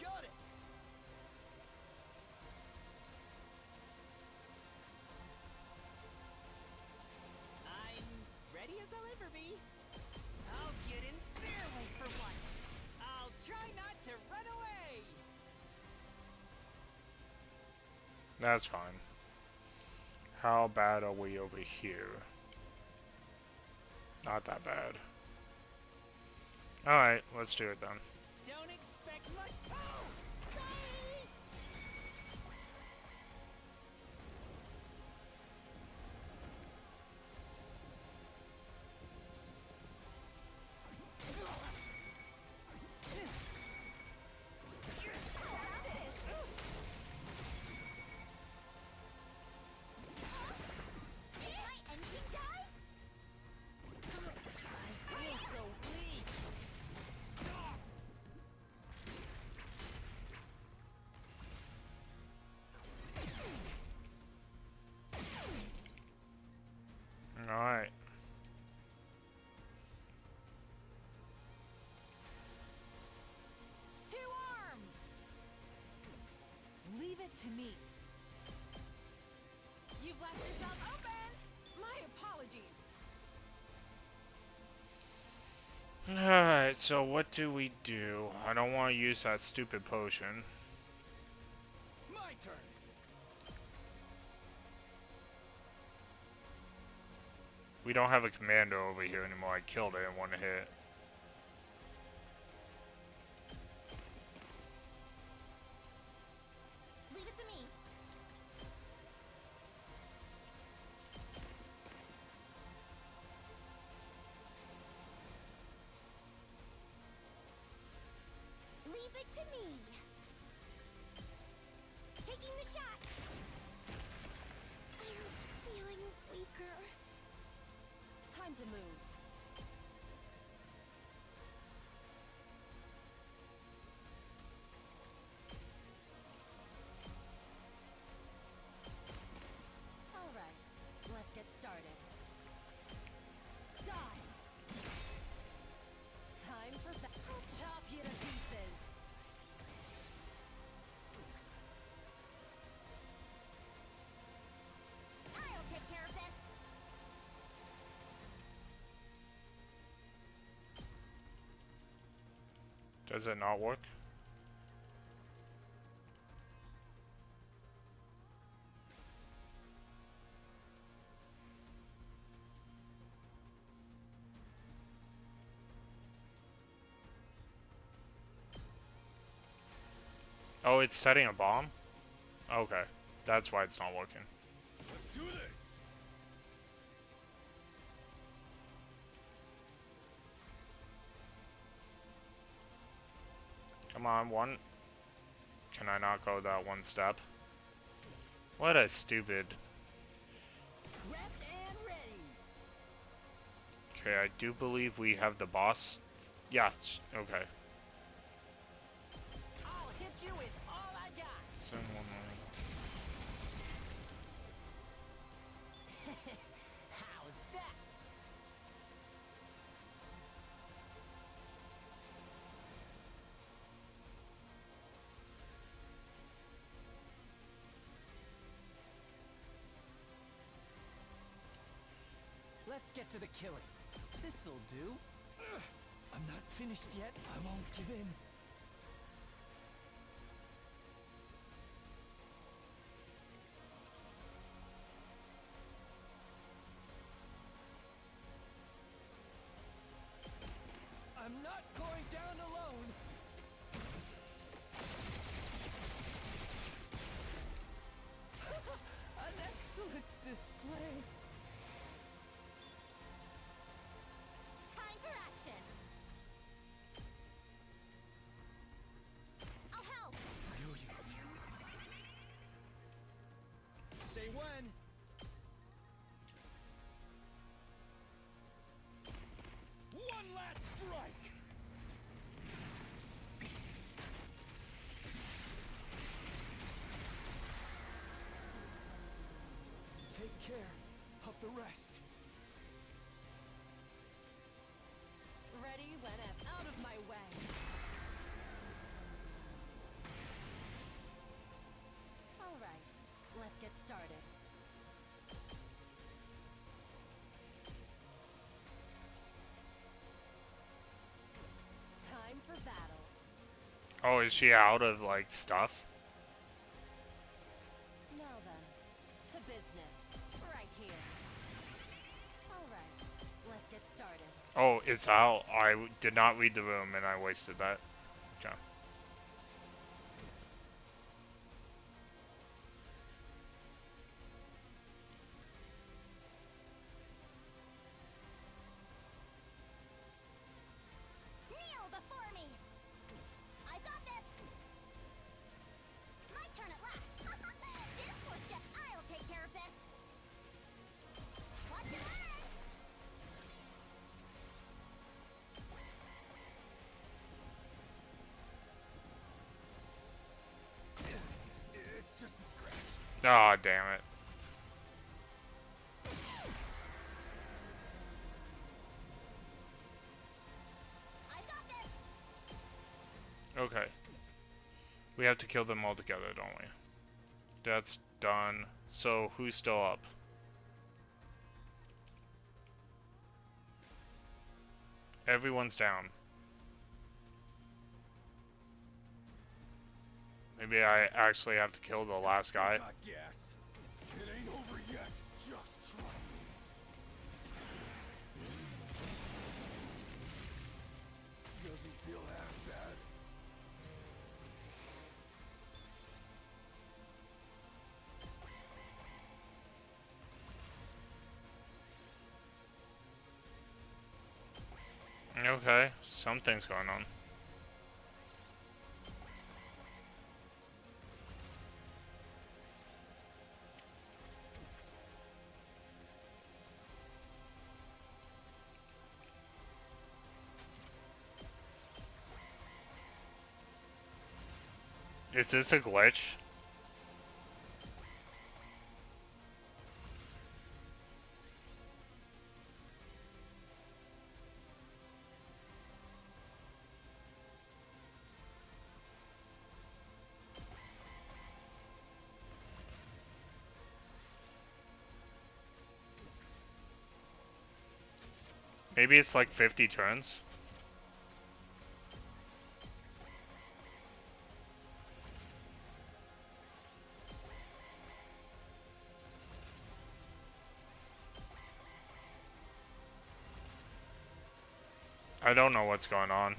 Got it. I'm ready as I'll ever be. I'll get in their way for once. I'll try not to run away. That's fine. How bad are we over here? Not that bad. Alright, let's do it then. Don't expect much. Oh! Sorry. Did my engine die? I feel so weak. Alright. Two arms! Leave it to me. You've left yourself open! My apologies. Alright, so what do we do? I don't want to use that stupid potion. My turn. We don't have a commander over here anymore. I killed it in one hit. Leave it to me. a shot. I'm feeling weaker. Time to move. All right, let's get started. Die. Time for that. I'll chop you to pieces. I'll take care of this. Does it not work? Oh, it's setting a bomb? Okay. That's why it's not working. Let's do this. Come on, one. Can I not go that one step? What a stupid. Prepped and ready. Okay, I do believe we have the boss. Yeah, okay. I'll hit you with all I got. Send one more. How's that? Let's get to the killing. This'll do. I'm not finished yet. I won't give in. I'm not going down alone. An excellent display. Time for action. I'll help. Say when. One last strike. Take care of the rest. Ready whenever. Out of my way. All right, let's get started. Time for battle. Oh, is she out of, like, stuff? Now then, to business. Right here. All right, let's get started. Oh, it's out. I did not read the room and I wasted that. Okay. Kneel before me. I got this. My turn at last. This will shut. I'll take care of this. Watch and learn. It's just a scratch. Oh, damn it. I got this. Okay. We have to kill them all together, don't we? That's done. So, who's still up? Everyone's down. Maybe I actually have to kill the last guy. Got gas. It ain't over yet. Just try. Doesn't feel half bad. Okay, something's going on. Is this a glitch? Maybe it's like 50 turns. I don't know what's going on.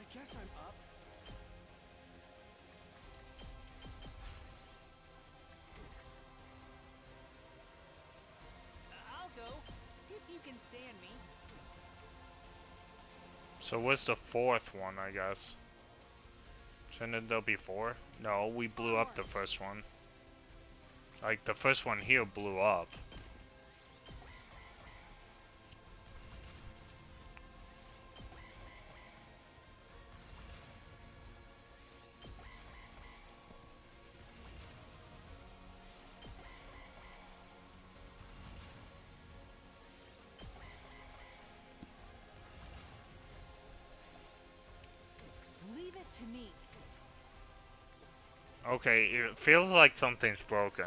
I guess I'm up. I'll go, if you can stand me. So what's the fourth one, I guess? Shouldn't there be 4? No, we blew up the first one. Like, the first one here blew up. Leave it to me. Okay, it feels like something's broken.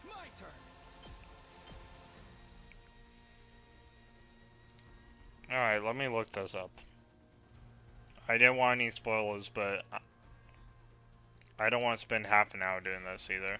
My turn. Alright, let me look this up. I didn't want any spoilers, but I don't want to spend half an hour doing this either.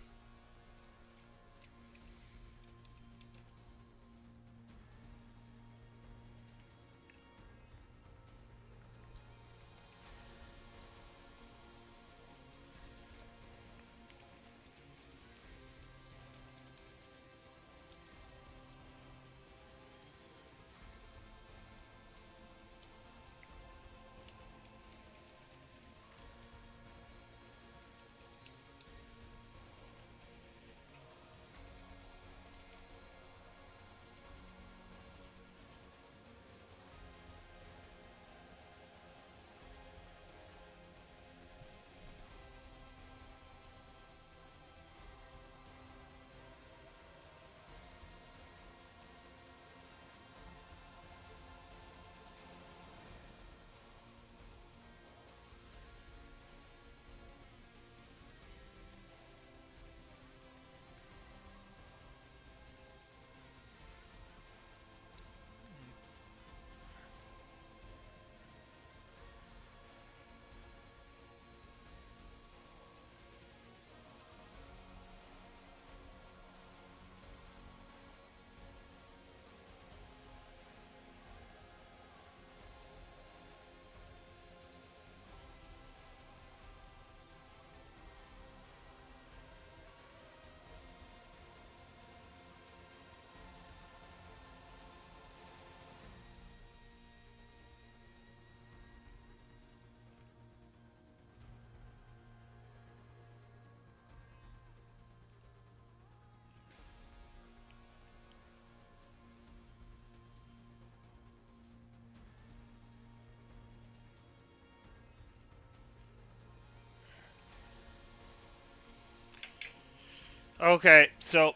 Okay, so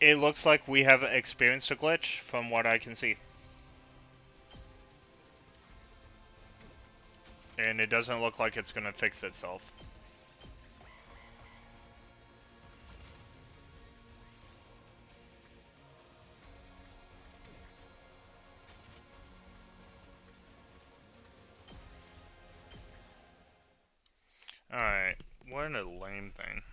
it looks like we have experienced a glitch from what I can see. And it doesn't look like it's going to fix itself. What a lame thing.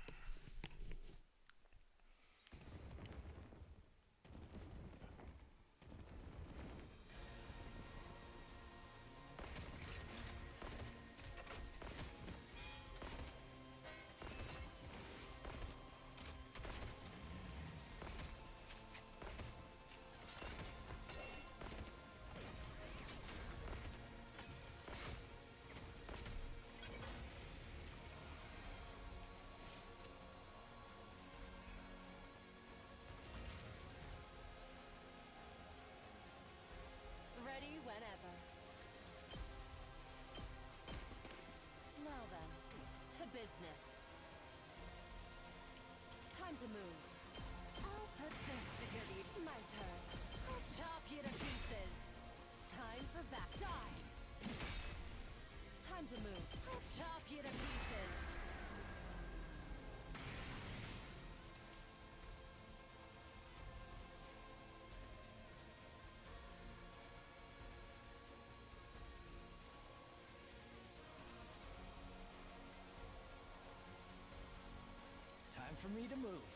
Ready whenever. Now then, to business. Time to move. I'll put this to good use. My turn. I'll chop you to pieces. Time for back die. Time to move. I'll chop you to pieces. Time for me to move.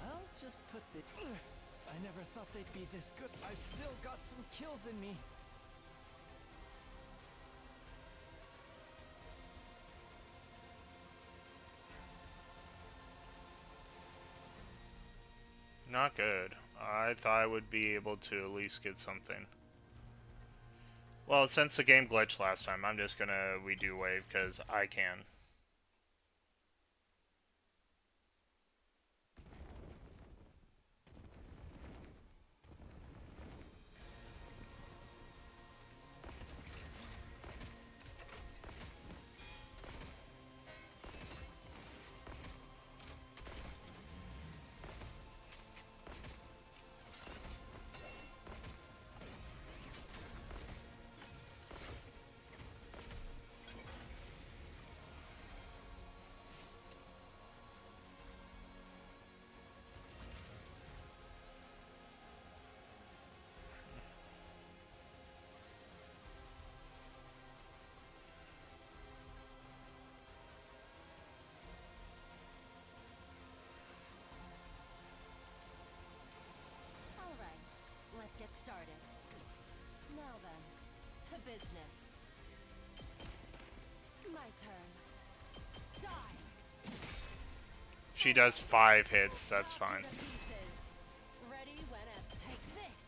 I'll just put the... I never thought they'd be this good. I've still got some kills in me. Not good. I thought I would be able to at least get something. Well, since the game glitched last time, I'm just gonna redo wave because I can. Let's get started. Now then, to business. My turn. Die! She does 5 hits, that's fine. Ready whenever. Take this!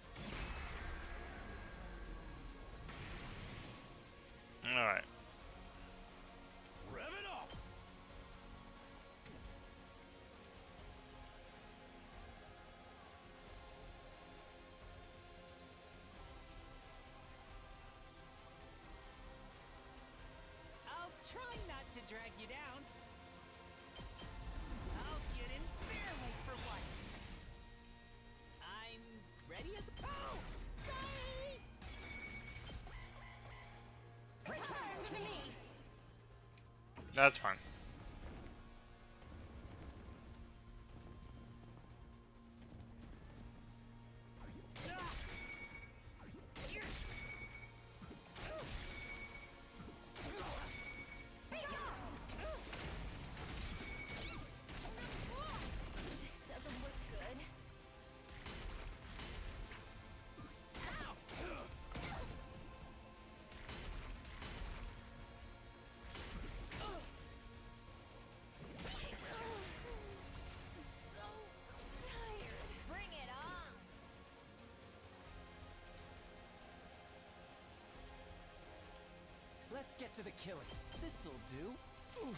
Alright. Rev it up! Try not to drag you down. I'll get in barely for once. I'm ready as a... Oh! Sorry! Return to me! That's fine. Let's get to the killing. This'll do. Ooh,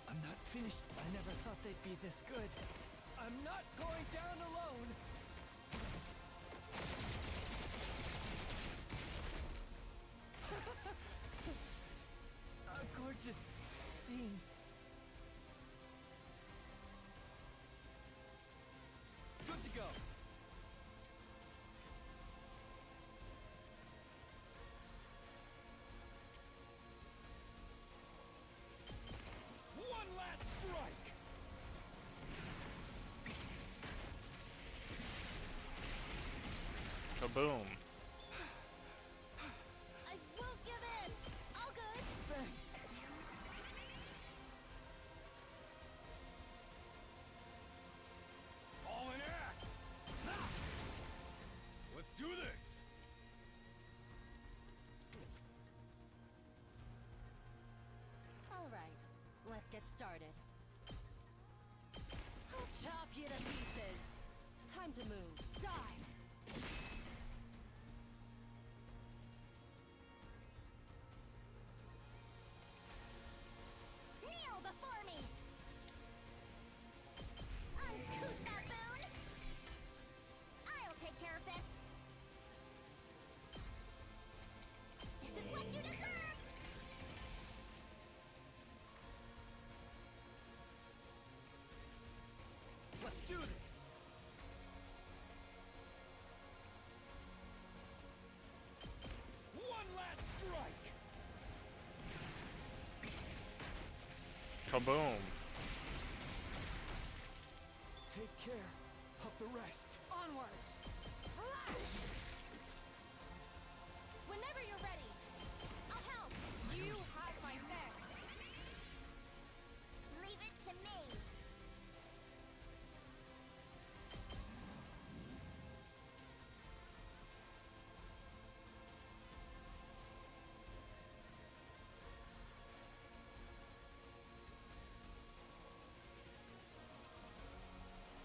I'm not finished. I never thought they'd be this good. I'm not going down alone. Such a gorgeous scene. Good to go. One last strike! Kaboom. I won't give in. All good. Thanks. get started. I'll chop you to pieces. Time to move. Die. Kneel before me! Uncouth baboon! I'll take care of this. This is what you deserve! Let's do this! One last strike! Kaboom. Take care of the rest. Onward. Flash! Whenever you're ready, I'll help. You have my backs. Leave it to me.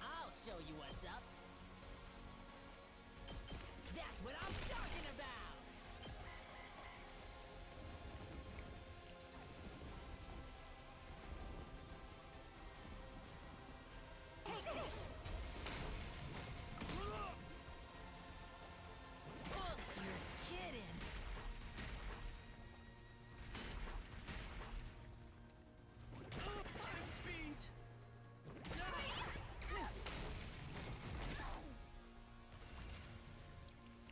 I'll show you what's up. That's what I'm talking about! Take this! You're kidding! I'm beat.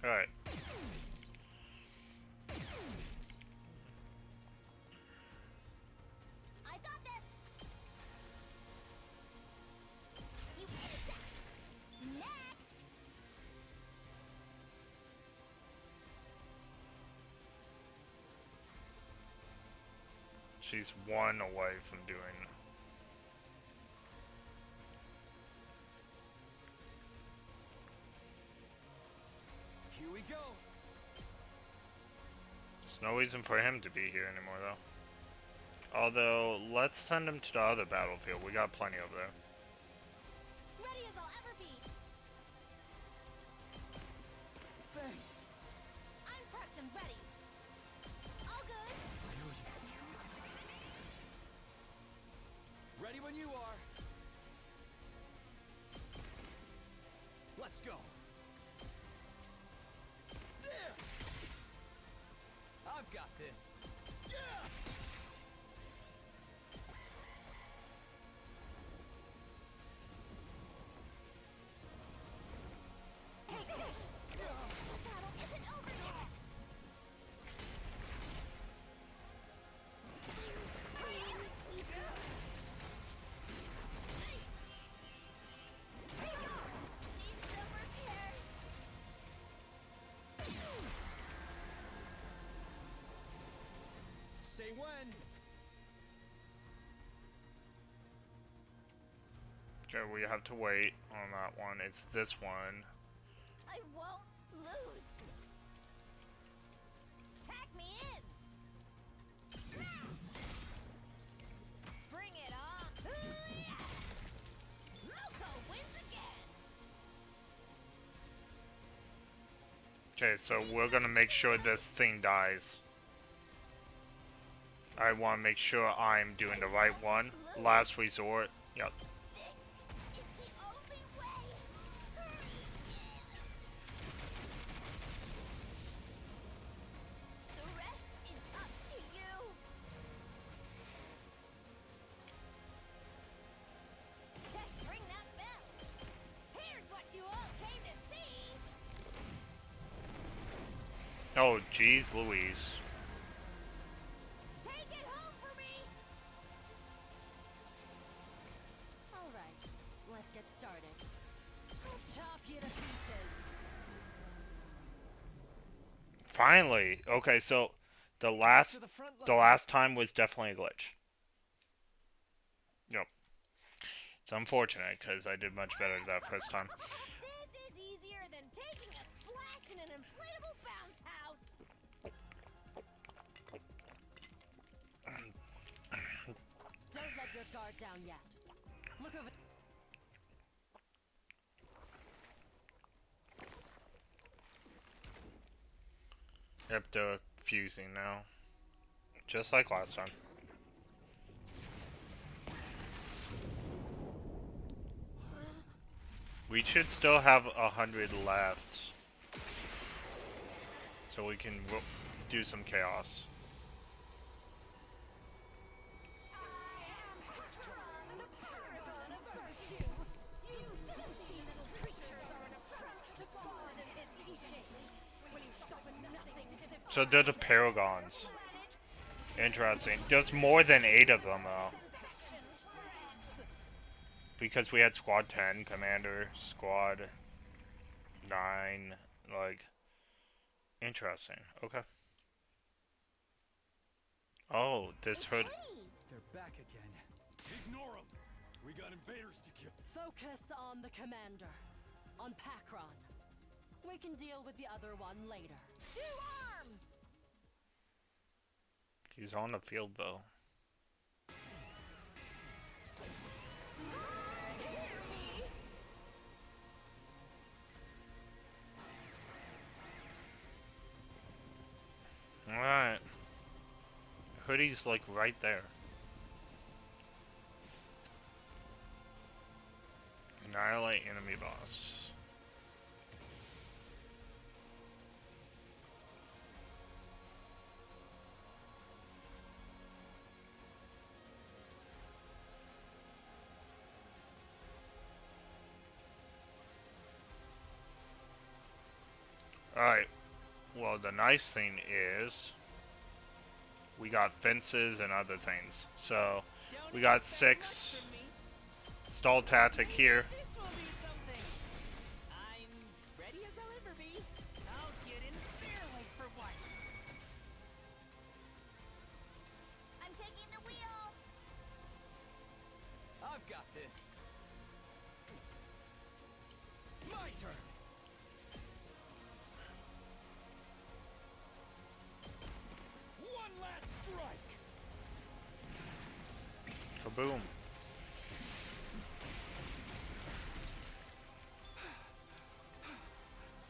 Alright. I got this! You insect! Next! She's one away from doing. Here we go. There's no reason for him to be here anymore, though. Although, let's send him to the other battlefield. We got plenty over there. Ready as I'll ever be! Thanks. I'm prepped and ready. All good? Ready when you are. Let's go. There. I've got this. Yeah. Take this! The battle isn't over yet! Need some repairs! Say when. Okay, we have to wait on that one. It's this one. I won't lose! Tag me in! Smash! Bring it on! Hoo-yah! Loco wins again! Okay, so we're gonna make sure this thing dies. I want to make sure I'm doing the right one. Last resort. Yep. This is the only way! The rest is up to you! Just ring that bell! Here's what you all came to see! Oh, geez, Louise. Take it home for me! All right, let's get started. I'll chop you to pieces. Finally. Okay, so the last time was definitely a glitch. Yep. It's unfortunate because I did much better that first time. This is easier than taking a splash in an inflatable bounce house! Don't let turret guard down yet. Look over. Yep, they're fusing now. Just like last time. We should still have 100 left. So we can do some chaos. So they're the Paragons. Interesting. There's more than 8 of them though. Because we had Squad 10, Commander, Squad 9, like... Interesting. Okay. Oh, this hood... They're back again. Ignore them. We got invaders to kill. Focus on the commander. On Pakron. We can deal with the other one later. To arms! He's on the field though. Alright. Hoodie's like right there. Annihilate enemy boss. Alright. Well, the nice thing is we got fences and other things. So we got 6 stall tactic here. This will be something. I'm ready as I'll ever be. I'll get in fairly for once. I'm taking the wheel. I've got this. My turn. One last strike. Kaboom.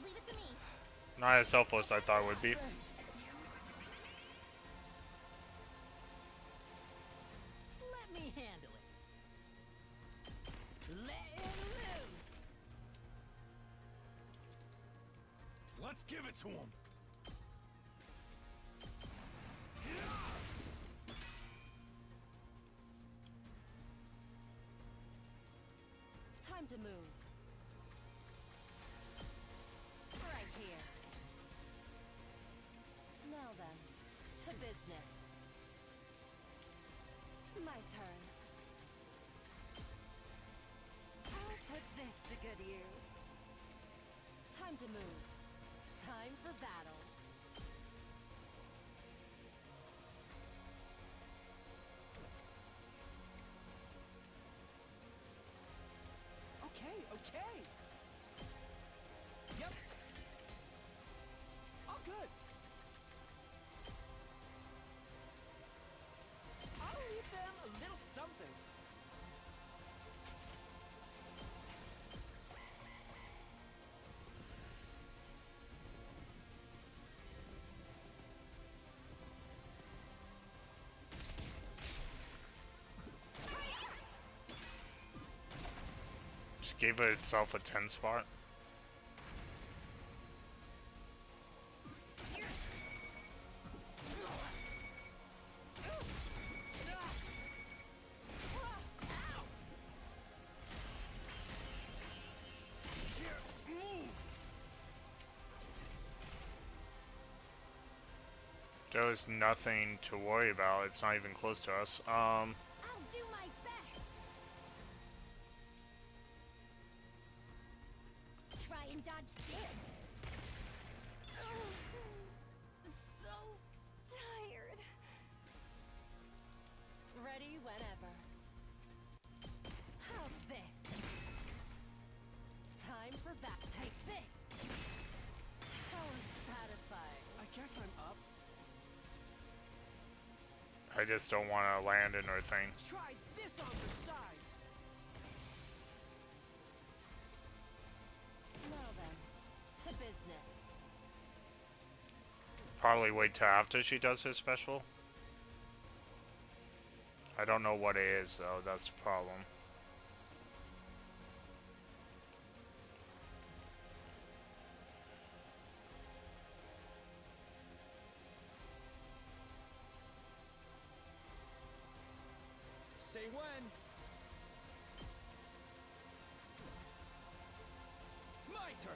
Leave it to me. Not as selfless I thought it would be. Let me handle it. Let it loose. Let's give it to him. Time to move. Right here. Now then, to business. My turn. I'll put this to good use. Time to move. Time for battle. Okay, okay. Yep. All good. I'll leave them a little something. Just gave it itself a 10 spot. There was nothing to worry about. It's not even close to us. I'll do my best. Try and dodge this. So tired. Ready whenever. How's this? Time for that. Take this. How unsatisfying. I guess I'm up. I just don't want to land in her thing. Try this on your size. Well then, to business. Probably wait till after she does his special. I don't know what it is though, that's the problem. Say when. My turn.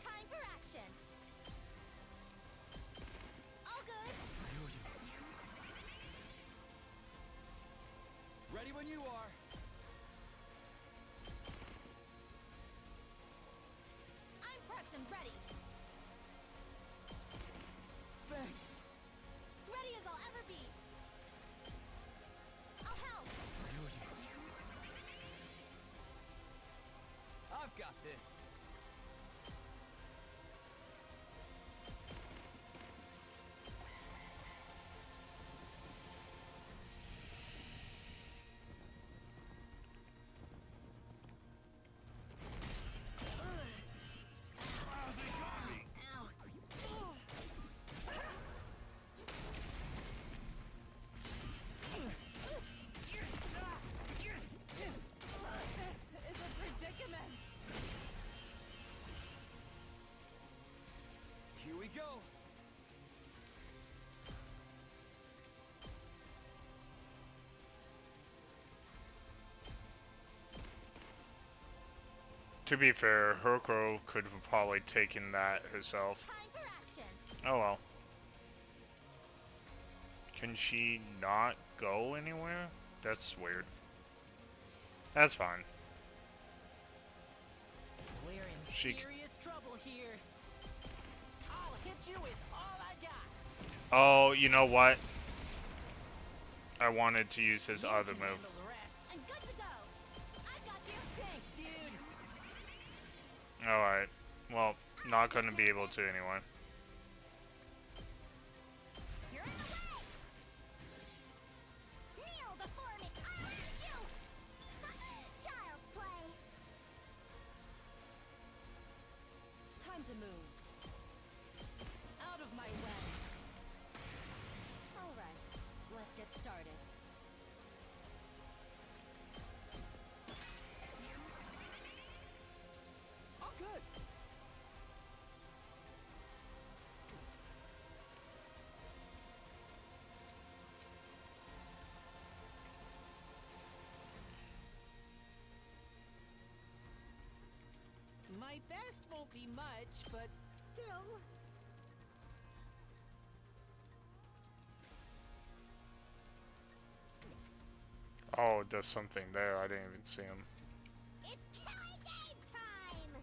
Time for action. All good. Ready when you are. I'm prepped and ready. Thanks. Ready as I'll ever be. I'll help. I've got this. This is a predicament. Here we go. To be fair, Hoko could have probably taken that herself. Time for action. Oh well. Can she not go anywhere? That's weird. That's fine. We're in She- serious trouble here. I'll hit you with all I got. Oh, you know what? I wanted to use his other move. Handle the rest. I'm good to go. I've got you. Thanks, dude. Alright. Well, not gonna be able to anyway. You're in the way. Kneel before me. I'll hit you. Child's play. Time to move. Out of my way. All right. Let's get started. All good. My best won't be much, but still. Oh, there's something there. I didn't even see him. It's killing game time.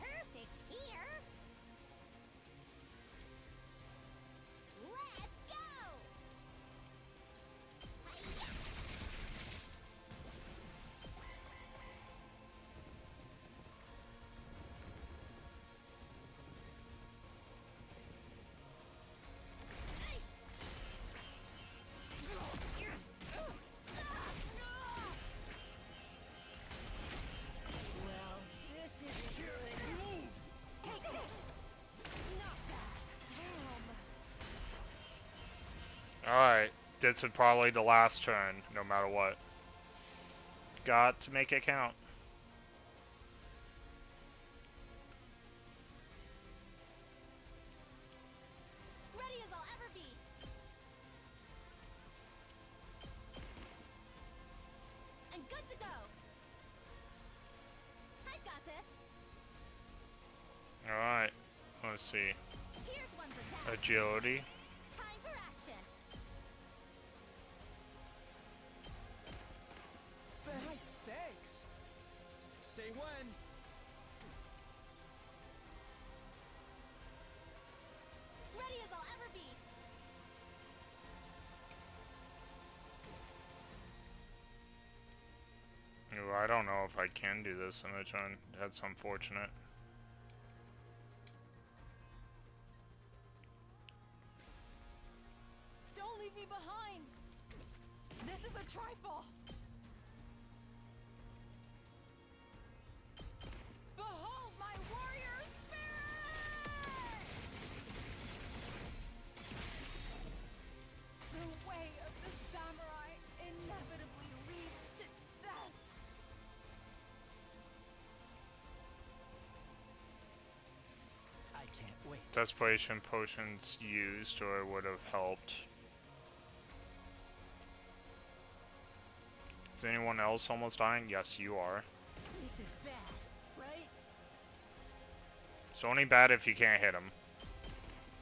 Perfect here. Let's go. Hi-ya. Well, this isn't good. Take this. Not bad. Damn. Alright. This is probably the last turn, no matter what. Got to make it count. Ready as I'll ever be. I'm good to go. I've got this. Alright. Let's see. Here's one for that. Agility. Time for action. Nice, thanks. Say when. Ready as I'll ever be. Right don't know if I can do this in a turn. That's unfortunate. Don't leave me behind! This is a trifle! Behold my warrior spirit! The way of the samurai inevitably leads to death! I can't wait. Desperation potions used, or it would have helped. Is anyone else almost dying? Yes, you are. This is bad, right? It's only bad if you can't hit him.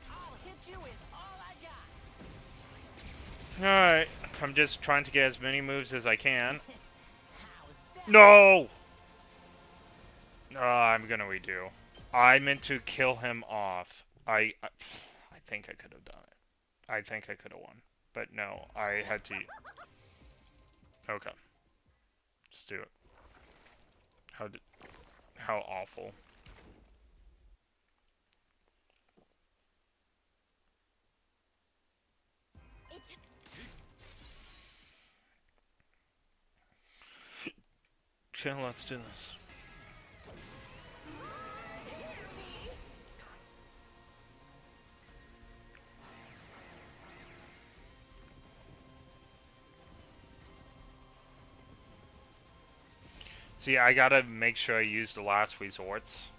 I'll hit you with all I got. Alright, I'm just trying to get as many moves as I can. No! I'm gonna redo. I meant to kill him off. I think I could have done it. I think I could have won. But no, I had to... Okay. Let's do it. How awful. Okay, let's do this. See, I gotta make sure I use the last resorts.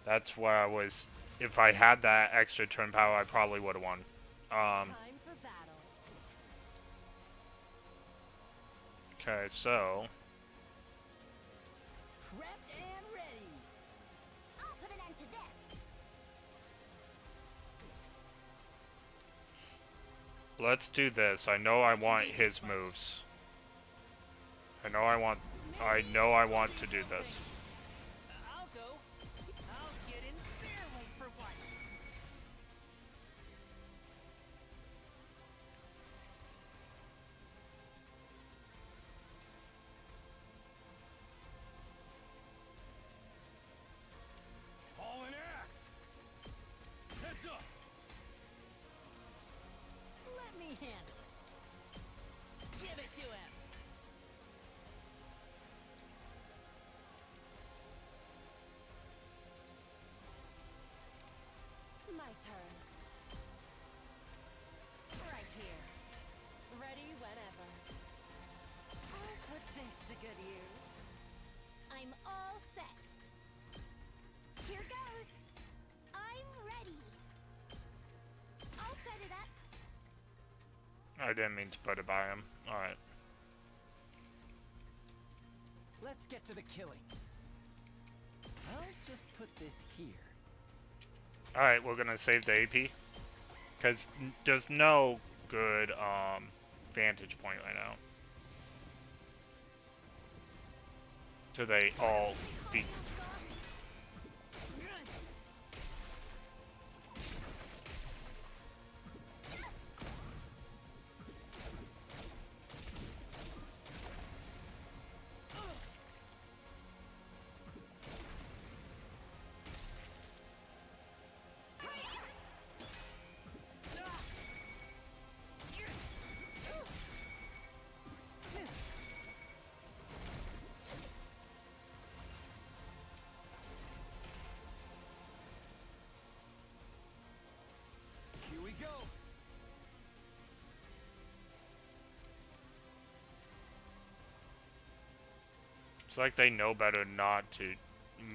That's where I was... If I had that extra turn power, I probably would have won. Time for battle. Okay, so... Prepped and ready. I'll put an end to this. Let's do this. I know I want his moves. I know I want to do this. I'll go. I'll get in their way for once. Hauling ass! Heads up! Let me handle it. Give it to him. My turn. Right here. Ready whenever. I'll put this to good use. I'm all set. Here goes. I'm ready. I'll set it up. I didn't mean to put it by him. Alright. Let's get to the killing. I'll just put this here. Alright, we're gonna save the AP. Because there's no good vantage point right now. So they all be... Here we go! It's like they know better not to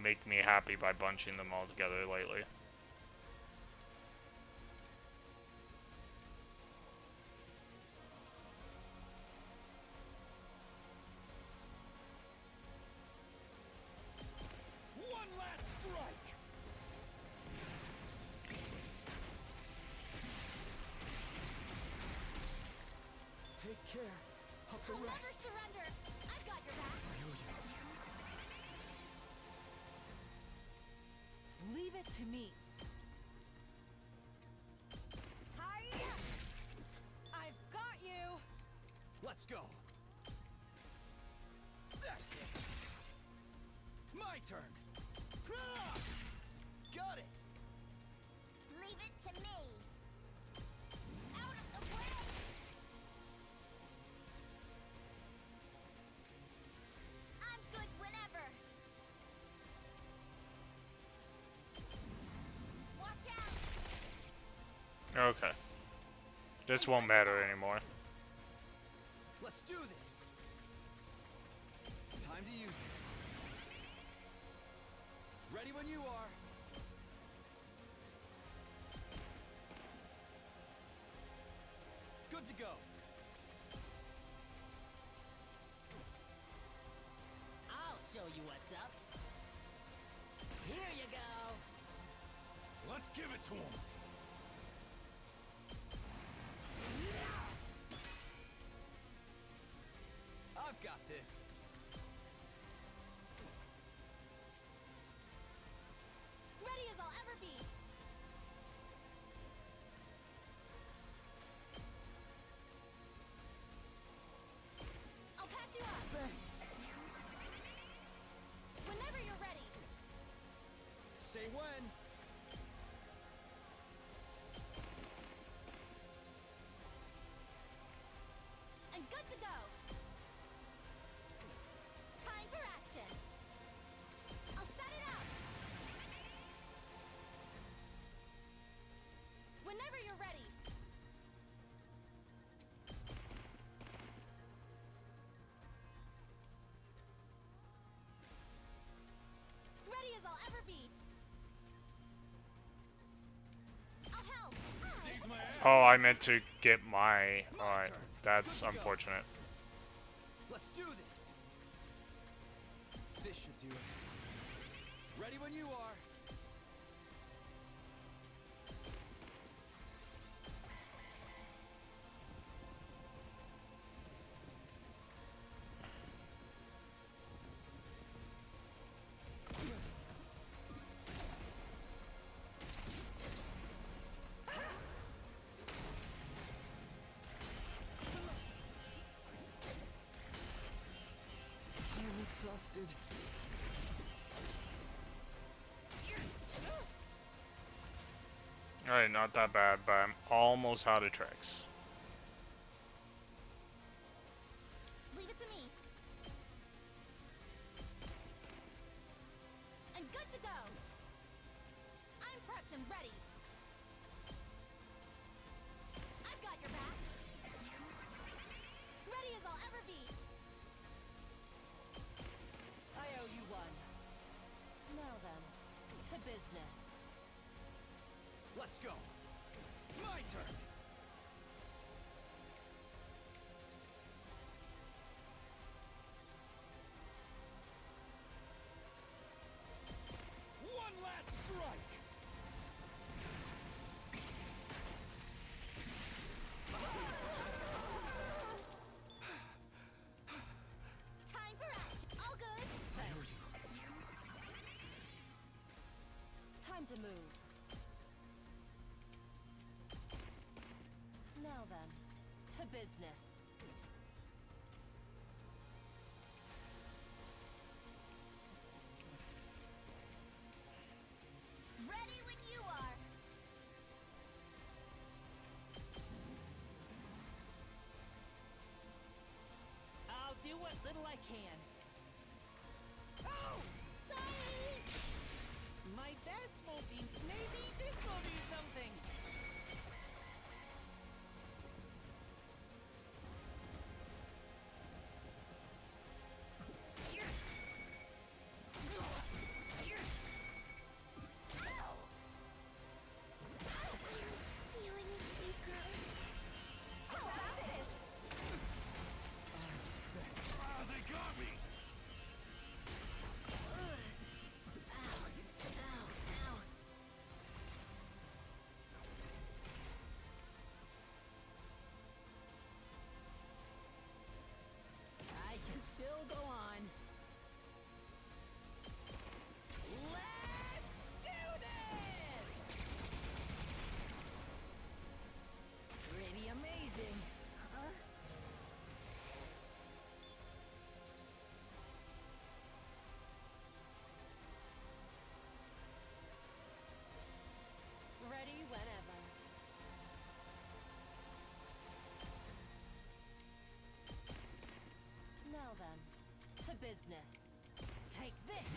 make me happy by bunching them all together lately. One last strike! Take care of the I'll never rest. surrender. I've got your back. Leave it to me. Hiya! I've got you! Let's go. That's it. My turn. Got it. Leave it to me. Out of the way. I'm good whenever. Watch out. Okay. This won't matter anymore. Let's do this. Time to use it. Ready when you are. Good to go. I'll show you what's up. Here you go. Let's give it to him. I've got this. Ready as I'll ever be. I'll patch you up. Thanks. Whenever you're ready. Say when. I'm good to go. Time for action. I'll set it up. Whenever you're ready. Ready as I'll ever be. I'll help. Oh, I meant to get my... Alright, that's unfortunate. Let's do this. This should do it. Ready when you are. I'm exhausted. Alright, not that bad, but I'm almost out of tricks. Leave it to me. I'm good to go. I'm prepped and ready. I've got your back. Ready as I'll ever be. I owe you one. Now then, to business. Let's go. My turn. One last strike. Time for action. All good. Time to move. Now then, to business. Ready when you are. I'll do what little I can. Oh, sorry. My best will be... Maybe this will do something. Feeling weaker. How about this? They got me. business. Take this.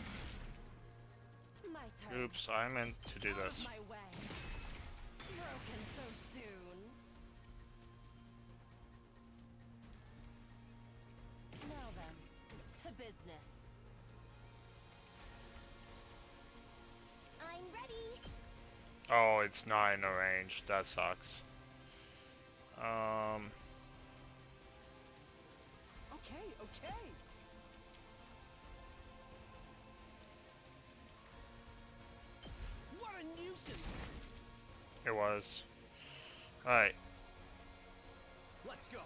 My turn. Oops, I meant to do Out this. of my way. Broken so soon. Now then, to business. I'm ready. Oh, it's not in a range. That sucks. Okay, okay. What a nuisance! It was. Alright. Let's go.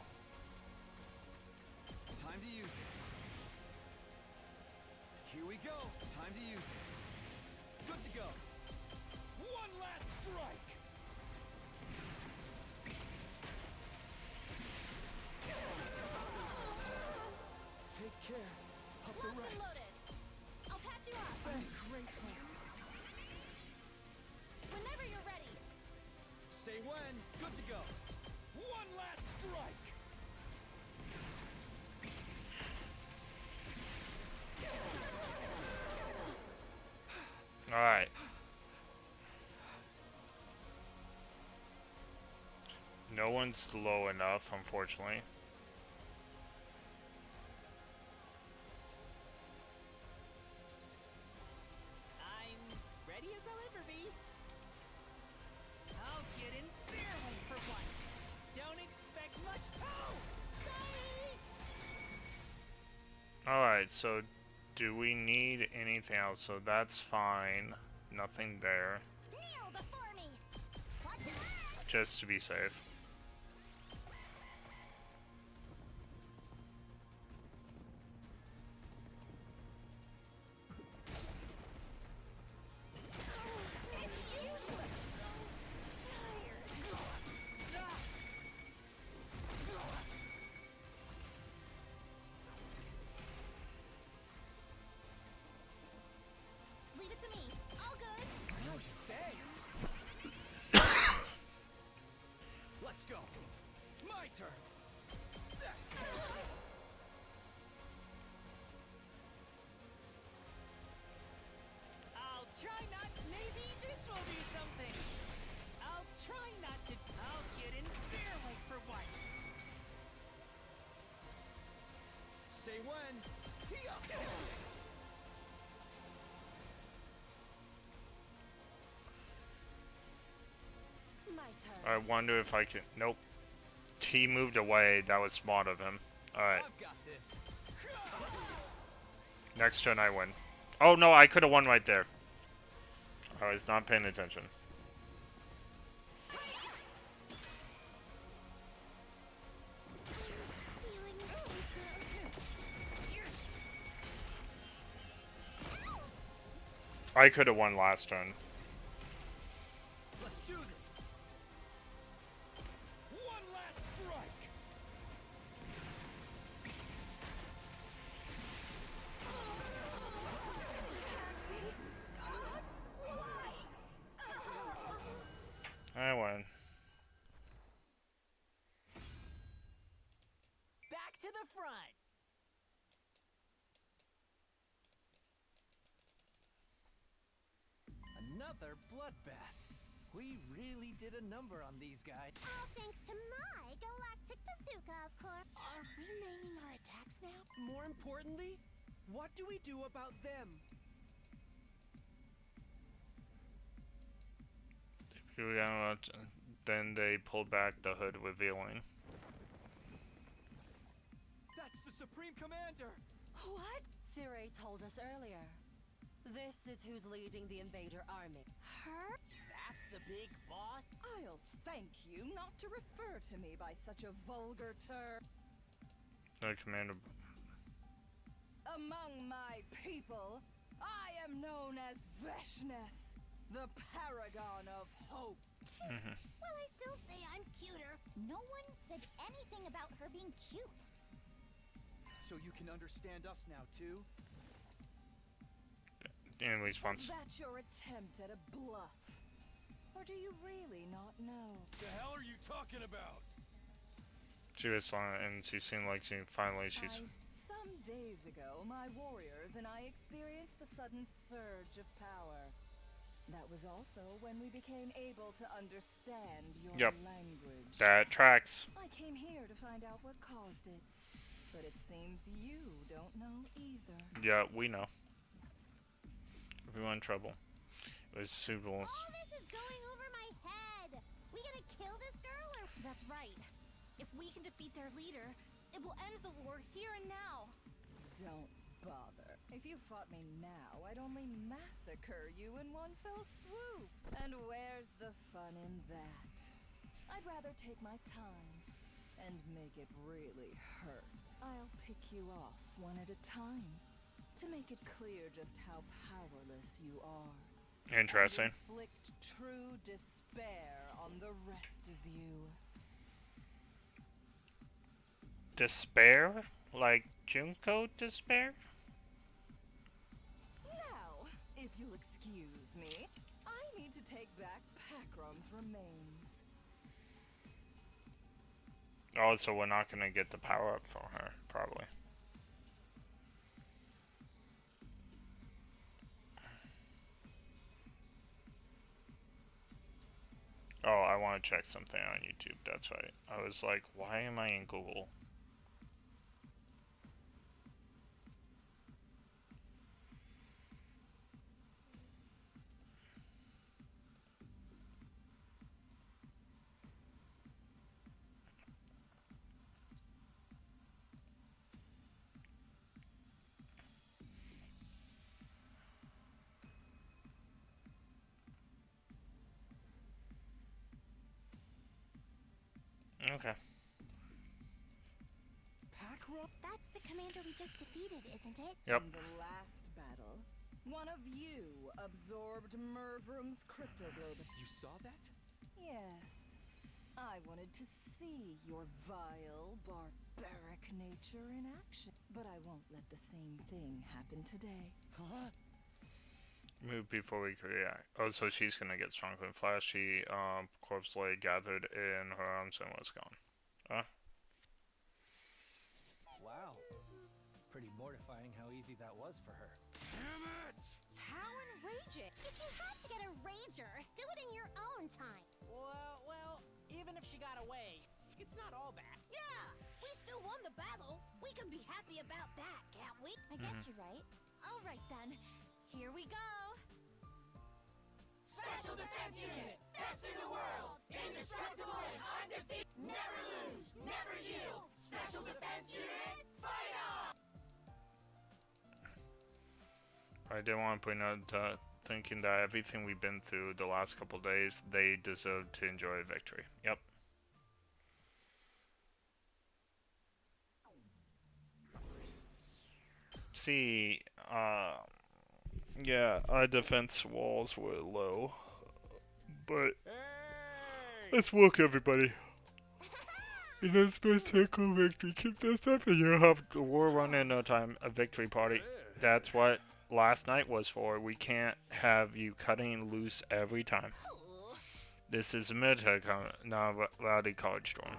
Time to use it. Here we go. Time to use it. Good to go. One last strike! Take care of the Locked and rest. loaded. I'll patch you up. I'm grateful. Whenever you're ready. Say when. Good to go. One last strike! Alright. No one's low enough, unfortunately. I'm ready as I'll ever be. I'll get in fairly for once. Don't expect much. Oh! Sorry! Alright, so do we need anything else? So that's fine. Nothing there. Kneel before me. Watch your back. Just to be safe. It's useless. So tired. Leave it to me. All good. Thanks. Let's go. My turn. I'll try not. Maybe this will do something. I'll try not to. I'll get in fairly for once. Say when. Here. My turn. I wonder if I can. Nope. He moved away. That was smart of him. Alright. I've got this. Next turn I win. Oh no, I could have won right there. I was not paying attention. I could have won last turn. Let's do this. One last strike! I won. Back to the front. Another bloodbath. We really did a number on these guys. All thanks to my galactic bazooka, of course. Are we naming our attacks now? More importantly, what do we do about them? Then they pulled back the hood, revealing. That's the Supreme Commander! What? Sirey told us earlier. This is who's leading the invader army. Her? That's the big boss? I'll thank you not to refer to me by such a vulgar term. The commander. Among my people, I am known as Veshness, the paragon of hope. Well, I still say I'm cuter. No one said anything about her being cute. So you can understand us now, too? In response. Is that your attempt at a bluff? Or do you really not know? The hell are you talking about? She was silent, and she seemed like she's. I Some days ago, my warriors and I experienced a sudden surge of power. That was also when we became able to understand your language. That tracks. I came here to find out what caused it, but it seems you don't know either. Yeah, we know. Everyone in trouble. It was super. All this is going over my head. We gonna kill this girl or? That's right. If we can defeat their leader, it will end the war here and now. Don't bother. If you fought me now, I'd only massacre you in one fell swoop. And where's the fun in that? I'd rather take my time and make it really hurt. I'll pick you off one at a time to make it clear just how powerless you are. Interesting. And inflict true despair on the rest of you. Despair? Like Junko despair? Now, if you'll excuse me, I need to take back Pakron's remains. Oh, so we're not gonna get the power up for her, probably. Oh, I want to check something on YouTube, that's right. I was like, why am I in Google? Okay. Pakron? That's the commander we just defeated, isn't it? Yep. In the last battle, one of you absorbed Mervrum's cryptoglobe. You saw that? Yes. I wanted to see your vile, barbaric nature in action. But I won't let the same thing happen today. Huh? Move before we could react. Oh, so she's gonna get stronger and flashy. Corpse Lady gathered in her arms and was gone. Huh? Wow. Pretty mortifying how easy that was for her. Damn it! How enraging! If you had to get a rager, do it in your own time. Well, even if she got away, it's not all bad. Yeah, we still won the battle. We can be happy about that, can't we? I guess you're right. All right then, here we go. Special Defense Unit, best in the world, indestructible and undefeated, never lose, never yield. Special Defense Unit, fight on! I did want to point out thinking that everything we've been through the last couple days, they deserve to enjoy a victory. Yep. See, yeah, our defense walls were low, but let's work, everybody. In a spectacular victory, keep this up and you'll have the war run in no time, a victory party. That's what last night was for. We can't have you cutting loose every time. This is a military rowdy college dorm.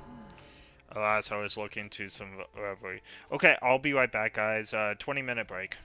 Alas, I was looking to some revelry. Okay, I'll be right back, guys. 20-minute break.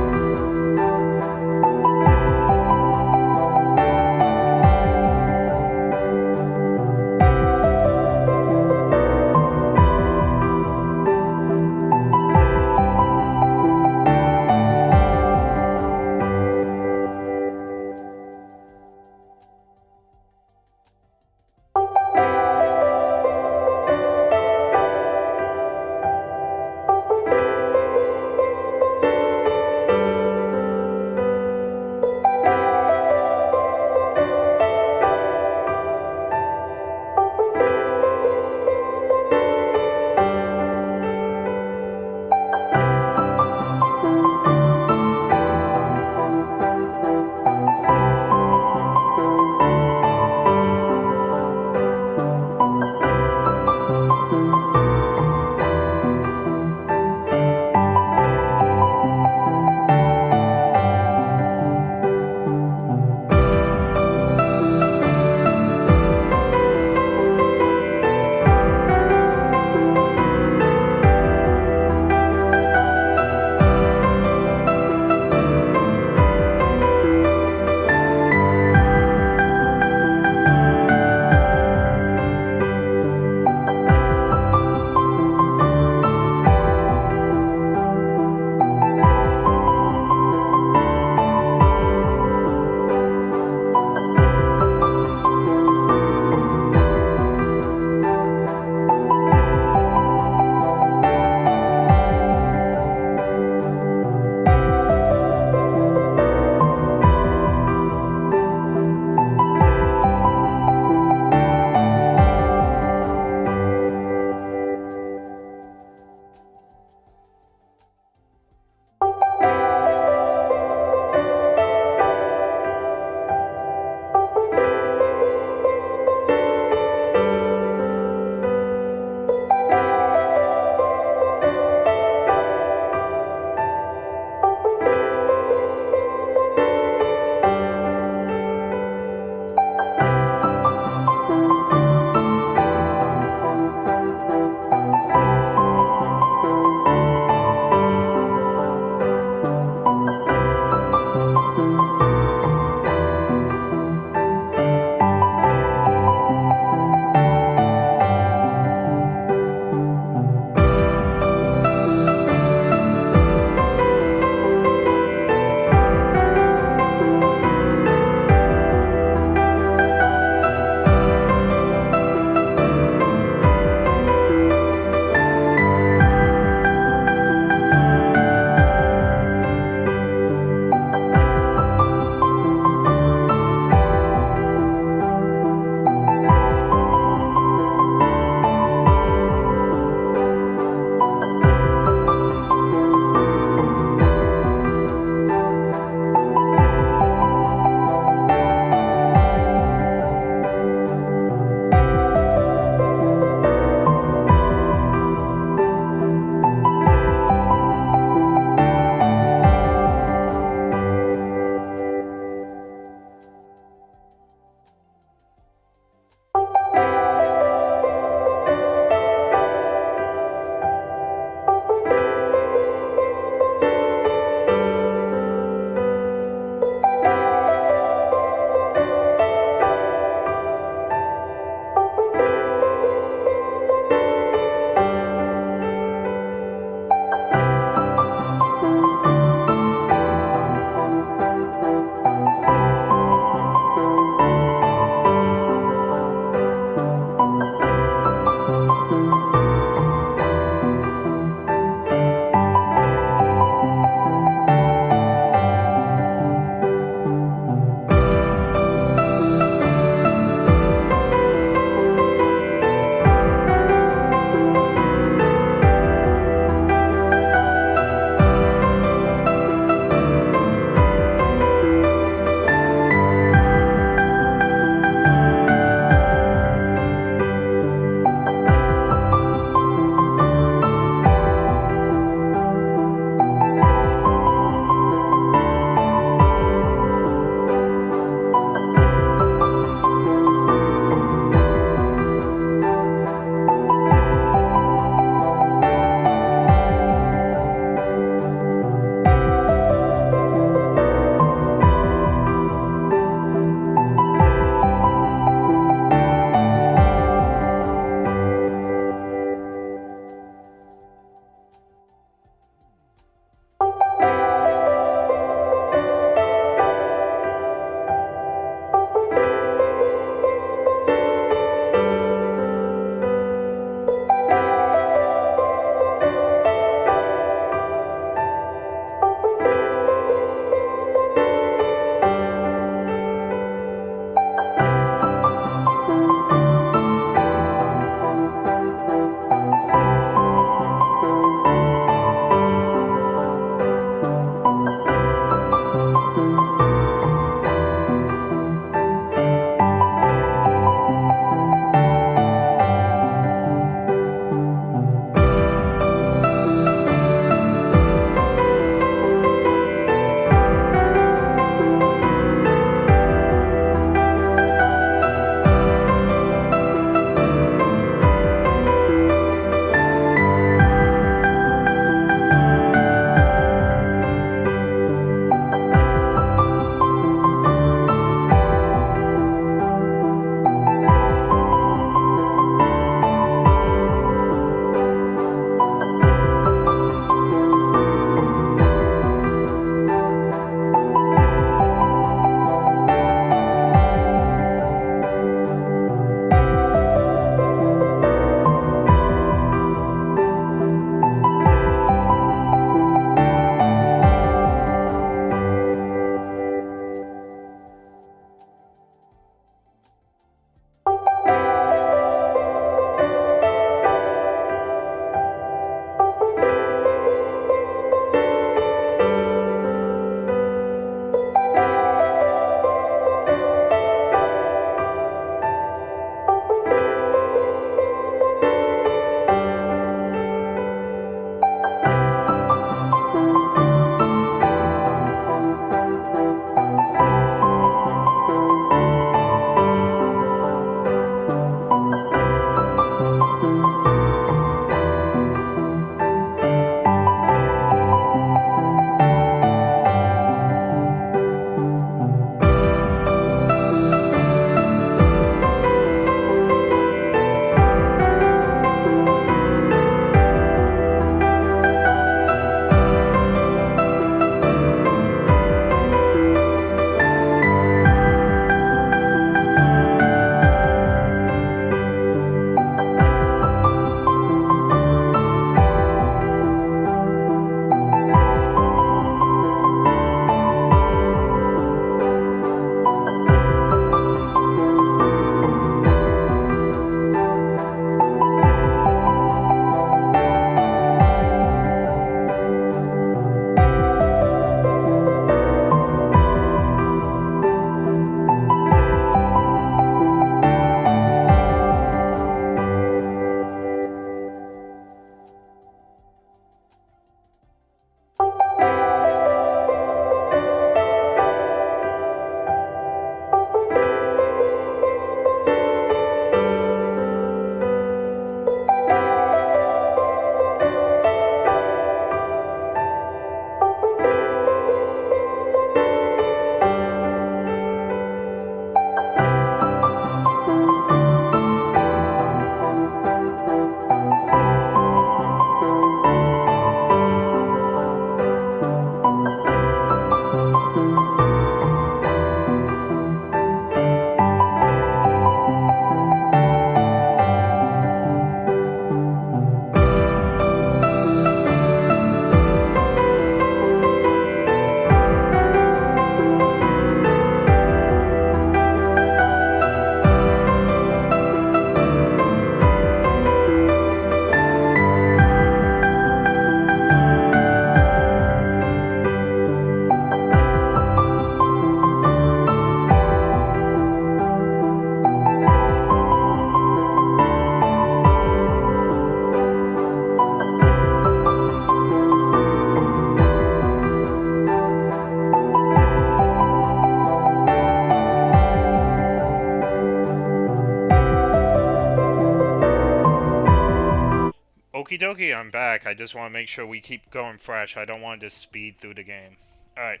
Okie dokie, I'm back. I just want to make sure we keep going fresh. I don't want to just speed through the game. Alright.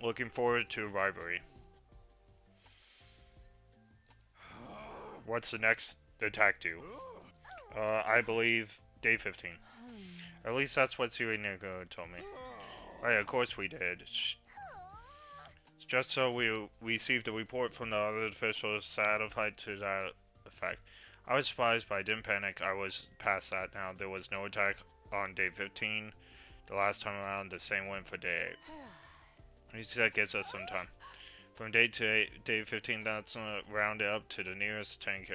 Looking forward to Rivalry. What's the next attack do? I believe day 15. At least that's what Suinigo told me. Oh yeah, of course we did. Just so we received a report from the other officials satisfied to that effect. I was surprised, but I didn't panic. I was past that now. There was no attack on day 15. The last time around, the same went for day 8. At least that gives us some time. From day 15, that's round it up to the nearest 10k.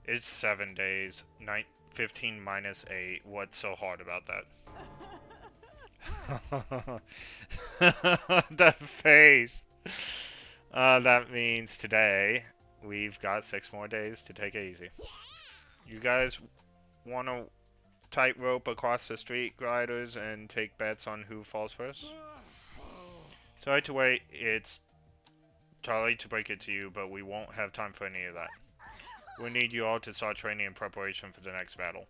It's 7 days. 15 minus 8. What's so hard about that? That face. That means today we've got 6 more days to take it easy. You guys want to tightrope across the street gliders and take bets on who falls first? Sorry to wait. It's totally to break it to you, but we won't have time for any of that. We need you all to start training in preparation for the next battle.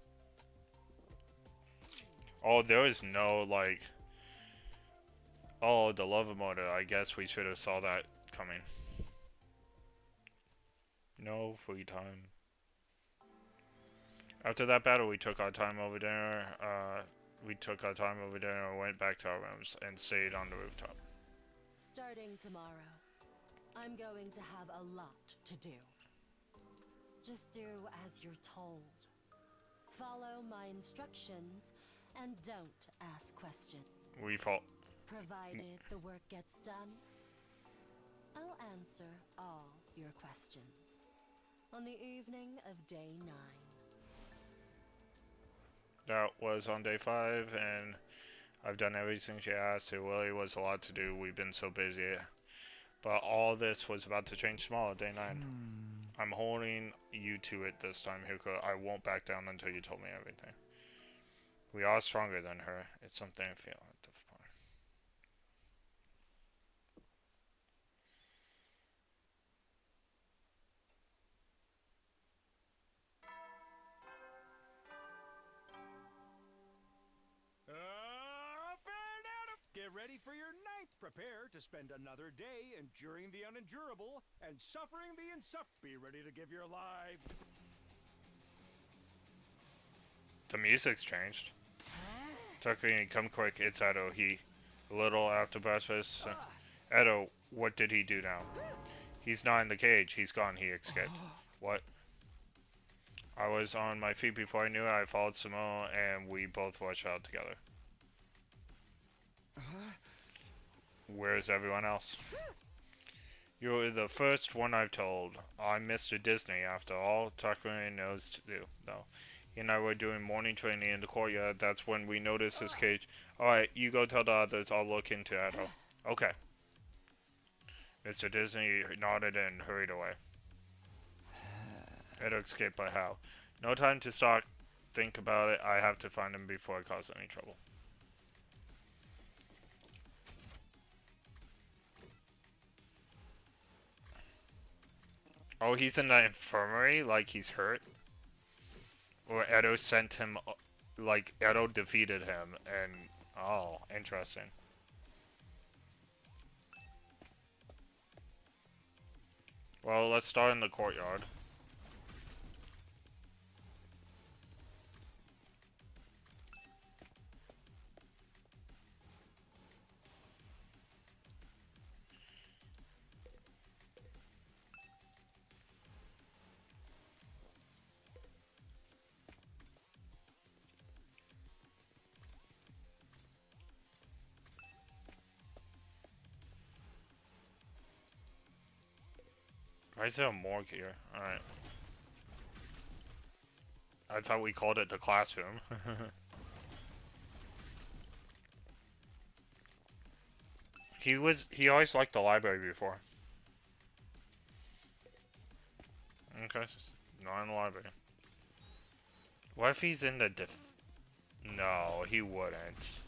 Oh, there is no, like... Oh, the lava motor. I guess we should have saw that coming. No free time. After that battle, we took our time over dinner. Went back to our rooms and stayed on the rooftop. Starting tomorrow, I'm going to have a lot to do. Just do as you're told. Follow my instructions and don't ask questions. We fall. Provided the work gets done, I'll answer all your questions on the evening of day 9. That was on day 5, and I've done everything she asked. It really was a lot to do. We've been so busy. But all this was about to change tomorrow, day 9. I'm holding you to it this time, Hiko. I won't back down until you told me everything. We are stronger than her. It's something I feel at this point. Get ready for your 9th. Prepare to spend another day enduring the unendurable and suffering the insufferable. Be ready to give your life. The music's changed. Takumi, come quick. It's Edo. He, a little after breakfast. Edo, what did he do now? He's not in the cage. He's gone. He escaped. What? I was on my feet before I knew it. I followed Samo, and we both rushed out together. Where's everyone else? You're the first one I've told. I'm Mr. Disney, after all. Takumi knows to do, though. He and I were doing morning training in the courtyard. That's when we noticed his cage. Alright, you go tell the others. I'll look into Edo. Okay. Mr. Disney nodded and hurried away. Edo escaped, but how? No time to stop. Think about it. I have to find him before I cause any trouble. Oh, he's in the infirmary? Like he's hurt? Or Edo sent him, like, Edo defeated him, and, oh, interesting. Well, let's start in the courtyard. Why is there a morgue here? Alright. I thought we called it the classroom. He always liked the library before. Okay, not in the library. What if he's in the No, he wouldn't.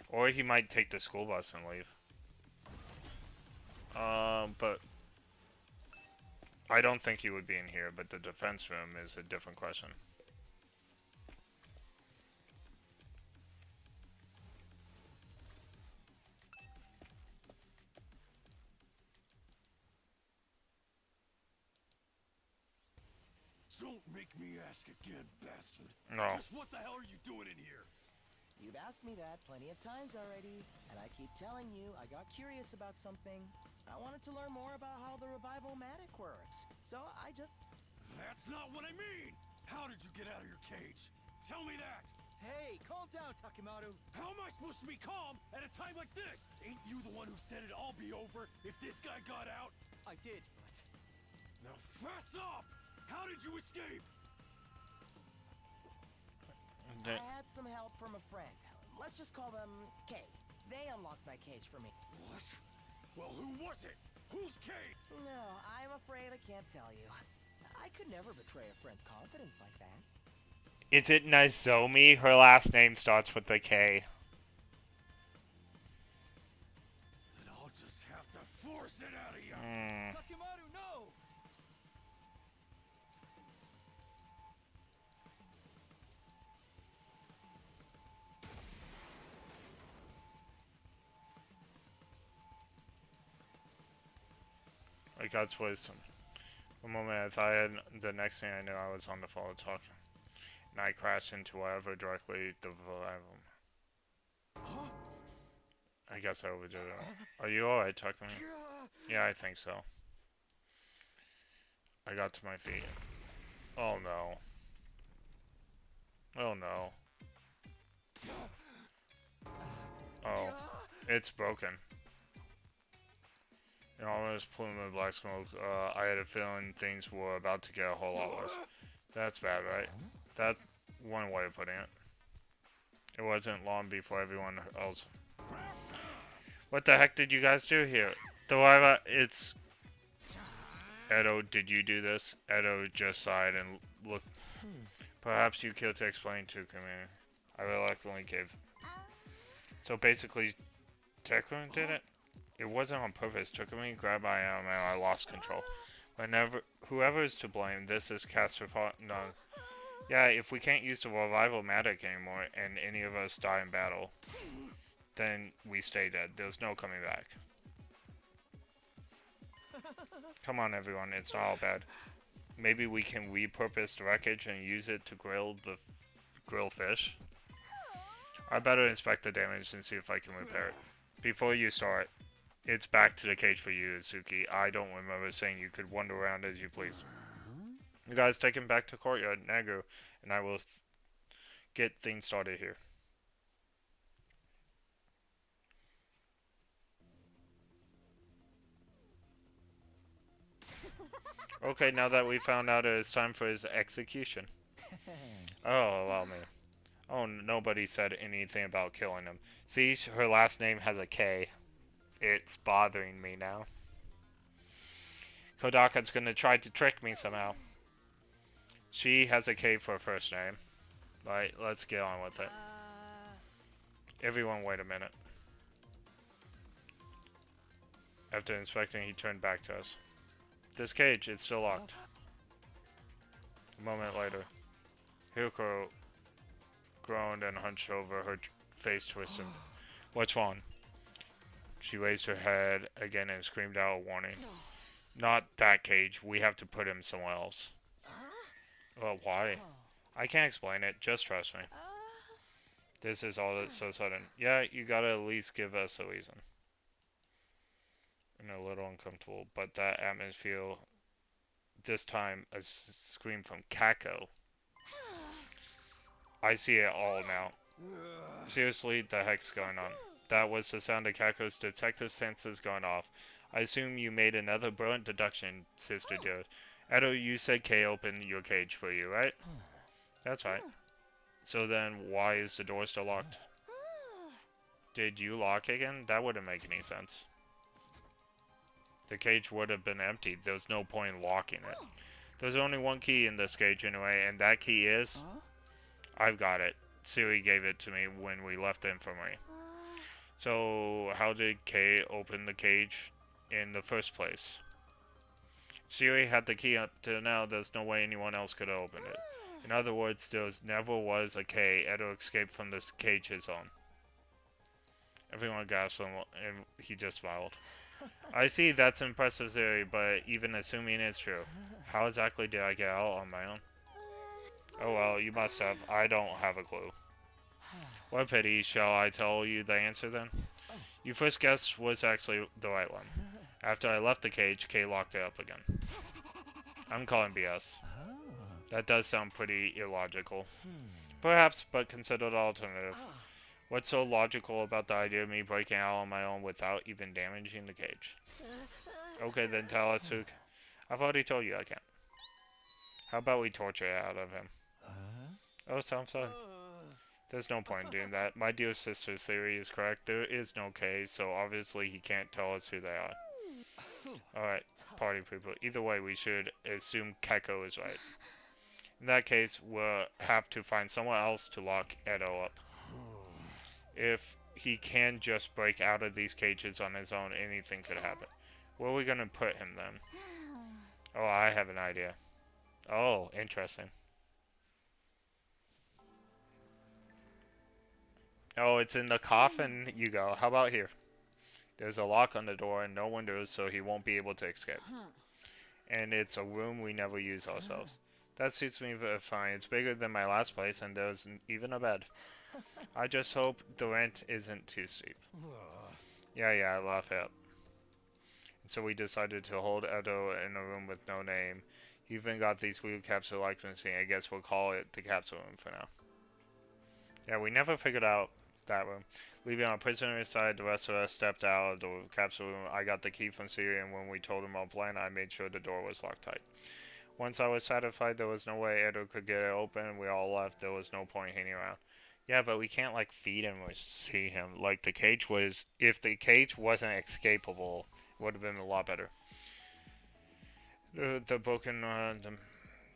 Or he might take the school bus and leave. But I don't think he would be in here, but the defense room is a different question. Don't make me ask again, bastard. No. Just what the hell are you doing in here? You've asked me that plenty of times already, and I keep telling you I got curious about something. I wanted to learn more about how the Revival-Matic works, so I just... That's not what I mean! How did you get out of your cage? Tell me that! Hey, calm down, Takemaru. How am I supposed to be calm at a time like this? Ain't you the one who said it'd all be over if this guy got out? I did, but... Now fess up! How did you escape? I had some help from a friend. Let's just call them K. They unlocked my cage for me. What? Well, who was it? Who's K? No, I'm afraid I can't tell you. I could never betray a friend's confidence like that. Is it Nozomi? Her last name starts with a K. Then I'll just have to force it out of you. Takemaru, no! I got wisdom. One moment I thought I had the next thing I knew I was on the phone talking. And I crashed into whatever directly the revival. I guess I overdid it. Are you alright, Tucker? Yeah, I think so. I got to my feet. Oh no. Oh no. Oh. It's broken. You know, almost pulling the black smoke. I had a feeling things were about to get a whole lot worse. That's bad, right? That's one way of putting it. It wasn't long before everyone else. What the heck did you guys do here? Delilah, it's... Edo, did you do this? Edo just sighed and looked. Perhaps you killed to explain to Kumi. I reluctantly gave. So basically, Tekun did it? It wasn't on purpose. Takumi grabbed my arm and I lost control. Whenever, whoever is to blame, this is catastrophic. No. Yeah, if we can't use the Revival-Matic anymore and any of us die in battle, then we stay dead. There's no coming back. Come on, everyone. It's not all bad. Maybe we can repurpose the wreckage and use it to grill fish. I better inspect the damage and see if I can repair it. Before you start, it's back to the cage for you, Izuki. I don't remember saying you could wander around as you please. You guys take him back to courtyard, Nagu, and I will get things started here. Okay, now that we found out it's time for his execution. Oh, allow me. Oh, nobody said anything about killing him. See, her last name has a K. It's bothering me now. Kodaka's gonna try to trick me somehow. She has a K for a first name. Right, let's get on with it. Everyone, wait a minute. After inspecting, he turned back to us. This cage, it's still locked. A moment later, Hyuko groaned and hunched over, her face twisted. What's wrong? She raised her head again and screamed out a warning. Not that cage. We have to put him somewhere else. Well, why? I can't explain it. Just trust me. This is all that's so sudden. Yeah, you gotta at least give us a reason. And a little uncomfortable, but that atmosphere. This time, a scream from Kako. I see it all now. Seriously, the heck's going on? That was the sound of Kako's detective senses going off. I assume you made another brilliant deduction, Sister dear. Edo, you said K opened your cage for you, right? That's right. So then, why is the door still locked? Did you lock again? That wouldn't make any sense. The cage would have been empty. There's no point in locking it. There's only one key in this cage anyway, and that key is... I've got it. Siri gave it to me when we left the infirmary. So, how did K open the cage in the first place? Siri had the key up to now. There's no way anyone else could have opened it. In other words, there never was a K. Edo escaped from this cage his own. Everyone gasped and he just smiled. I see that's an impressive theory, but even assuming it's true, how exactly did I get out on my own? Oh well, you must have. I don't have a clue. What a pity. Shall I tell you the answer then? Your first guess was actually the right one. After I left the cage, Kay locked it up again. I'm calling BS. That does sound pretty illogical. Perhaps, but consider the alternative. What's so logical about the idea of me breaking out on my own without even damaging the cage? Okay, then tell us who... I've already told you I can't. How about we torture it out of him? Oh, sounds fun. There's no point in doing that. My dear sister's theory is correct. There is no K, so obviously he can't tell us who they are. Alright, party people. Either way, we should assume Keko is right. In that case, we'll have to find someone else to lock Edo up. If he can just break out of these cages on his own, anything could happen. Where are we gonna put him then? Oh, I have an idea. Oh, interesting. Oh, it's in the coffin you go. How about here? There's a lock on the door and no windows, so he won't be able to escape. And it's a room we never use ourselves. That suits me fine. It's bigger than my last place, and there's even a bed. I just hope the rent isn't too steep. Yeah, I laugh it up. And so we decided to hold Edo in a room with no name. He even got these weird capsule-like machine. I guess we'll call it the capsule room for now. Yeah, we never figured out that room. Leaving our prisoner inside, the rest of us stepped out of the capsule room. I got the key from Siri, and when we told him our plan, I made sure the door was locked tight. Once I was satisfied there was no way Edo could get it open, we all left. There was no point hanging around. Yeah, but we can't, like, feed him or see him. Like, the cage was... If the cage wasn't escapable, it would have been a lot better. The broken... the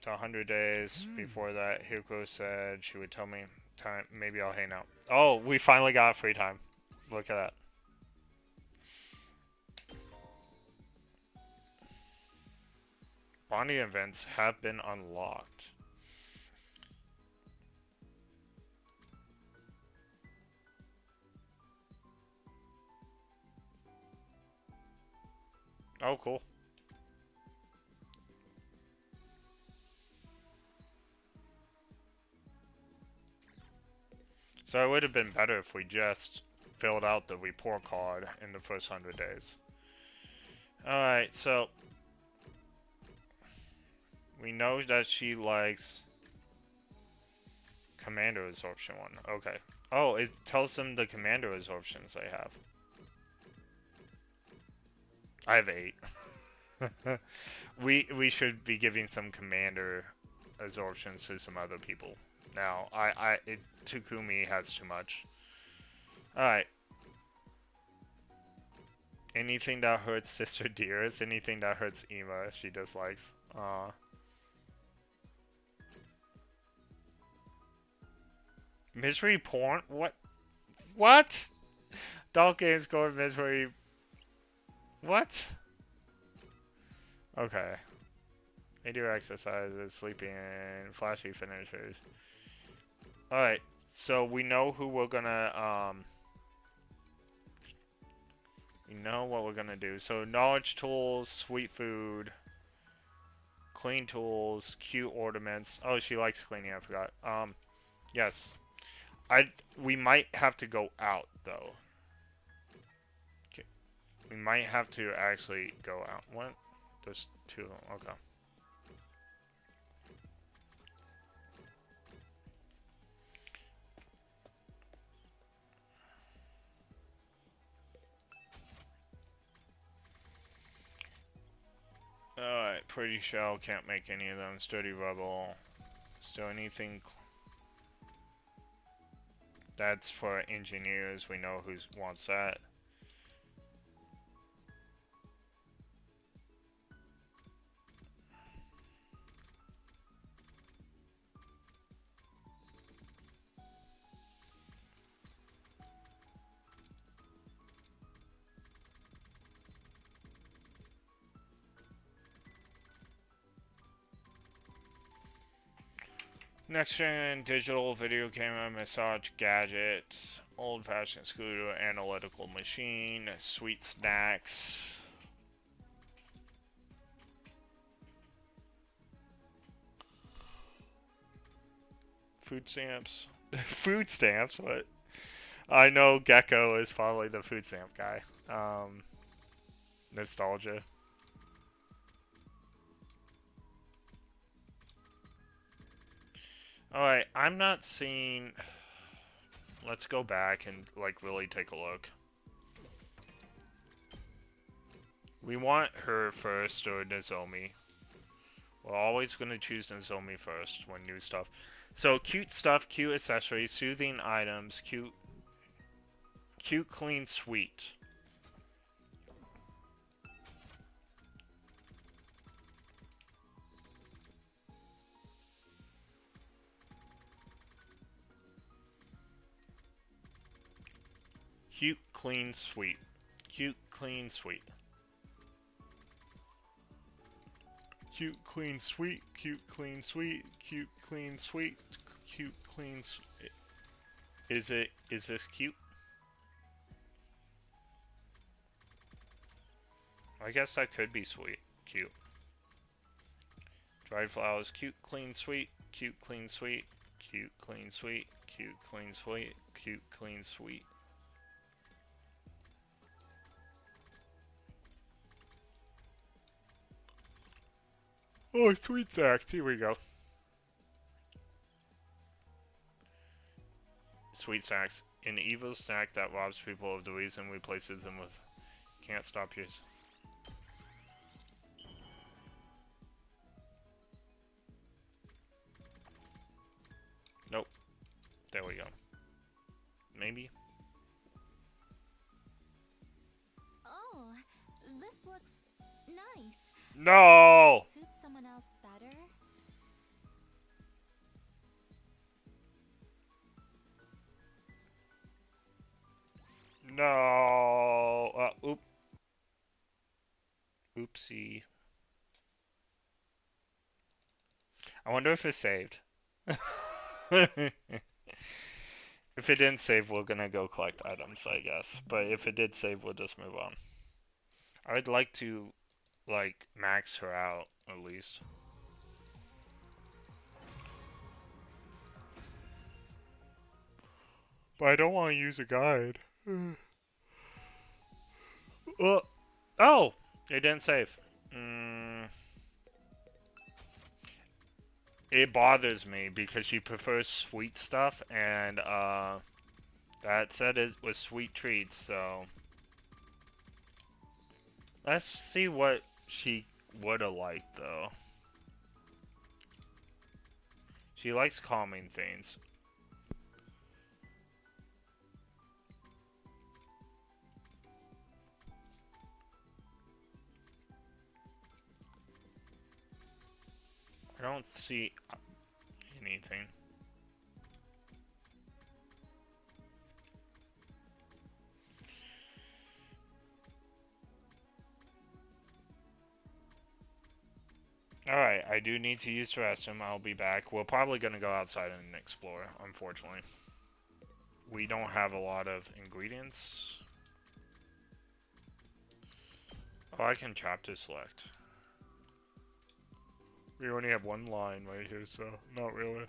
100 days before that, Hiko said she would tell me time. Maybe I'll hang out. Oh, we finally got free time. Look at that. Bonding events have been unlocked. Oh, cool. So it would have been better if we just filled out the report card in the first 100 days. Alright, so... we know that she likes... Commander Absorption 1. Okay. Oh, it tells them the Commander Absorptions they have. I have 8. we should be giving some Commander Absorptions to some other people. Now, Takumi has too much. Alright. Anything that hurts Sister Dearest, anything that hurts Ima, she dislikes. Misery porn? What? What? Adult games going misery. What? Okay. They do exercises, sleeping, flashy finishers. Alright, so we know who we're gonna, we know what we're gonna do. So, knowledge tools, sweet food, clean tools, cute ornaments. Oh, she likes cleaning, I forgot. Yes. We might have to go out, though. Okay. We might have to actually go out. What? There's 2 of them. Okay. Alright, Pretty Shell, can't make any of them. Sturdy Rubble. Still anything... That's for engineers, we know who wants that. Next gen digital video camera massage gadget. Old-fashioned scooter, analytical machine, sweet snacks. Food stamps. Food stamps? What? I know Gecko is probably the food stamp guy. Nostalgia. Alright, I'm not seeing... Let's go back and, like, really take a look. We want her first, or Nozomi. We're always going to choose Nozomi first when new stuff. So, cute stuff, cute accessories, soothing items, cute, clean, sweet. Cute, clean, sweet. Cute, clean, sweet. Cute, clean, sweet. Cute, clean, sweet. Cute, clean, sweet. Cute, clean, sweet. Is this cute? I guess that could be sweet. Cute. Dried flowers. Cute, clean, sweet. Cute, clean, sweet. Cute, clean, sweet. Cute, clean, sweet. Cute, clean, sweet. Oh, sweet snacks. Here we go. Sweet snacks. An evil snack that robs people of the reason replaces them with. Can't stop yours. Nope. There we go. Maybe. Oh, this looks nice. No! Suit someone else better? No. Oopsie. I wonder if it saved. If it didn't save, we're gonna go collect items, I guess. But if it did save, we'll just move on. I'd like to, like, max her out, at least. But I don't want to use a guide. Oh! It didn't save. It bothers me because she prefers sweet stuff, and that said it was sweet treats, so let's see what she would have liked, though. She likes calming things. I don't see anything. Alright, I do need to use the restroom. I'll be back. We're probably going to go outside and explore, unfortunately. We don't have a lot of ingredients. Oh, I can chapter select. We only have one line right here, so not really.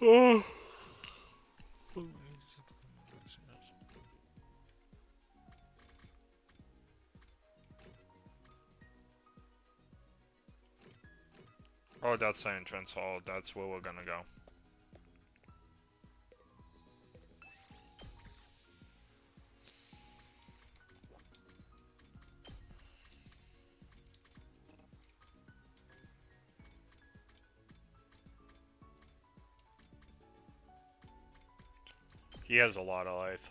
Oh. Oh, that's the entrance hall. That's where we're gonna go. He has a lot of life.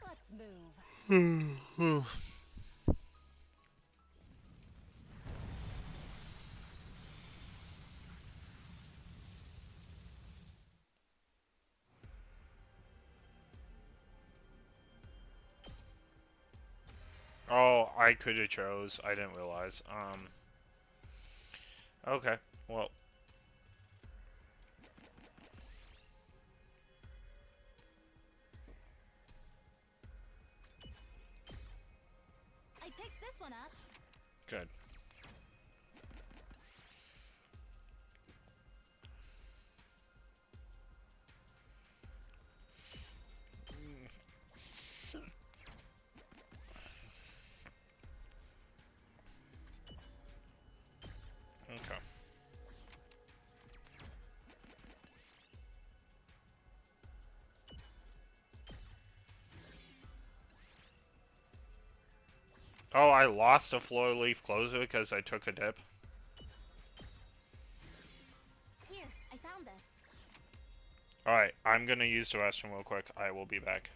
Let's move. Oh, Oh, I could have chose. I didn't realize. Okay. Well. I picked this one up. Good. Okay. Oh, I lost a floor leaf closer because I took a dip. Here, I found this. Alright, I'm gonna use the restroom real quick. I will be back.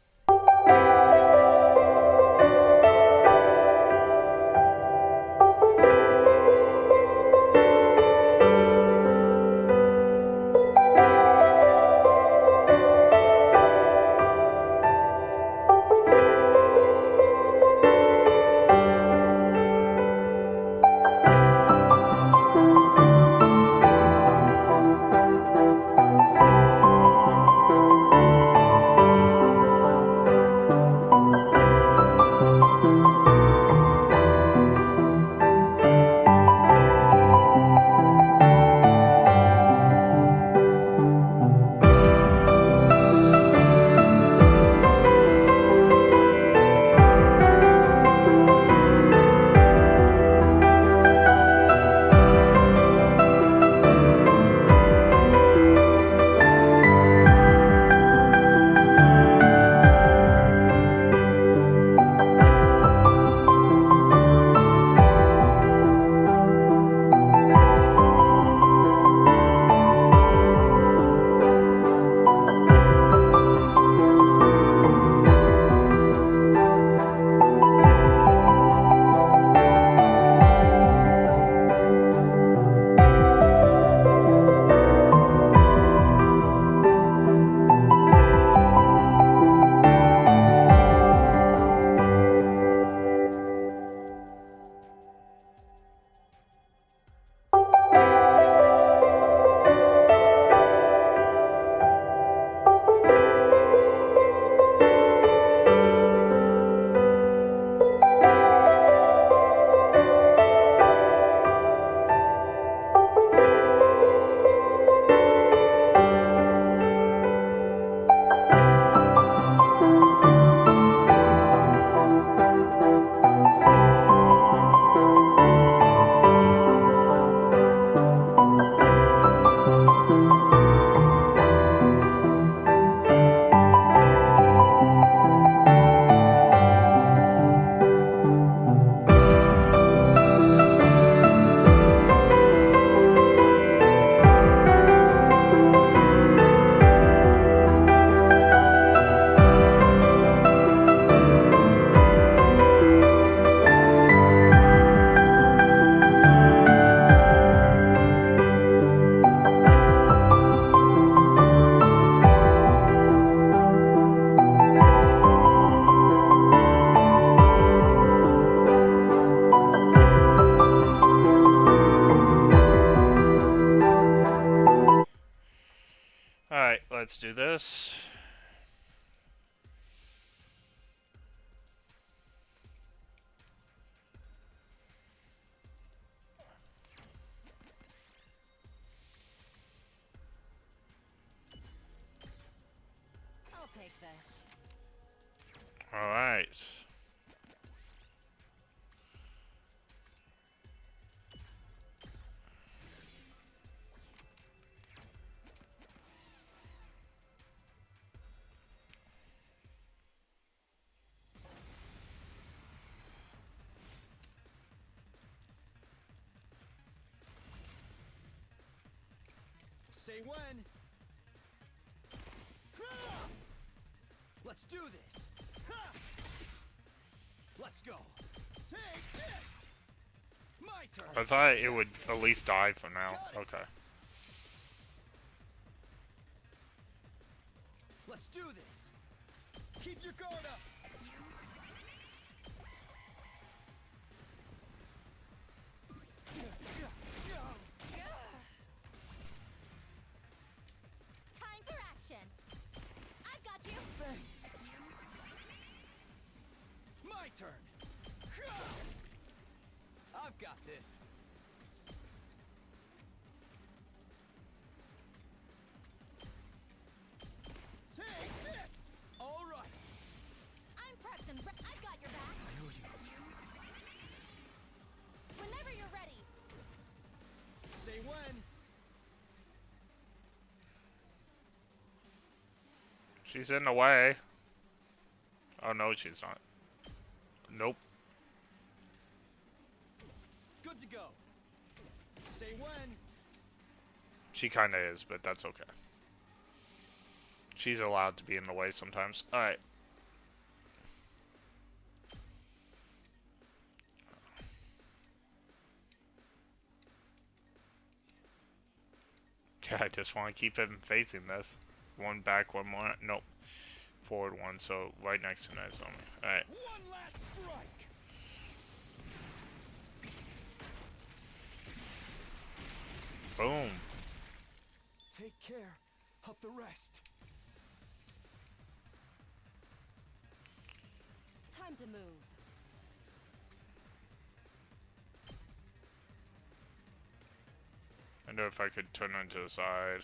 Let's do this. I'll take this. All right. Say when. Let's do this. Let's go. Take this. My turn. I thought it would at least die for now. Okay. Let's do this. Keep your guard up. My turn. I've got this. Take this! All right. I'm prepped and I've got your back. I owe you. Whenever you're ready. Say when. She's in the way. Oh no, she's not. Nope. Good to go. Say when. She kinda is, but that's okay. She's allowed to be in the way sometimes. Alright. Yeah, I just want to keep him facing this. One back, one more. Nope. Forward one, so right next to Nozomi. Alright. One last strike. Boom. Take care of the rest. Time to move. I wonder if I could turn onto the side.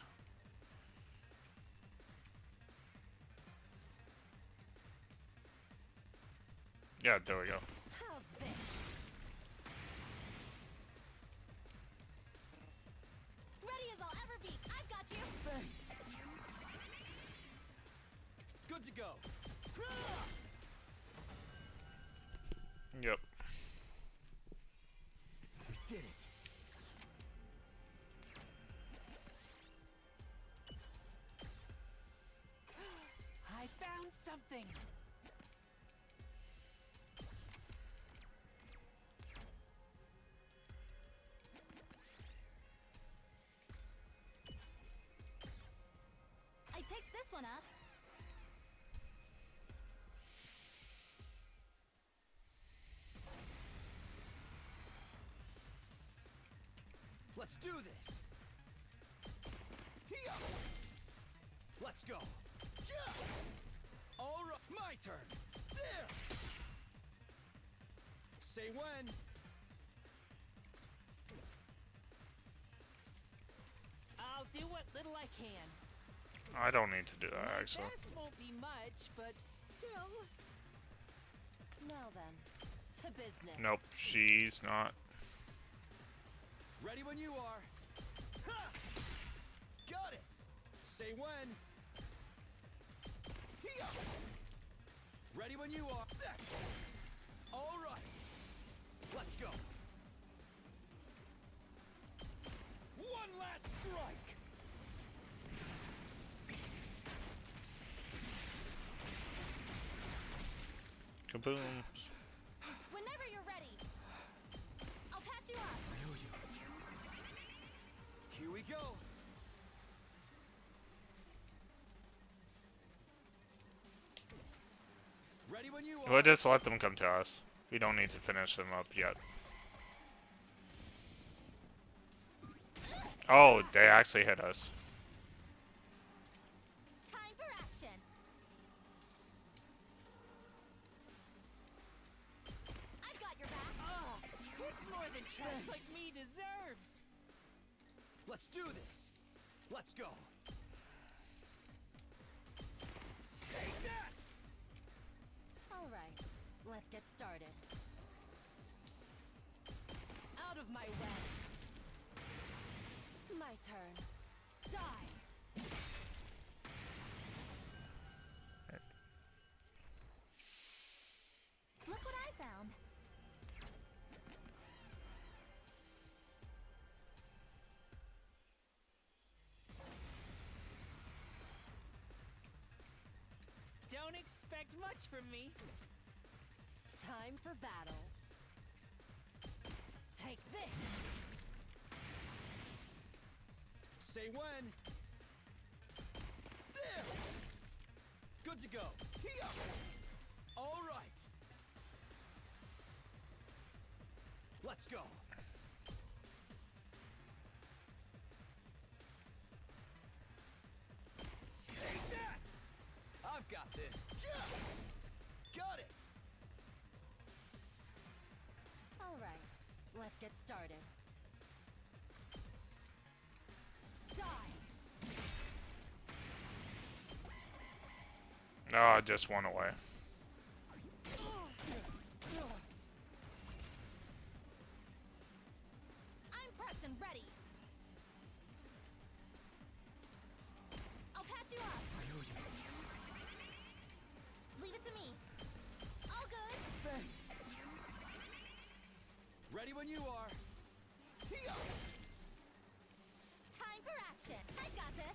Yeah, there we go. How's this? Ready as I'll ever be. I've got you. Thanks. Good to go. Yep. We did it. I found something. I picked this one up. Let's do this. Here. Let's go. Yeah. All right, my turn. There. Say when. I'll do what little I can. I don't need to do that, My actually. best won't be much, but still. Now then, to business. Nope, she's not. Ready when you are. Ha! Got it. Say when. Here. Ready when you are. That's it. All right. Let's go. One last strike. Kaboom. Whenever you're ready. I'll patch you up. I owe you. Here we go. Ready when you are. We'll just let them come to us. We don't need to finish them up yet. Oh, they actually hit us. Time for action. I've got your back. Oh, it's more than trash like me deserves. Let's do this. Let's go. Take that. All right, let's get started. Out of my way. My turn. Die. Look what I found. Don't expect much from me. Time for battle. Take this. Say when. There. Good to go. Here. All right. Let's go. Take that. I've got this. Yeah. Got it. get started. Die! Oh, just one away. I'm prepped and ready. I'll patch you up. Leave it to me. All good. Thanks. Ready when you are. Time for action. I got this.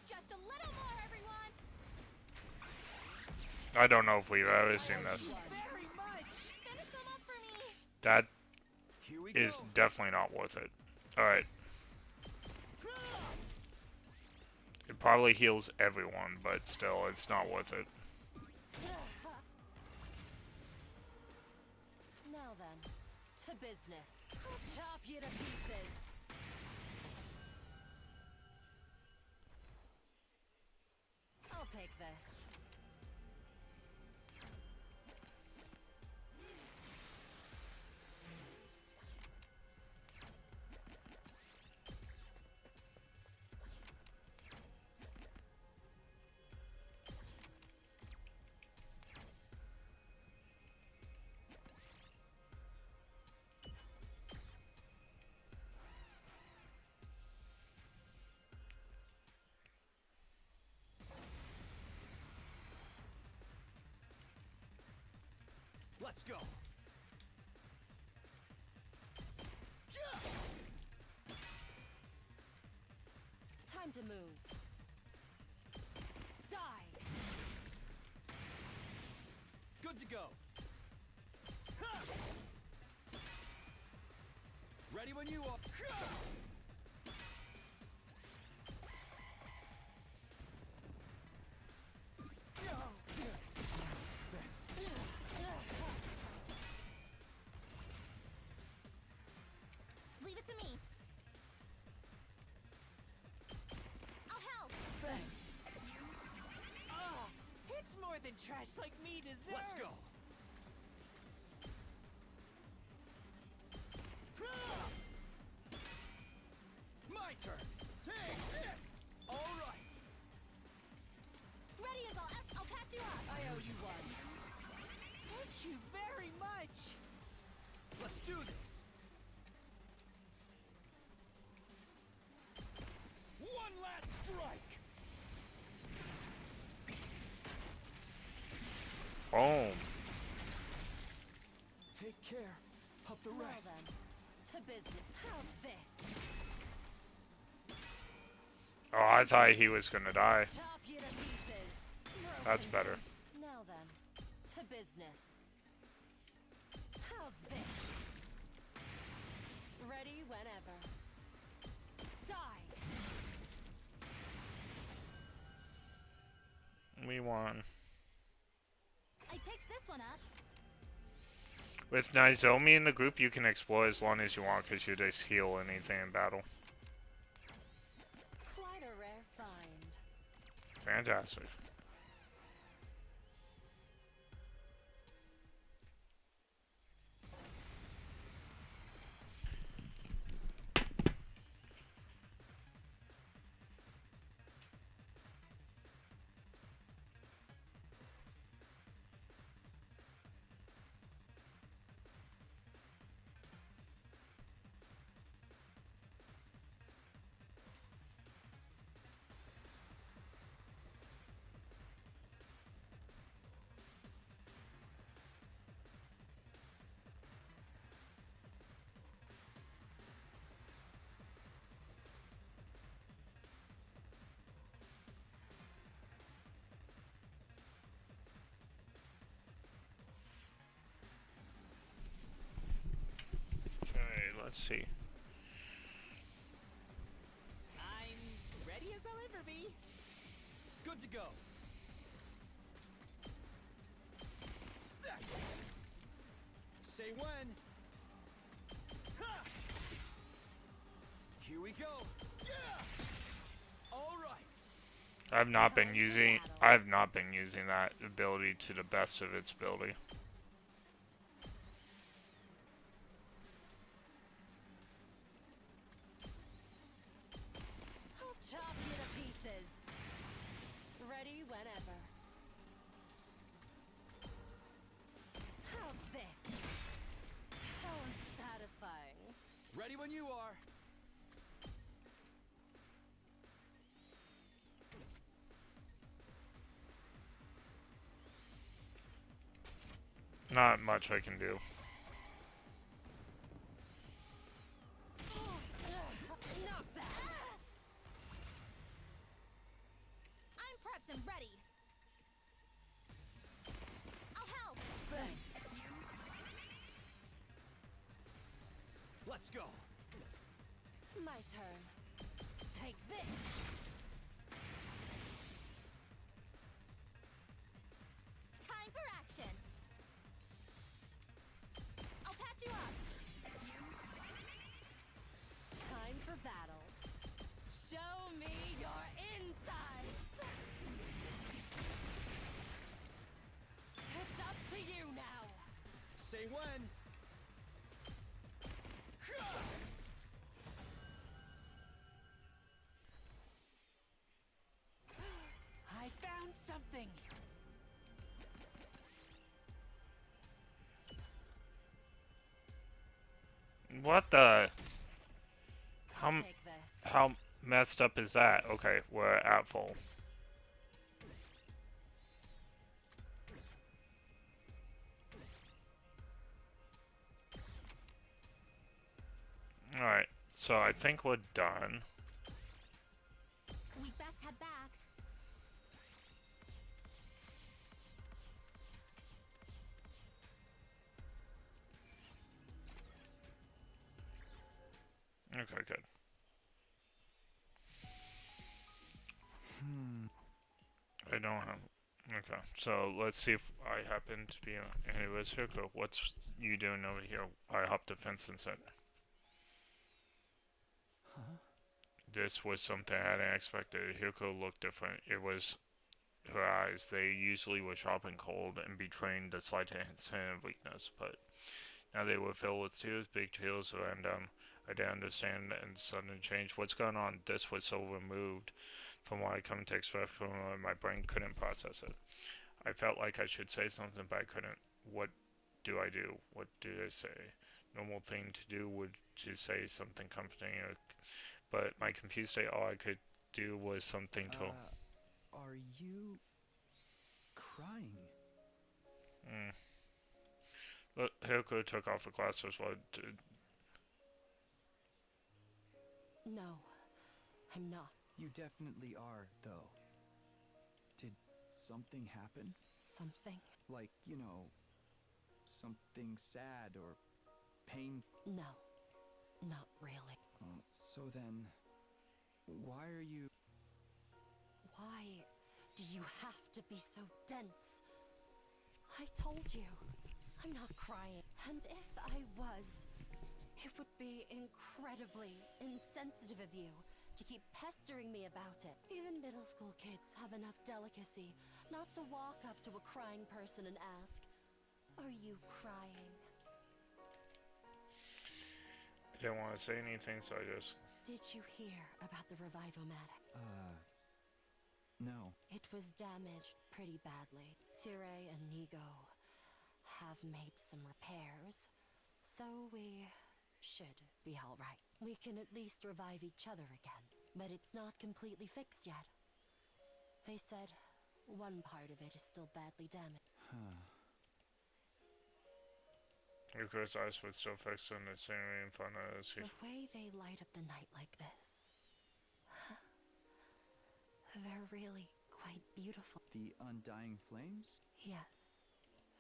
Just a little more, everyone. I don't know if we've ever seen this. Very much. Finish them up for me. That Here we is go. definitely not worth it. Alright. It probably heals everyone, but still, it's not worth it. Now then, to business. I'll chop you to pieces. I'll take this. Let's go. Time to move. Die! Good to go. Ready when you are. Leave it to me. I'll help. Thanks. It's more than trash like me deserves. Let's go. My turn. Take this. All right. Ready as I'll patch you up. I owe you one. Thank you very much. Let's do this. One last strike. Boom. Take care of the Now rest. then, to business. How's this? Oh, I thought he was gonna die. Chop you to pieces. That's Broken better. piece. Now then, to business. How's this? Ready whenever. Die! We won. I picked this one up. With Nizomi in the group, you can explore as long as you want because you just heal anything in battle. Quite a rare find. Fantastic. Let's see. I'm ready as I'll ever be. Good to go. That's it. Say when. Ha! Here Here we go. Yeah. All right. I've not been using that ability to the best of its ability. I'll chop you to pieces. Ready whenever. How's this? How unsatisfying. Ready when you are. Not much I can do. Not bad. I'm prepped and ready. I'll help. Thanks. Let's go. My turn. Take this. Time for action. I'll patch you up. Time for battle. Show me your insides. It's up to you now. Say when. I found something. What the? I'll take this. How messed up is that? Okay, we're at full. Alright, so I think we're done. We best head back. Okay, good. I don't have... Okay, so let's see if I happen to be... Anyways, Hirko, what's you doing over here? I hopped the fence and said... Huh? This was something I hadn't expected. Hirko looked different. It was her eyes. They usually were sharp and cold and betraying the slightest hint of weakness, but now they were filled with tears, big tears, and I didn't understand and sudden change. What's going on? This was so removed from what I come to expect from my brain couldn't process it. I felt like I should say something, but I couldn't. What do I do? What do I say? Normal thing to do would to say something comforting, but my confused state, all I could do was something to... Are you crying? Look, Hirko took off her glasses while No, I'm not. You definitely are, though. Did something happen? Something? Like, you know, something sad or painful? No, not really. So then, why are you... Why do you have to be so dense? I told you, I'm not crying. And if I was, it would be incredibly insensitive of you to keep pestering me about it. Even middle school kids have enough delicacy not to walk up to a crying person and ask, "Are you crying?" I didn't want to say anything, so I just... Did you hear about the Revivomatic? No. It was damaged pretty badly. Sirei and Nigo have made some repairs, so we should be alright. We can at least revive each other again, but it's not completely fixed yet. They said one part of it is still badly damaged. Hirko's eyes were still fixed on the scenery in front of us. The way they light up the night like this, they're really quite beautiful. The undying flames? Yes,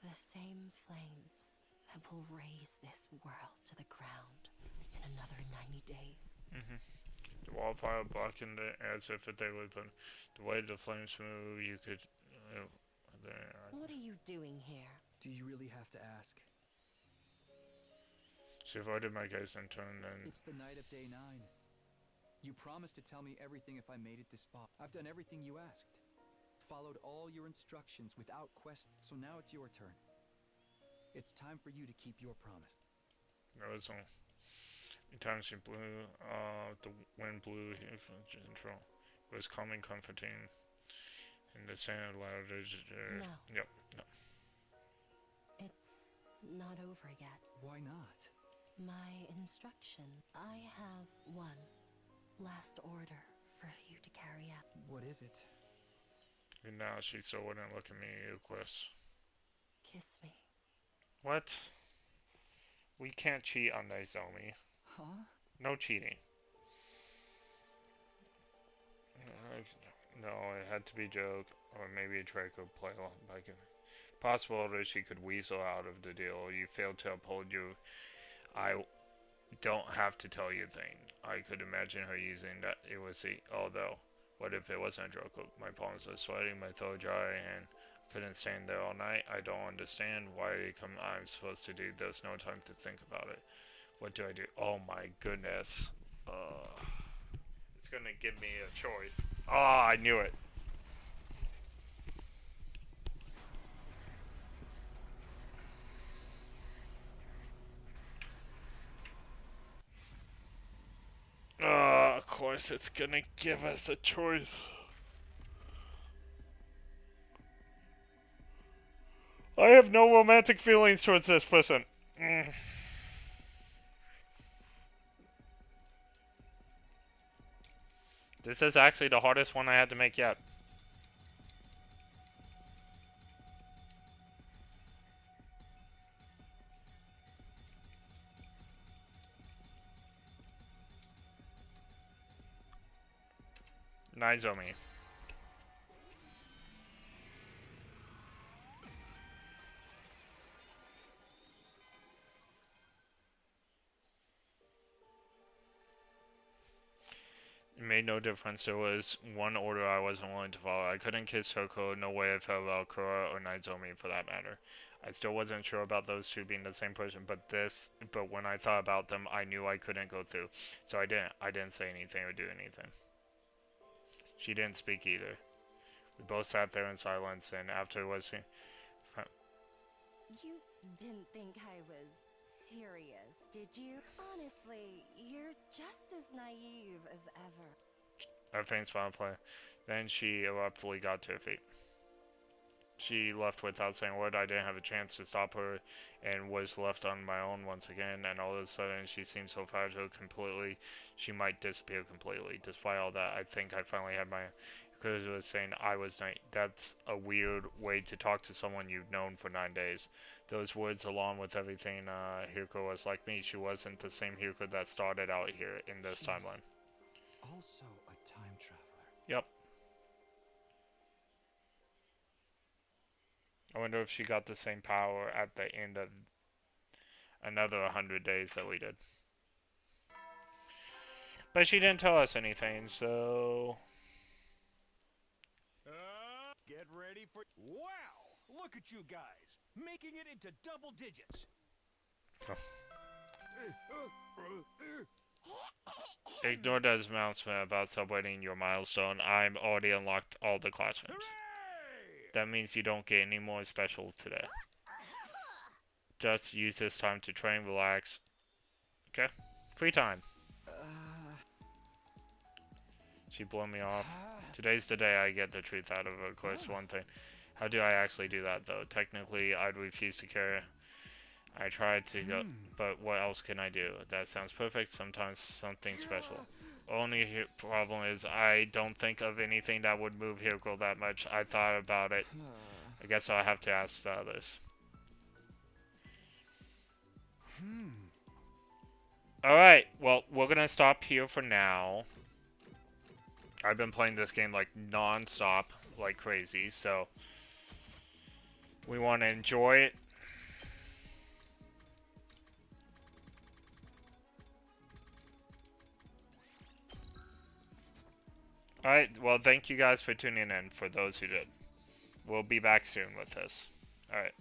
the same flames that will raise this world to the ground in another 90 days. The wildfire blackened it as if they would, but the way the flames move, you could... What are you doing here? Do you really have to ask? She avoided my gaze and turned and... It's the night of day 9. You promised to tell me everything if I made it this far. I've done everything you asked. Followed all your instructions without question. So now it's your turn. It's time for you to keep your promise. There was some anytime she blew, the wind blew here from control. It was calm and comforting. And the sound loud. No. Yep. No. It's not over yet. Why not? My instruction. I have one last order for you to carry out. What is it? And now she still wouldn't look at me, Euquist. Kiss me. What? We can't cheat on Nozomi. Huh? No cheating. No, it had to be a joke, or maybe a trick or play along like it. Possible that she could weasel out of the deal. You failed to uphold your I don't have to tell you thing. I could imagine her using that. It was the although. What if it wasn't a joke? My palms are sweating, my throat dry, and couldn't stand there all night. I don't understand why I'm supposed to do. There's no time to think about it. What do I do? Oh my goodness. It's gonna give me a choice. Oh, I knew it. Of course it's gonna give us a choice. I have no romantic feelings towards this person. This is actually the hardest one I had to make yet. Nozomi. It made no difference. There was one order I wasn't willing to follow. I couldn't kiss Hoko, no way I felt about Kura or Nozomi for that matter. I still wasn't sure about those two being the same person, but when I thought about them, I knew I couldn't go through. So I didn't say anything or do anything. She didn't speak either. We both sat there in silence, and afterwards, You didn't think I was serious, did you? Honestly, you're just as naive as ever. a faint smile play. Then she abruptly got to her feet. She left without saying a word. I didn't have a chance to stop her and was left on my own once again, and all of a sudden she seemed so fragile she might disappear completely. Despite all that, I think I finally had my because it was saying I was nice. That's a weird way to talk to someone you've known for 9 days. Those words, along with everything, Hirko was like me. She wasn't the same Hirko that started out here in this timeline. Also a time traveler. Yep. I wonder if she got the same power at the end of another 100 days that we did. But she didn't tell us anything, so... Get ready for... Wow! Look at you guys! Making it into double digits! Ignore Dad's announcement about celebrating your milestone. I'm already unlocked all the classrooms. That means you don't get any more special today. Just use this time to train, relax. Okay? Free time. She blew me off. Today's the day I get the truth out of her. Of course, one thing. How do I actually do that, though? Technically, I'd refuse to carry. I tried to go, but what else can I do? That sounds perfect. Sometimes something special. Only problem is I don't think of anything that would move Hirko that much. I thought about it. I guess I'll have to ask the others. Alright, well, we're gonna stop here for now. I've been playing this game like non-stop, like crazy, so we want to enjoy it. Alright, well, thank you guys for tuning in, for those who did. We'll be back soon with this. Alright.